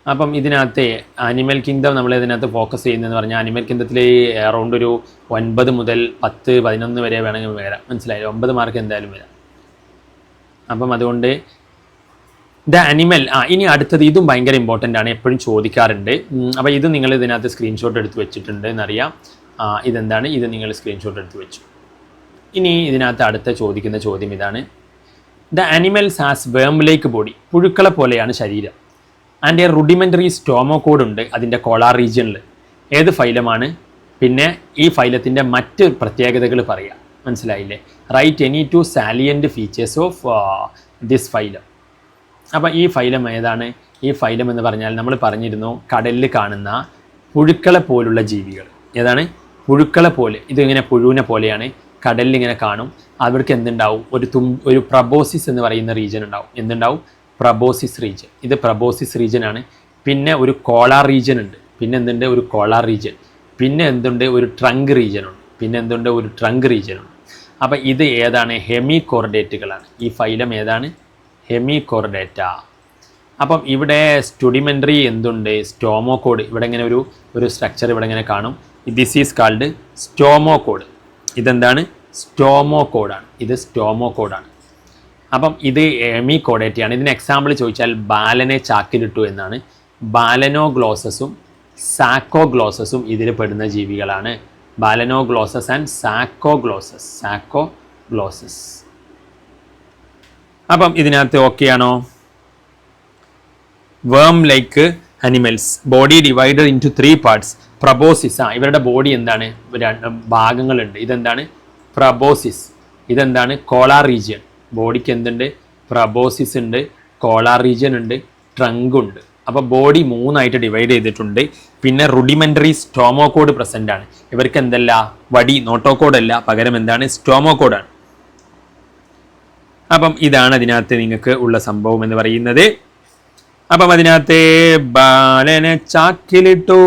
അപ്പം ഇതിനകത്ത് ആനിമൽ കിങ്ഡം നമ്മൾ ഇതിനകത്ത് ഫോക്കസ് ചെയ്യുന്നതെന്ന് പറഞ്ഞാൽ ആനിമൽ കിങ്ഡത്തിൽ അറൗണ്ട് ഒരു 9 മുതൽ 10, 11 വരെ വേണമെങ്കിൽ വരാം, മനസ്സിലായി? 9 മാർക്ക് എന്തായാലും വരാം. അപ്പം അതുകൊണ്ട് ദ അനിമൽ ഇനി അടുത്തത്, ഇതും ഭയങ്കര ഇമ്പോർട്ടൻ്റ് ആണ്, എപ്പോഴും ചോദിക്കാറുണ്ട്. അപ്പോൾ ഇത് നിങ്ങൾ ഇതിനകത്ത് സ്ക്രീൻഷോട്ട് എടുത്ത് വെച്ചിട്ടുണ്ട് എന്നറിയാം. ഇതെന്താണ്? ഇത് നിങ്ങൾ സ്ക്രീൻഷോട്ട് എടുത്ത് വെച്ചു. ഇനി ഇതിനകത്ത് അടുത്ത ചോദിക്കുന്ന ചോദ്യം ഇതാണ്. ദ അനിമൽസ് ഹാസ് വേം ലൈക്ക് ബോഡി, പുഴുക്കളെ പോലെയാണ് ശരീരം. ആൻഡ് എ റുഡിമെൻ്ററി സ്റ്റോമോകോഡ് ഉണ്ട് അതിൻ്റെ കോളാർ റീജിയനിൽ. ഏത് ഫൈലമാണ്? പിന്നെ ഈ ഫൈലത്തിൻ്റെ മറ്റ് പ്രത്യേകതകൾ പറയാം, മനസ്സിലായില്ലേ? Right any 2 salient features of this phylum. അപ്പോൾ ഈ ഫൈലം ഏതാണ്? ഈ ഫൈലം എന്ന് പറഞ്ഞാൽ നമ്മൾ പറഞ്ഞിരുന്നു കടലിൽ കാണുന്ന പുഴുക്കളെ പോലുള്ള ജീവികൾ. ഏതാണ്? പുഴുക്കളെ പോലെ. ഇതിങ്ങനെ പുഴുവിനെ പോലെയാണ്, കടലിൽ ഇങ്ങനെ കാണും. അവർക്ക് എന്തുണ്ടാവും? ഒരു പ്രബോസിസ് എന്ന് പറയുന്ന റീജിയൻ ഉണ്ടാവും. എന്തുണ്ടാവും? Proboscis region. ഇത് പ്രബോസിസ് റീജിയൻ ആണ്. പിന്നെ ഒരു കോളാർ റീജിയൻ ഉണ്ട്. പിന്നെ എന്തുണ്ട്? ഒരു കോളാർ റീജിയൻ. പിന്നെ എന്തുണ്ട്? ഒരു ട്രങ്ക് റീജിയൻ ഉണ്ട്. പിന്നെ എന്തുണ്ട്? ഒരു ട്രങ്ക് റീജിയൻ ഉണ്ട്. അപ്പോൾ ഇത് ഏതാണ്? ഹെമികോർഡേറ്റുകളാണ്. ഈ ഫൈലം ഏതാണ്? ഹെമികോർഡേറ്റ. അപ്പം ഇവിടെ സ്റ്റുഡിമെൻ്ററി എന്തുണ്ട്? സ്റ്റോമോകോഡ്. ഇവിടെ ഇങ്ങനെ ഒരു സ്ട്രക്ചർ ഇവിടെ ഇങ്ങനെ കാണും. This is called stomochord. ഇതെന്താണ്? സ്റ്റോമോകോഡാണ്. ഇത് സ്റ്റോമോകോഡാണ്. അപ്പം ഇത് ഹെമികോർഡേറ്റയാണ്. ഇതിന് എക്സാമ്പിൾ ചോദിച്ചാൽ ബാലനെ ചാക്കിലിട്ടു എന്നാണ്. ബാലനോഗ്ലോസസും സാക്കോഗ്ലോസസും ഇതിൽ പെടുന്ന ജീവികളാണ്. ബാലനോഗ്ലോസസ് ആൻഡ് സാക്കോഗ്ലോസസ്. അപ്പം ഇതിനകത്ത് ഓക്കെയാണോ? Worm like animals, body divided into 3 parts. Proboscis, ഇവരുടെ ബോഡി എന്താണ്? 2 ഭാഗങ്ങളുണ്ട്. ഇതെന്താണ്? പ്രബോസിസ്. ഇതെന്താണ്? Collar region. ബോഡിക്ക് എന്തുണ്ട്? പ്രബോസിസ് ഉണ്ട്, കോളാർ റീജിയൻ ഉണ്ട്, ട്രങ്ക് ഉണ്ട്. അപ്പോൾ ബോഡി 3 ആയിട്ട് ഡിവൈഡ് ചെയ്തിട്ടുണ്ട്. പിന്നെ റുഡിമെൻ്ററി സ്റ്റോമോകോഡ് പ്രസൻ്റ് ആണ്. ഇവർക്ക് എന്തല്ല? വടി, നോട്ടോകോഡ് അല്ല, പകരം എന്താണ്? സ്റ്റോമോകോഡാണ്. അപ്പം ഇതാണ് അതിനകത്ത് നിങ്ങൾക്ക് ഉള്ള സംഭവം എന്ന് പറയുന്നത്. അപ്പം അതിനകത്ത് ബാലനെ ചാക്കിലിട്ടു.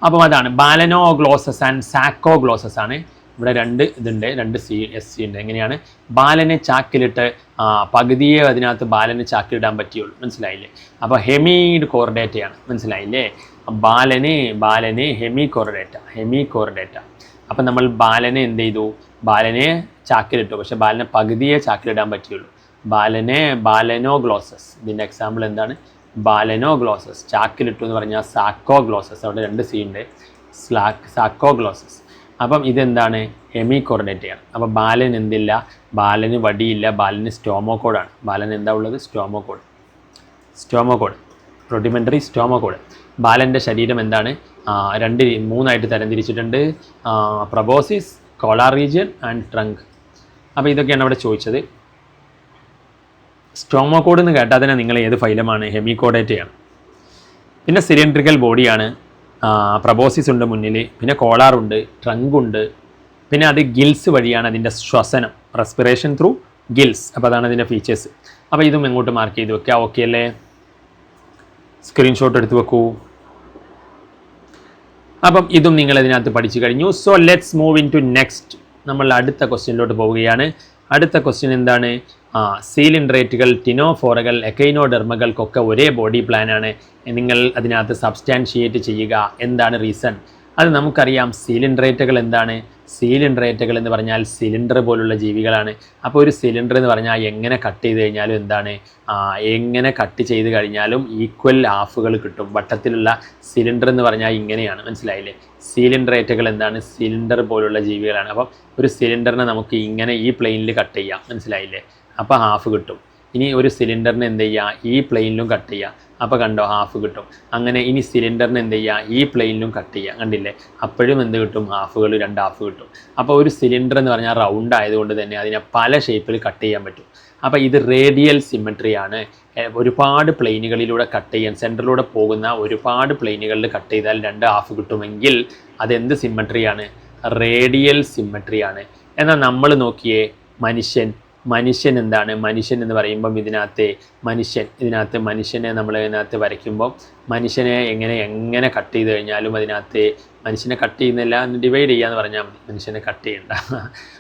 അപ്പം അതാണ് ബാലനോഗ്ലോസസ് ആൻഡ് സാക്കോഗ്ലോസസ് ആണ്. ഇവിടെ 2 ഇതുണ്ട്, 2 SC ഉണ്ട്. എങ്ങനെയാണ്? ബാലനെ ചാക്കിലിട്ട് പകുതിയെ അതിനകത്ത് ബാലനെ ചാക്കിലിടാൻ പറ്റിയുള്ളൂ, മനസ്സിലായില്ലേ? അപ്പോൾ ഹെമീഡ് കോർഡേറ്റയാണ്, മനസ്സിലായില്ലേ? ബാലനെ ഹെമികോർഡേറ്റ. അപ്പം നമ്മൾ ബാലനെ എന്ത് ചെയ്തു? ബാലനെ ചാക്കിലിട്ടു, പക്ഷെ ബാലനെ പകുതിയെ ചാക്കിലിടാൻ പറ്റിയുള്ളൂ. ബാലനോഗ്ലോസസ്. ഇതിൻ്റെ എക്സാമ്പിൾ എന്താണ്? ബാലനോഗ്ലോസസ്. ചാക്കിലിട്ടു എന്ന് പറഞ്ഞാൽ സാക്കോഗ്ലോസസ്. അവിടെ 2 C ഉണ്ട്, സാക്കോഗ്ലോസസ്. അപ്പം ഇതെന്താണ്? ഹെമികോർഡേറ്റയാണ്. അപ്പോൾ ബാലൻ എന്തില്ല? ബാലന് വടിയില്ല, ബാലന് സ്റ്റോമോകോഡാണ്. ബാലൻ എന്താ ഉള്ളത്? സ്റ്റോമോകോഡ്, റുഡിമെൻ്ററി സ്റ്റോമോകോഡ്. ബാലൻ്റെ ശരീരം എന്താണ്? 3 ആയിട്ട് തരംതിരിച്ചിട്ടുണ്ട്. Proboscis, collar region and trunk. അപ്പോൾ ഇതൊക്കെയാണ് അവിടെ ചോദിച്ചത്. സ്റ്റോമോകോഡ് എന്ന് കേട്ടാൽ തന്നെ നിങ്ങൾ ഏത് ഫൈലമാണ്? ഹെമികോർഡേറ്റയാണ്. പിന്നെ സിലിണ്ട്രിക്കൽ ബോഡിയാണ്. പ്രബോസിസ് ഉണ്ട് മുന്നിൽ, പിന്നെ കോളാറുണ്ട്, ട്രങ്ക് ഉണ്ട്. പിന്നെ അത് ഗിൽസ് വഴിയാണ് അതിൻ്റെ ശ്വസനം, റെസ്പിറേഷൻ ത്രൂ ഗിൽസ്. അപ്പോൾ അതാണ് ഇതിൻ്റെ ഫീച്ചേഴ്സ്. അപ്പോൾ ഇതും എങ്ങോട്ട് മാർക്ക് ചെയ്ത് വെക്കുക. ഓക്കെ അല്ലേ? സ്ക്രീൻഷോട്ട് എടുത്ത് വെക്കൂ. അപ്പം ഇതും നിങ്ങൾ ഇതിനകത്ത് പഠിച്ചു കഴിഞ്ഞു. So let's move into next. നമ്മൾ അടുത്ത ക്വസ്റ്റ്യനിലോട്ട് പോവുകയാണ്. അടുത്ത ക്വസ്റ്റ്യൻ എന്താണ്? സീലിൻഡ്രേറ്റുകൾ, ടിനോഫോറകൾ, എക്കൈനോഡെർമകൾക്കൊക്കെ ഒരേ ബോഡി പ്ലാനാണ്. നിങ്ങൾ അതിനകത്ത് സബ്സ്റ്റാൻഷിയേറ്റ് ചെയ്യുക. എന്താണ് റീസൺ? അത് നമുക്കറിയാം. സീലിൻഡ്രേറ്റുകൾ എന്താണ്? സീലിൻഡ്രേറ്റുകൾ എന്ന് പറഞ്ഞാൽ സിലിണ്ടർ പോലുള്ള ജീവികളാണ്. അപ്പോൾ ഒരു സിലിണ്ടർ എന്ന് പറഞ്ഞാൽ എങ്ങനെ കട്ട് ചെയ്ത് കഴിഞ്ഞാലും എന്താണ്, എങ്ങനെ കട്ട് ചെയ്ത് കഴിഞ്ഞാലും ഈക്വൽ ഹാഫുകൾ കിട്ടും. വട്ടത്തിലുള്ള സിലിണ്ടർ എന്ന് പറഞ്ഞാൽ ഇങ്ങനെയാണ്, മനസ്സിലായില്ലേ? സീലിൻഡ്രേറ്റുകൾ എന്താണ്? സിലിണ്ടർ പോലുള്ള ജീവികളാണ്. അപ്പം ഒരു സിലിണ്ടറിനെ നമുക്ക് ഇങ്ങനെ ഈ പ്ലെയിനിൽ കട്ട് ചെയ്യാം, മനസ്സിലായില്ലേ? അപ്പോൾ ഹാഫ് കിട്ടും. ഇനി ഒരു സിലിണ്ടറിന് എന്ത് ചെയ്യുക? ഈ പ്ലെയിനിലും കട്ട് ചെയ്യുക. അപ്പോൾ കണ്ടോ, ഹാഫ് കിട്ടും. അങ്ങനെ ഇനി സിലിണ്ടറിന് എന്ത് ചെയ്യുക? ഈ പ്ലെയിനിലും കട്ട് ചെയ്യുക. കണ്ടില്ലേ? അപ്പോഴും എന്ത് കിട്ടും? ഹാഫുകൾ, 2 ഹാഫ് കിട്ടും. അപ്പോൾ ഒരു സിലിണ്ടർ എന്ന് പറഞ്ഞാൽ റൗണ്ട് ആയതുകൊണ്ട് തന്നെ അതിനെ പല ഷേപ്പിൽ കട്ട് ചെയ്യാൻ പറ്റും. അപ്പോൾ ഇത് റേഡിയൽ സിമെട്രിയാണ്. ഒരുപാട് പ്ലെയിനുകളിലൂടെ കട്ട് ചെയ്യാൻ, സെൻറ്ററിലൂടെ പോകുന്ന ഒരുപാട് പ്ലെയിനുകളിൽ കട്ട് ചെയ്താൽ 2 ഹാഫ് കിട്ടുമെങ്കിൽ അതെന്ത് സിമെട്രിയാണ്? റേഡിയൽ സിമെട്രിയാണ്. എന്നാൽ നമ്മൾ നോക്കിയേ, മനുഷ്യൻ എന്താണ്? മനുഷ്യൻ എന്ന് പറയുമ്പം ഇതിനകത്ത് മനുഷ്യനെ നമ്മൾ ഇതിനകത്ത് വരയ്ക്കുമ്പോൾ മനുഷ്യനെ എങ്ങനെ കട്ട് ചെയ്ത് കഴിഞ്ഞാലും അതിനകത്ത് മനുഷ്യനെ കട്ട് ചെയ്യുന്നില്ല, ഡിവൈഡ് ചെയ്യാന്ന് പറഞ്ഞാൽ മതി, മനുഷ്യനെ കട്ട് ചെയ്യണ്ട.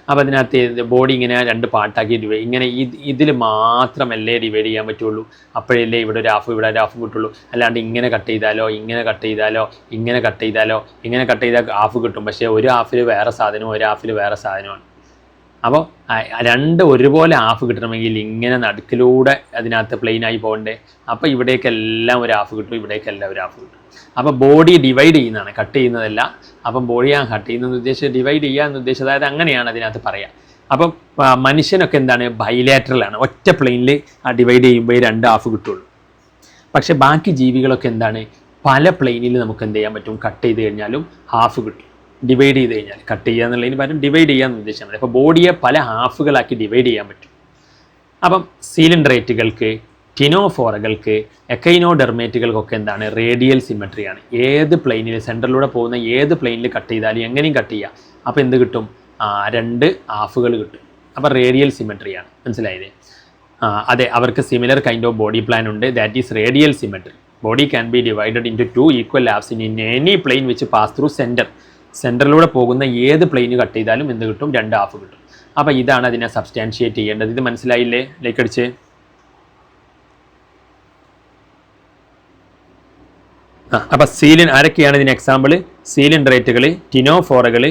അപ്പോൾ അതിനകത്ത് ബോഡി ഇങ്ങനെ 2 പാർട്ടാക്കി ഇങ്ങനെ ഇതിൽ മാത്രമല്ലേ ഡിവൈഡ് ചെയ്യാൻ പറ്റുള്ളൂ. അപ്പോഴല്ലേ ഇവിടെ ഒരു ഹാഫ്, ഇവിടെ ഒരു ഹാഫ് കിട്ടുള്ളൂ. അല്ലാണ്ട് ഇങ്ങനെ കട്ട് ചെയ്താലോ ഇങ്ങനെ കട്ട് ചെയ്താൽ ഹാഫ് കിട്ടും. പക്ഷേ ഒരു ഹാഫിൽ വേറെ സാധനവും ഒരു ഹാഫിൽ വേറെ സാധനമാണ്. അപ്പോൾ 2 ഒരുപോലെ ഹാഫ് കിട്ടണമെങ്കിൽ ഇങ്ങനെ നടുക്കിലൂടെ അതിനകത്ത് പ്ലെയിനായി പോകണ്ടേ. അപ്പോൾ ഇവിടേക്കെല്ലാം ഒരു ഹാഫ് കിട്ടും, ഇവിടേക്കെല്ലാം ഒരു ഹാഫ് കിട്ടും. അപ്പോൾ ബോഡി ഡിവൈഡ് ചെയ്യുന്നതാണ്, കട്ട് ചെയ്യുന്നതല്ല. അപ്പം ബോഡി കട്ട് ചെയ്യുന്നതെന്ന് ഉദ്ദേശിച്ച് ഡിവൈഡ് ചെയ്യാമെന്ന് ഉദ്ദേശിച്ചത്, അതായത് അങ്ങനെയാണ് അതിനകത്ത് പറയുക. അപ്പം മനുഷ്യനൊക്കെ എന്താണ്? ബൈലാറ്ററലാണ്. ഒറ്റ പ്ലെയിനിൽ ഡിവൈഡ് ചെയ്യുമ്പോൾ 2 ഹാഫ് കിട്ടുള്ളൂ. പക്ഷേ ബാക്കി ജീവികളൊക്കെ എന്താണ്? പല പ്ലെയിനിൽ നമുക്ക് എന്ത് ചെയ്യാൻ പറ്റും? കട്ട് ചെയ്ത് കഴിഞ്ഞാലും ഹാഫ് കിട്ടും. ഡിവൈഡ് ചെയ്ത് കഴിഞ്ഞാൽ, കട്ട് ചെയ്യുക എന്നുള്ളതിന് പകരം ഡിവൈഡ് ചെയ്യാമെന്ന് ഉദ്ദേശിച്ചാൽ മതി. അപ്പോൾ ബോഡിയെ പല ഹാഫുകളാക്കി ഡിവൈഡ് ചെയ്യാൻ പറ്റും. അപ്പം സീലിൻഡ്രേറ്റുകൾക്ക്, ടിനോഫോറകൾക്ക്, എക്കൈനോഡെർമേറ്റുകൾക്കൊക്കെ എന്താണ്? റേഡിയൽ സിമെട്രിയാണ്. ഏത് പ്ലെയിനിൽ, സെൻറ്ററിലൂടെ പോകുന്ന ഏത് പ്ലെയിനിൽ കട്ട് ചെയ്താലും എങ്ങനെയും കട്ട് ചെയ്യുക. അപ്പോൾ എന്ത് കിട്ടും? 2 ഹാഫുകൾ കിട്ടും. അപ്പോൾ റേഡിയൽ സിമെട്രിയാണ്, മനസ്സിലായില്ലേ? അതെ, അവർക്ക് similar kind of body plan ഉണ്ട്. That is radial symmetry. Body can be divided into 2 equal halves in any plane which pass through centre. സെൻറ്ററിലൂടെ പോകുന്ന ഏത് പ്ലെയിന് കട്ട് ചെയ്താലും എന്ത് കിട്ടും? 2 ഹാഫ് കിട്ടും. അപ്പോൾ ഇതാണ് അതിനെ സബ്സ്റ്റാൻഷിയേറ്റ് ചെയ്യേണ്ടത്. ഇത് മനസ്സിലായില്ലേ? ലൈക്ക് അടിച്ച്. അപ്പോൾ ആരൊക്കെയാണ് ഇതിന് എക്സാമ്പിൾ? സീലിൻഡ്രേറ്റുകൾ, ടിനോഫോറകൾ,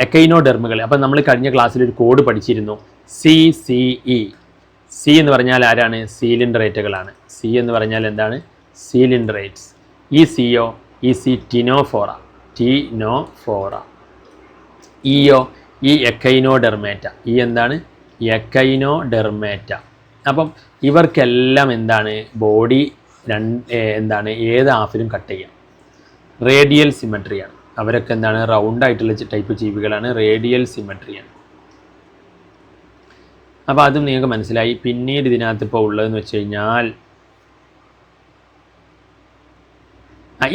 എക്കൈനോഡെർമുകൾ. അപ്പം നമ്മൾ കഴിഞ്ഞ ക്ലാസ്സിൽ ഒരു കോഡ് പഠിച്ചിരുന്നു, CCE. സി എന്ന് പറഞ്ഞാൽ ആരാണ്? സീലിൻഡ്രേറ്റുകളാണ്. സി എന്ന് പറഞ്ഞാൽ എന്താണ്? സീലിൻഡ്രേറ്റ്സ്. ഈ സിയോ, ഈ സി ടിനോഫോറ. ഇയോ, ഈ എക്കൈനോഡെർമേറ്റ. ഈ എന്താണ്? എക്കൈനോഡെർമേറ്റ. അപ്പം ഇവർക്കെല്ലാം എന്താണ്? ബോഡി എന്താണ്? ഏത് ഹാഫിലും കട്ട് ചെയ്യാം. റേഡിയൽ സിമെട്രിയാണ്. അവരൊക്കെ എന്താണ്? റൗണ്ട് ആയിട്ടുള്ള ടൈപ്പ് ജീവികളാണ്. റേഡിയൽ സിമെട്രിയാണ്. അപ്പോൾ അതും നിങ്ങൾക്ക് മനസ്സിലായി. പിന്നീട് ഇതിനകത്ത് ഇപ്പോൾ ഉള്ളതെന്ന് വെച്ച് കഴിഞ്ഞാൽ,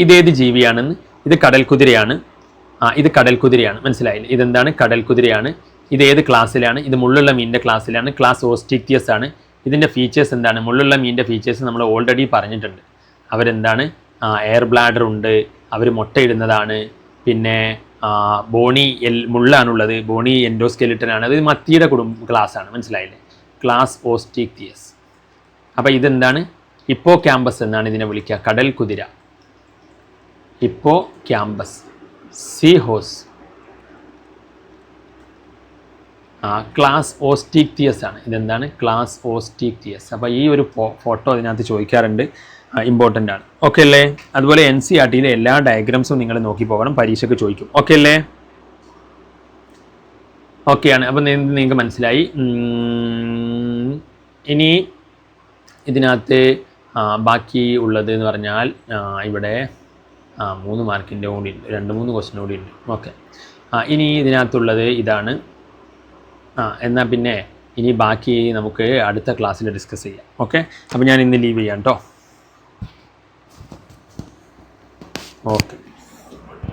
ഇതേത് ജീവിയാണെന്ന്? ഇത് കടൽക്കുതിരയാണ്. ഇത് കടൽക്കുതിരയാണ്, മനസ്സിലായില്ലേ? ഇതെന്താണ്? കടൽക്കുതിരയാണ്. ഇത് ഏത് ക്ലാസ്സിലാണ്? ഇത് മുള്ളുള്ള മീനിൻ്റെ ക്ലാസ്സിലാണ്. ക്ലാസ് ഓസ്റ്റിക്റ്റിയസ് ആണ്. ഇതിൻ്റെ ഫീച്ചേഴ്സ് എന്താണ്? മുള്ളുള്ള മീനിൻ്റെ ഫീച്ചേഴ്സ് നമ്മൾ ഓൾറെഡി പറഞ്ഞിട്ടുണ്ട്. അവരെന്താണ്? എയർ ബ്ലാഡർ ഉണ്ട്, അവർ മുട്ടയിടുന്നതാണ്, പിന്നെ ബോണി മുള്ളാണുള്ളത്, ബോണി എൻഡോസ്കെലിറ്റനാണ്. അത് മത്തിയുടെ ക്ലാസ്സാണ്, മനസ്സിലായില്ലേ? ക്ലാസ് ഓസ്റ്റിക്റ്റിയസ്. അപ്പോൾ ഇതെന്താണ്? ഹിപ്പോ ക്യാമ്പസ് എന്നാണ് ഇതിനെ വിളിക്കുക. കടൽ കുതിര, ഹിപ്പോ ക്യാമ്പസ്. സീ ഹോസ് ക്ലാസ് ഓസ്റ്റിക്റ്റിയസ് ആണ്. ഇതെന്താണ്? ക്ലാസ് ഓസ്റ്റിക്റ്റിയസ്. അപ്പോൾ ഈ ഒരു ഫോട്ടോ അതിനകത്ത് ചോദിക്കാറുണ്ട്, ഇമ്പോർട്ടൻ്റ് ആണ്. ഓക്കെ അല്ലേ? അതുപോലെ NCERTയിലെ എല്ലാ ഡയഗ്രാംസും നിങ്ങൾ നോക്കി പോകണം, പരീക്ഷയ്ക്ക് ചോദിക്കും. ഓക്കെ അല്ലേ? ഓക്കെയാണ്. അപ്പോൾ നിങ്ങൾക്ക് മനസ്സിലായി. ഇനി ഇതിനകത്ത് ബാക്കി ഉള്ളത് എന്ന് പറഞ്ഞാൽ ഇവിടെ 3 മാർക്കിൻ്റെ കൂടി ഉണ്ട്, 2-3 ക്വസ്റ്റ്യൻ കൂടി ഉണ്ട്. ഓക്കെ, ഇനി ഇതിനകത്തുള്ളത് ഇതാണ്. എന്നാൽ പിന്നെ ഇനി ബാക്കി നമുക്ക് അടുത്ത ക്ലാസ്സിൽ ഡിസ്കസ് ചെയ്യാം. ഓക്കെ, അപ്പോൾ ഞാൻ ഇന്ന് ലീവ് ചെയ്യാം കേട്ടോ. ഓക്കെ.